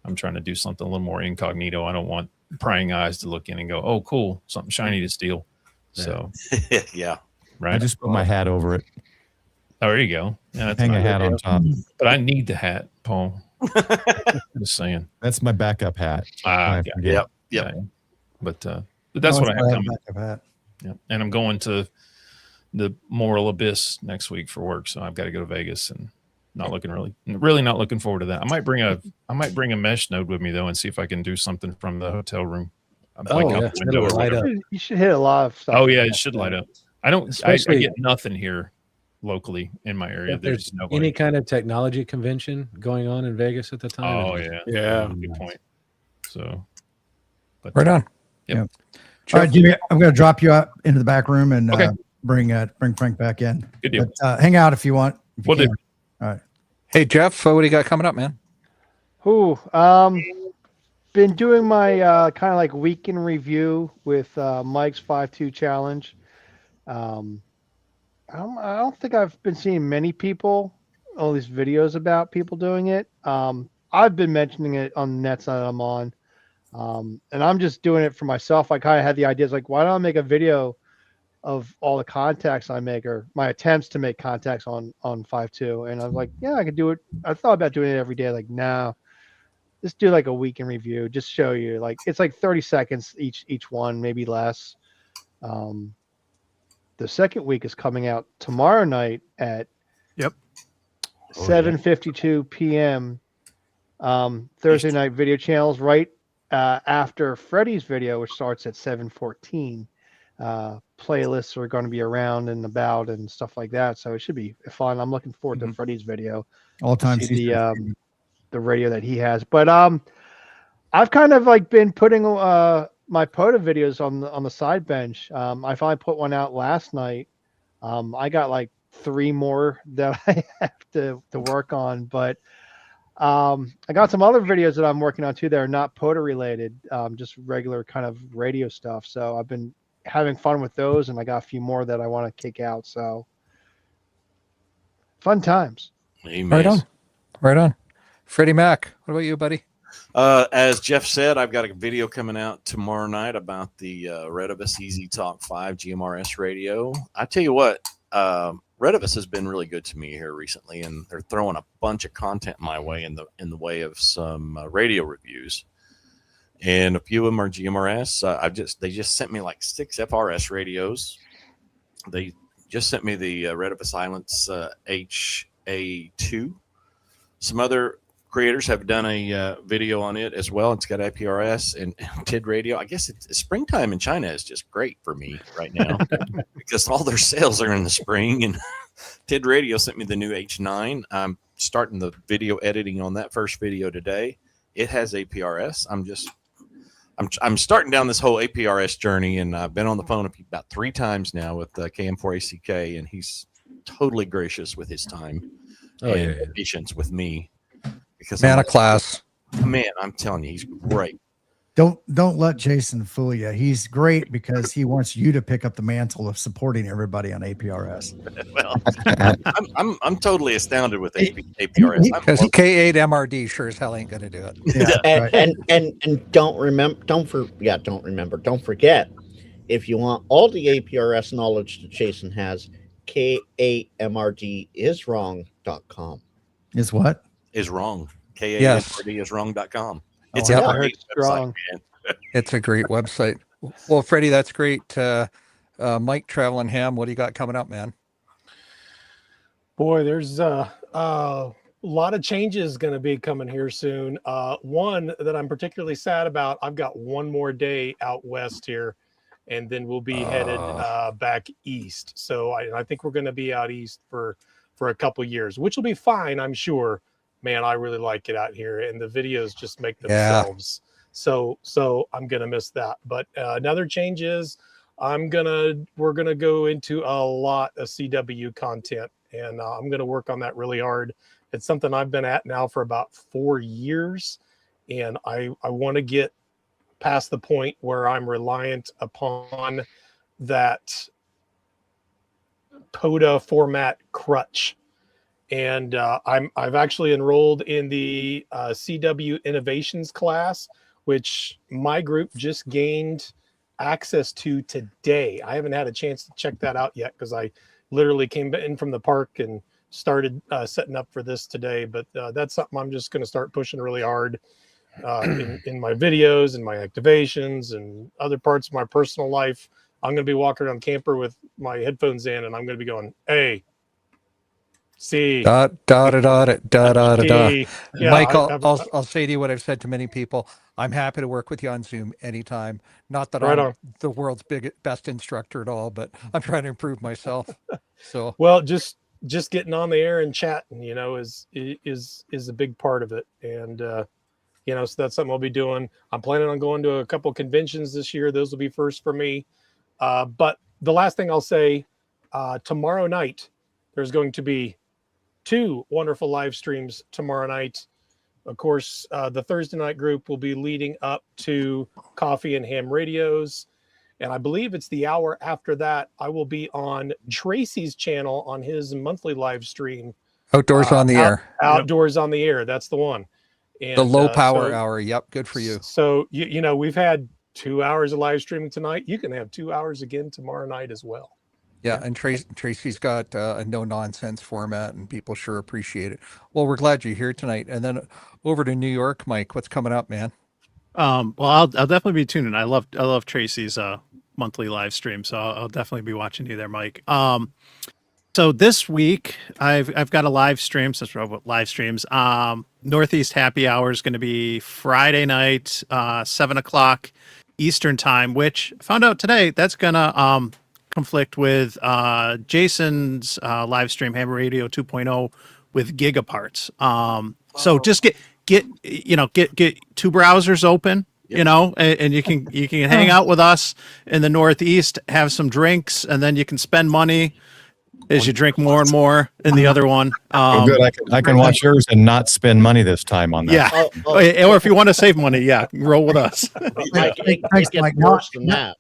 I'm trying to do something a little more incognito. I don't want prying eyes to look in and go, oh, cool, something shiny to steal. So, Yeah. right. I just put my hat over it. Oh, there you go. Yeah, that's Hang a my hat idea. on top. But I need the hat, Paul. Just saying. That's my backup hat. I Yeah. forget. Yep. Yeah. But that's Oh, what I have that's coming. back of that. Yeah. And I'm going to the Moral Abyss next week for work. So I've got to go to Vegas and really not looking forward to that. I might bring a mesh node with me though and see if I can do something from the hotel room. Oh, out yeah. the window or It'll light whatever. up. You should hit a lot of stuff. Oh yeah, it should light up. I don't. I Especially- get nothing here locally in my area. If there's There's nobody. any kind of technology convention going on in Vegas at the time. Oh yeah, Yeah. good point. So, but Right on. Yep. All right, Jimmy, I'm going to drop you out into the back room and Okay. bring Frank back in. Good deal. But, hang out if you want. If you Will do. can. All right. Hey, Jeff, what do you got coming up, man? Who been doing my kind of like week in review with Mike's 5-2 challenge. I don't think I've been seeing many people all these videos about people doing it. I've been mentioning it on the nets that I'm on, and I'm just doing it for myself. I kind of had the ideas like, why don't I make a video of all the contacts I make or my attempts to make contacts on 5.2? And I was like, yeah, I could do it. I thought about doing it every day. Like, now, just do like a week in review. Just show you, like, it's like 30 seconds each one, maybe less. The second week is coming out tomorrow night at 7:52 p.m. Thursday night video channels, right after Freddie's video, which starts at 7:14. Playlists are going to be around and about and stuff like that, so it should be fun. I'm looking forward to Freddie's video. All time. See the radio that he has, but I've kind of like been putting my POTA videos on the side bench. I finally put one out last night. I got like 3 more that I have to work on, but I got some other videos that I'm working on too that are not POTA related, just regular kind of radio stuff. So I've been having fun with those, and I got a few more that I want to kick out. So fun times. Amen. Right on. Right on. Freddie Mac, what about you, buddy? As Jeff said, I've got a video coming out tomorrow night about the Redibus Easy Talk 5 GMRS radio. I tell you what, Redibus has been really good to me here recently, and they're throwing a bunch of content my way in the way of some radio reviews, and a few of them are GMRS. They just sent me like 6 FRS radios. They just sent me the Redibus Silence HA2, some other creators have done a video on it as well. It's got APRS and TID radio. I guess it's springtime in China is just great for me right now because all their sales are in the spring. And TID radio sent me the new H9. I'm starting the video editing on that first video today. It has APRS. I'm starting down this whole APRS journey, and I've been on the phone about 3 times now with KM4ACK, and he's totally gracious with his time and patience with me. Because Man of class. Man, I'm telling you, he's great. Don't let Jason fool you. He's great because he wants you to pick up the mantle of supporting everybody on APRS. Well, I'm totally astounded with APRS. Because K8 MRD sure as hell ain't gonna do it. Yeah, and don't forget, if you want all the APRS knowledge that Jason has, K8MRDiswrong.com. Is what? Is wrong. KAMRDiswrong.com. It's Oh, a yeah. great website, man. It's a great website. Well, Freddie, that's great. Mike Traveling Ham, what do you got coming up, man? Boy, there's a lot of changes going to be coming here soon. One that I'm particularly sad about, I've got one more day out west here, and then we'll be headed back east. So I think we're going to be out east for a couple years, which will be fine, I'm sure. Man, I really like it out here, and the videos just make themselves. So I'm gonna miss that. But another change is we're gonna go into a lot of CW content, and I'm gonna work on that really hard. It's something I've been at now for about 4 years, and I want to get past the point where I'm reliant upon that POTA format crutch. And I've actually enrolled in the CW Innovations class, which my group just gained access to today. I haven't had a chance to check that out yet because I literally came in from the park and started setting up for this today. But that's something I'm just going to start pushing really hard in my videos and my activations and other parts of my personal life. I'm going to be walking around camper with my headphones in, and I'm going to be going, hey, see. Yeah, Mike, I'll say to you what I've said to many people. I'm happy to work with you on Zoom anytime. Not that I'm the world's best instructor at all, but I'm trying to improve myself. So well, just getting on the air and chatting, is a big part of it. And so that's something I'll be doing. I'm planning on going to a couple conventions this year. Those will be first for me. But the last thing I'll say, tomorrow night, there's going to be 2 wonderful live streams tomorrow night. Of course, the Thursday night group will be leading up to Coffee and Ham Radios. And I believe it's the hour after that, I will be on Tracy's channel on his monthly live stream. Outdoors on the Air. Outdoors on the Air. That's the one. And, the low power hour. Yep. Good for you. So, we've had 2 hours of live streaming tonight. You can have 2 hours again tomorrow night as well. Yeah, and Tracy's got a no-nonsense format, and people sure appreciate it. Well, we're glad you're here tonight. And then over to New York, Mike, what's coming up, man? Well, I'll definitely be tuning in. I love Tracy's monthly live stream, so I'll definitely be watching you there, Mike. So this week I've got a live stream. Since we're about live streams, Northeast Happy Hour is going to be Friday night, 7:00 Eastern time. Which I found out today that's gonna conflict with Jason's live stream Hammer Radio 2.0 with Gigaparts. So just get 2 browsers open, and you can hang out with us in the Northeast, have some drinks, and then you can spend money as you drink more and more in the other one. Good. I can watch yours and not spend money this time on that. Yeah. Or if you want to save money, roll with us. Thanks, Mike. Worse than that.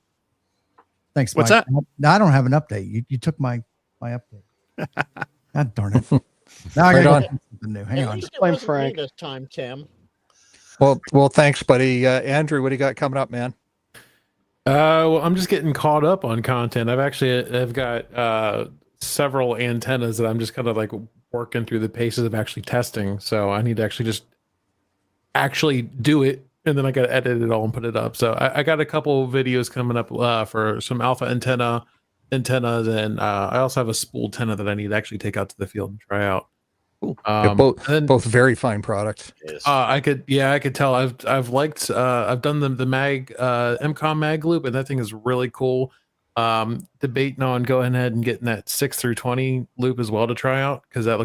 Thanks, What's Mike. that? No, I don't have an update. You took my update. God darn it. Now I Right got on. something new. Hang At on. least it Blame wasn't me Frank. this time, Tim. Well, thanks, buddy. Andrew, what do you got coming up, man? Well, I'm just getting caught up on content. I've got several antennas that I'm just kind of like working through the paces of actually testing. So I need to actually do it, and then I got to edit it all and put it up. So I got a couple of videos coming up for some alpha antennas, and I also have a spool antenna that I need to actually take out to the field and try out. Cool. Both very fine products. Yes. I could tell. I've liked. I've done the mag MCOM mag loop, and that thing is really cool. Debating on going ahead and getting that 6 through 20 loop as well to try out, because I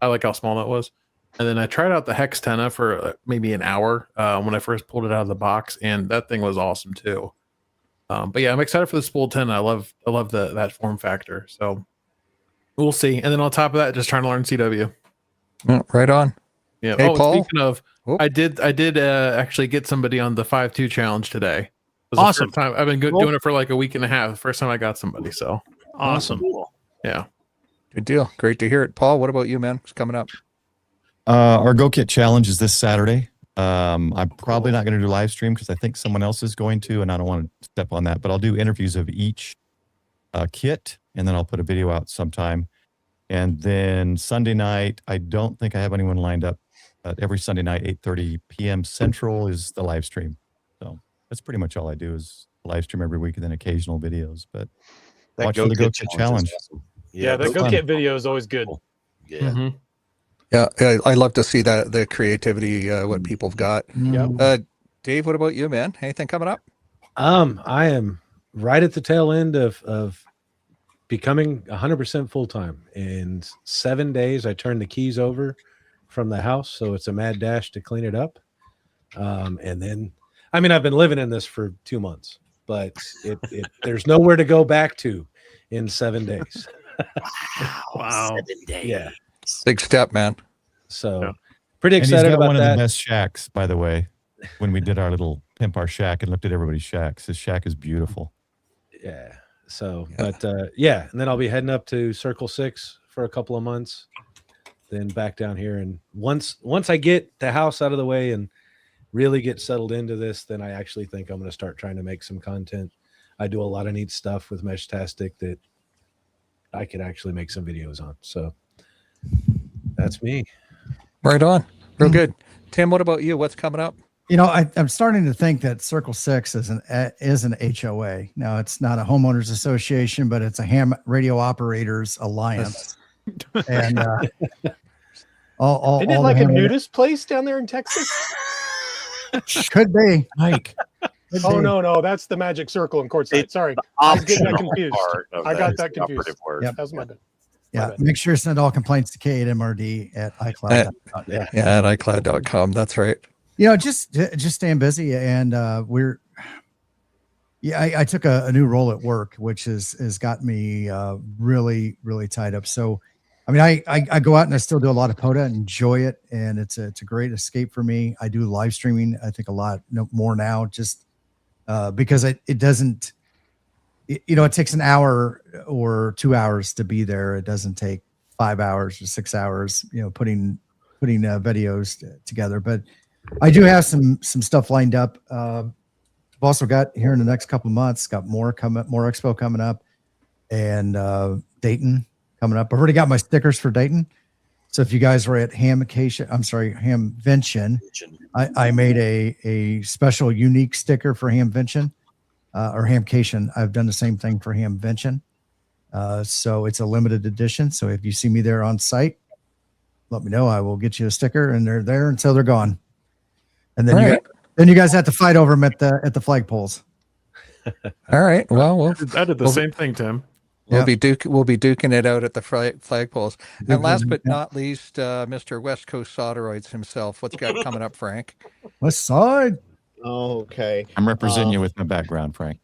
like how small that was. And then I tried out the Hex Tenna for maybe an hour when I first pulled it out of the box, and that thing was awesome too. But yeah, I'm excited for the spool 10. I love that form factor. So we'll see. And then on top of that, just trying to learn CW. Yeah, right on. Yeah. Hey, Paul? Speaking of, I did actually get somebody on the 5-2 challenge today. It was Awesome. the first time I've been doing it for like a week and a half. The first time I got somebody. So Awesome. Yeah. Good deal. Great to hear it. Paul, what about you, man? What's coming up? Our Go Kit Challenge is this Saturday. I'm probably not going to do live stream because I think someone else is going to, and I don't want to step on that. But I'll do interviews of each kit, and then I'll put a video out sometime. And then Sunday night, I don't think I have anyone lined up. Every Sunday night, 8:30 p.m. Central is the live stream. So that's pretty much all I do is live stream every week and then occasional videos. But watch for the Go Kit Challenge. Awesome. Yeah, the Go Kit video is always good. Yeah. Mm-hmm. Yeah, I love to see that the creativity, what people have got. Yep. Dave, what about you, man? Anything coming up? I am right at the tail end of becoming 100% full time. In 7 days, I turned the keys over from the house, so it's a mad dash to clean it up. And then, I mean, I've been living in this for 2 months, but there's nowhere to go back to in 7 days. Wow. 7 days. Yeah. Big step, man. So pretty And he's excited got about one of that. the best shacks, by the way. When we did our little pimp our shack and looked at everybody's shacks, his shack is beautiful. Yeah. So, but yeah, and then I'll be heading up to Circle 6 for a couple of months, then back down here. And once I get the house out of the way and really get settled into this, then I actually think I'm going to start trying to make some content. I do a lot of neat stuff with Meshtastic that I could actually make some videos on. So that's me. Right on. Real good. Tim, what about you? What's coming up? You know, I'm starting to think that Circle 6 is an HOA. Now, it's not a homeowners association, but it's a ham radio operators alliance. And all Isn't it all like the a ham- nudist place down there in Texas? Could be. Mike. Oh no, that's the Magic Circle in Quartzsite. It's Sorry, I was getting that optional confused. part of I got is that the confused. operative word. Yep. That was my bad. Yeah, make sure to send all complaints to K8MRD at iCloud. Yeah, at iCloud.com. That's right. You know, just staying busy, and I took a new role at work, which has got me really tied up. So, I mean, I go out and I still do a lot of POTA, enjoy it, and it's a great escape for me. I do live streaming, I think a lot more now, just because it doesn't, it takes an hour or 2 hours to be there. It doesn't take 5 hours or 6 hours, putting videos together. But I do have some stuff lined up. I've also got here in the next couple of months, got more expo coming up, and Dayton coming up. I've already got my stickers for Dayton. So if you guys were at Hamvention, I made a special unique sticker for Hamvention or Hamcation. I've done the same thing for Hamvention. So it's a limited edition. So if you see me there on site, let me know. I will get you a sticker, and they're there until they're gone. And then you guys have to fight over them at the flagpoles. All right. Well, I did the same thing, Tim. We'll be duking it out at the flagpoles. And last but not least, Mr. West Coast Soderoids himself. What's got coming up, Frank? West Side. Okay. I'm representing you with my background, Frank.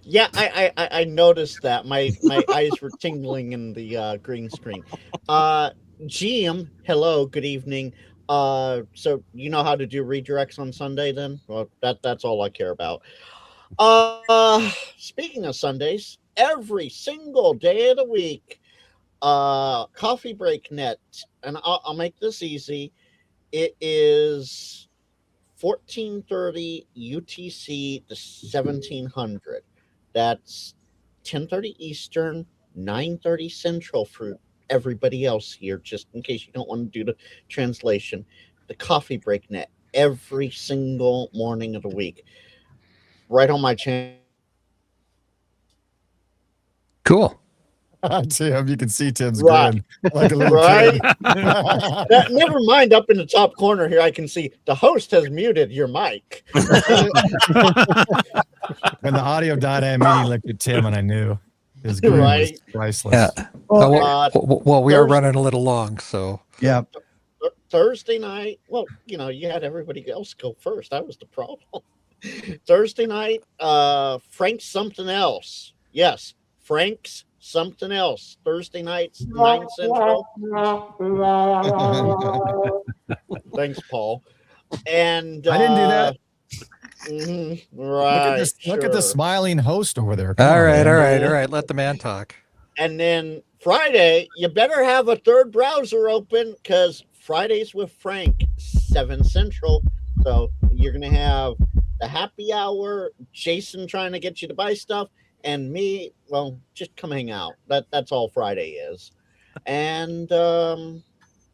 Yeah, I noticed that. My eyes were tingling in the green screen. GM, hello, good evening. So you know how to do redirects on Sunday then? Well, that's all I care about. Speaking of Sundays, every single day of the week, Coffee Break Net, and I'll make this easy. It is 14:30 UTC to 1700. That's 10:30 Eastern, 9:30 Central for everybody else here, just in case you don't want to do the translation. The Coffee Break Net every single morning of the week, right on my channel. Cool. Tim, you can see Tim's Right. grin like a little Right? kid. Never mind, up in the top corner here, I can see the host has muted your mic. When the audio died, I immediately looked at Tim and I knew his grin Right. was priceless. Yeah. Well, we are running a little long, so Yeah. Thursday night, well, you had everybody else go first. That was the problem. Thursday night, Frank's Something Else. Yes, Frank's Something Else. Thursday nights, 9 Central. Thanks, Paul. And I didn't do that. Right. Look at the smiling host over there. all right. Let the man talk. And then Friday, you better have a third browser open because Fridays with Frank, 7 Central. So you're going to have the happy hour, Jason trying to get you to buy stuff, and me, well, just come hang out. That's all Friday is. And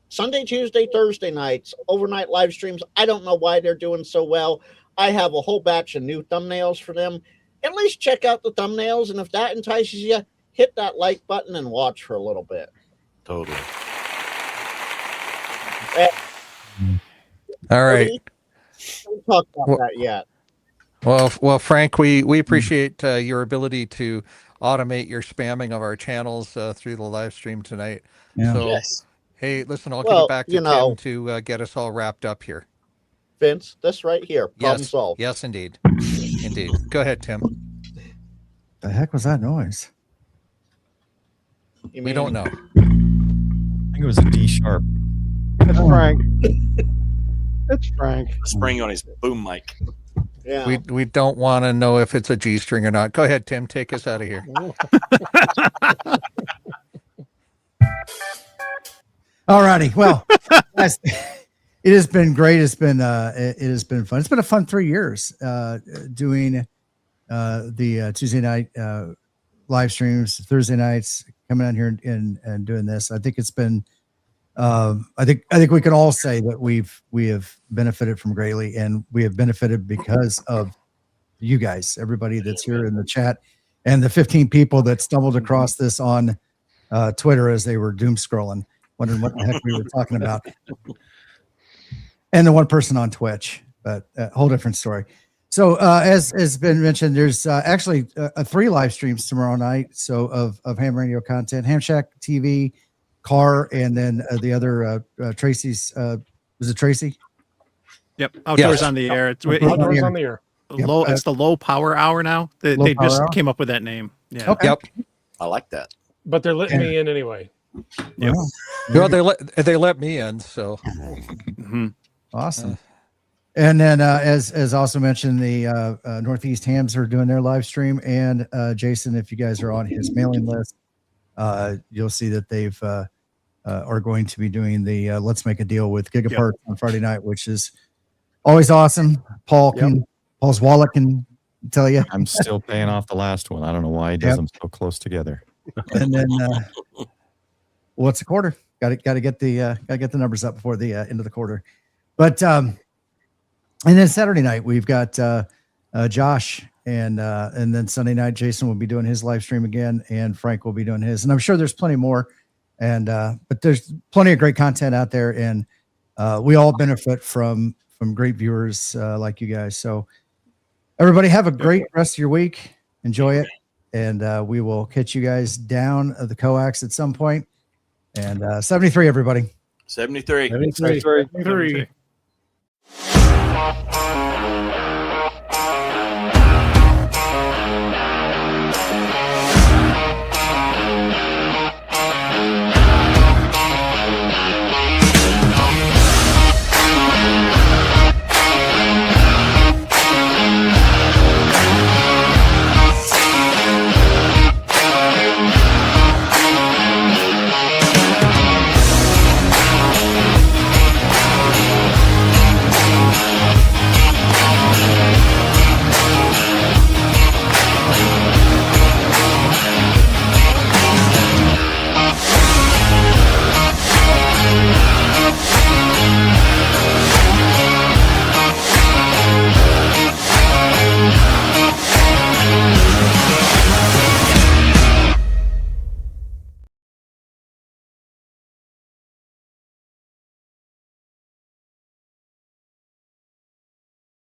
Sunday, Tuesday, Thursday nights, overnight live streams. I don't know why they're doing so well. I have a whole batch of new thumbnails for them. At least check out the thumbnails, and if that entices you, hit that like button and watch for a little bit. Totally. All right. Don't talk about that yet. Well, Frank, we appreciate your ability to automate your spamming of our channels through the live stream tonight. Yeah. So, Yes. hey, listen, I'll give Well, it back to Tim to get us all wrapped up here. Vince, this right here, problem solved. Yes, indeed. Indeed. Go ahead, Tim. The heck was that noise? We don't know. I think it was a D sharp. It's Frank. It's Frank. Spring on his boom mic. Yeah. We don't want to know if it's a G string or not. Go ahead, Tim. Take us out of here. All righty. Well, guys, it has been great. It has been fun. It's been a fun 3 years doing the Tuesday night live streams, Thursday nights, coming out here and doing this. I think it's been. I think we can all say that we have benefited from greatly, and we have benefited because of you guys, everybody that's here in the chat, and the 15 people that stumbled across this on Twitter as they were doom scrolling, wondering what the heck we were talking about, and the one person on Twitch, but a whole different story. So as has been mentioned, there's actually 3 live streams tomorrow night. So of ham radio content, Ham Shack TV. Car, and then the other Tracy's was it Tracy? Yep, Outdoors on the Air. Outdoors on the Air. Low, it's the low power hour now. They just came up with that name. Yeah. Okay. Yep. I like that. But they're letting me in anyway. Yep. Well, they let me in, so Awesome. And then as also mentioned, the Northeast Hams are doing their live stream, and Jason, if you guys are on his mailing list, you'll see that they've are going to be doing the Let's Make a Deal with Gigaparts on Friday night, which is always awesome. Paul's wallet can tell you. I'm still paying off the last one. I don't know why he does them so close together. And then what's the quarter? Got to get the numbers up before the end of the quarter. But and then Saturday night we've got Josh, and then Sunday night Jason will be doing his live stream again, and Frank will be doing his, and I'm sure there's plenty more. And but there's plenty of great content out there, and we all benefit from great viewers like you guys. So everybody have a great rest of your week. Enjoy it, and we will catch you guys down the coax at some point. And 73, everybody. 73. 73.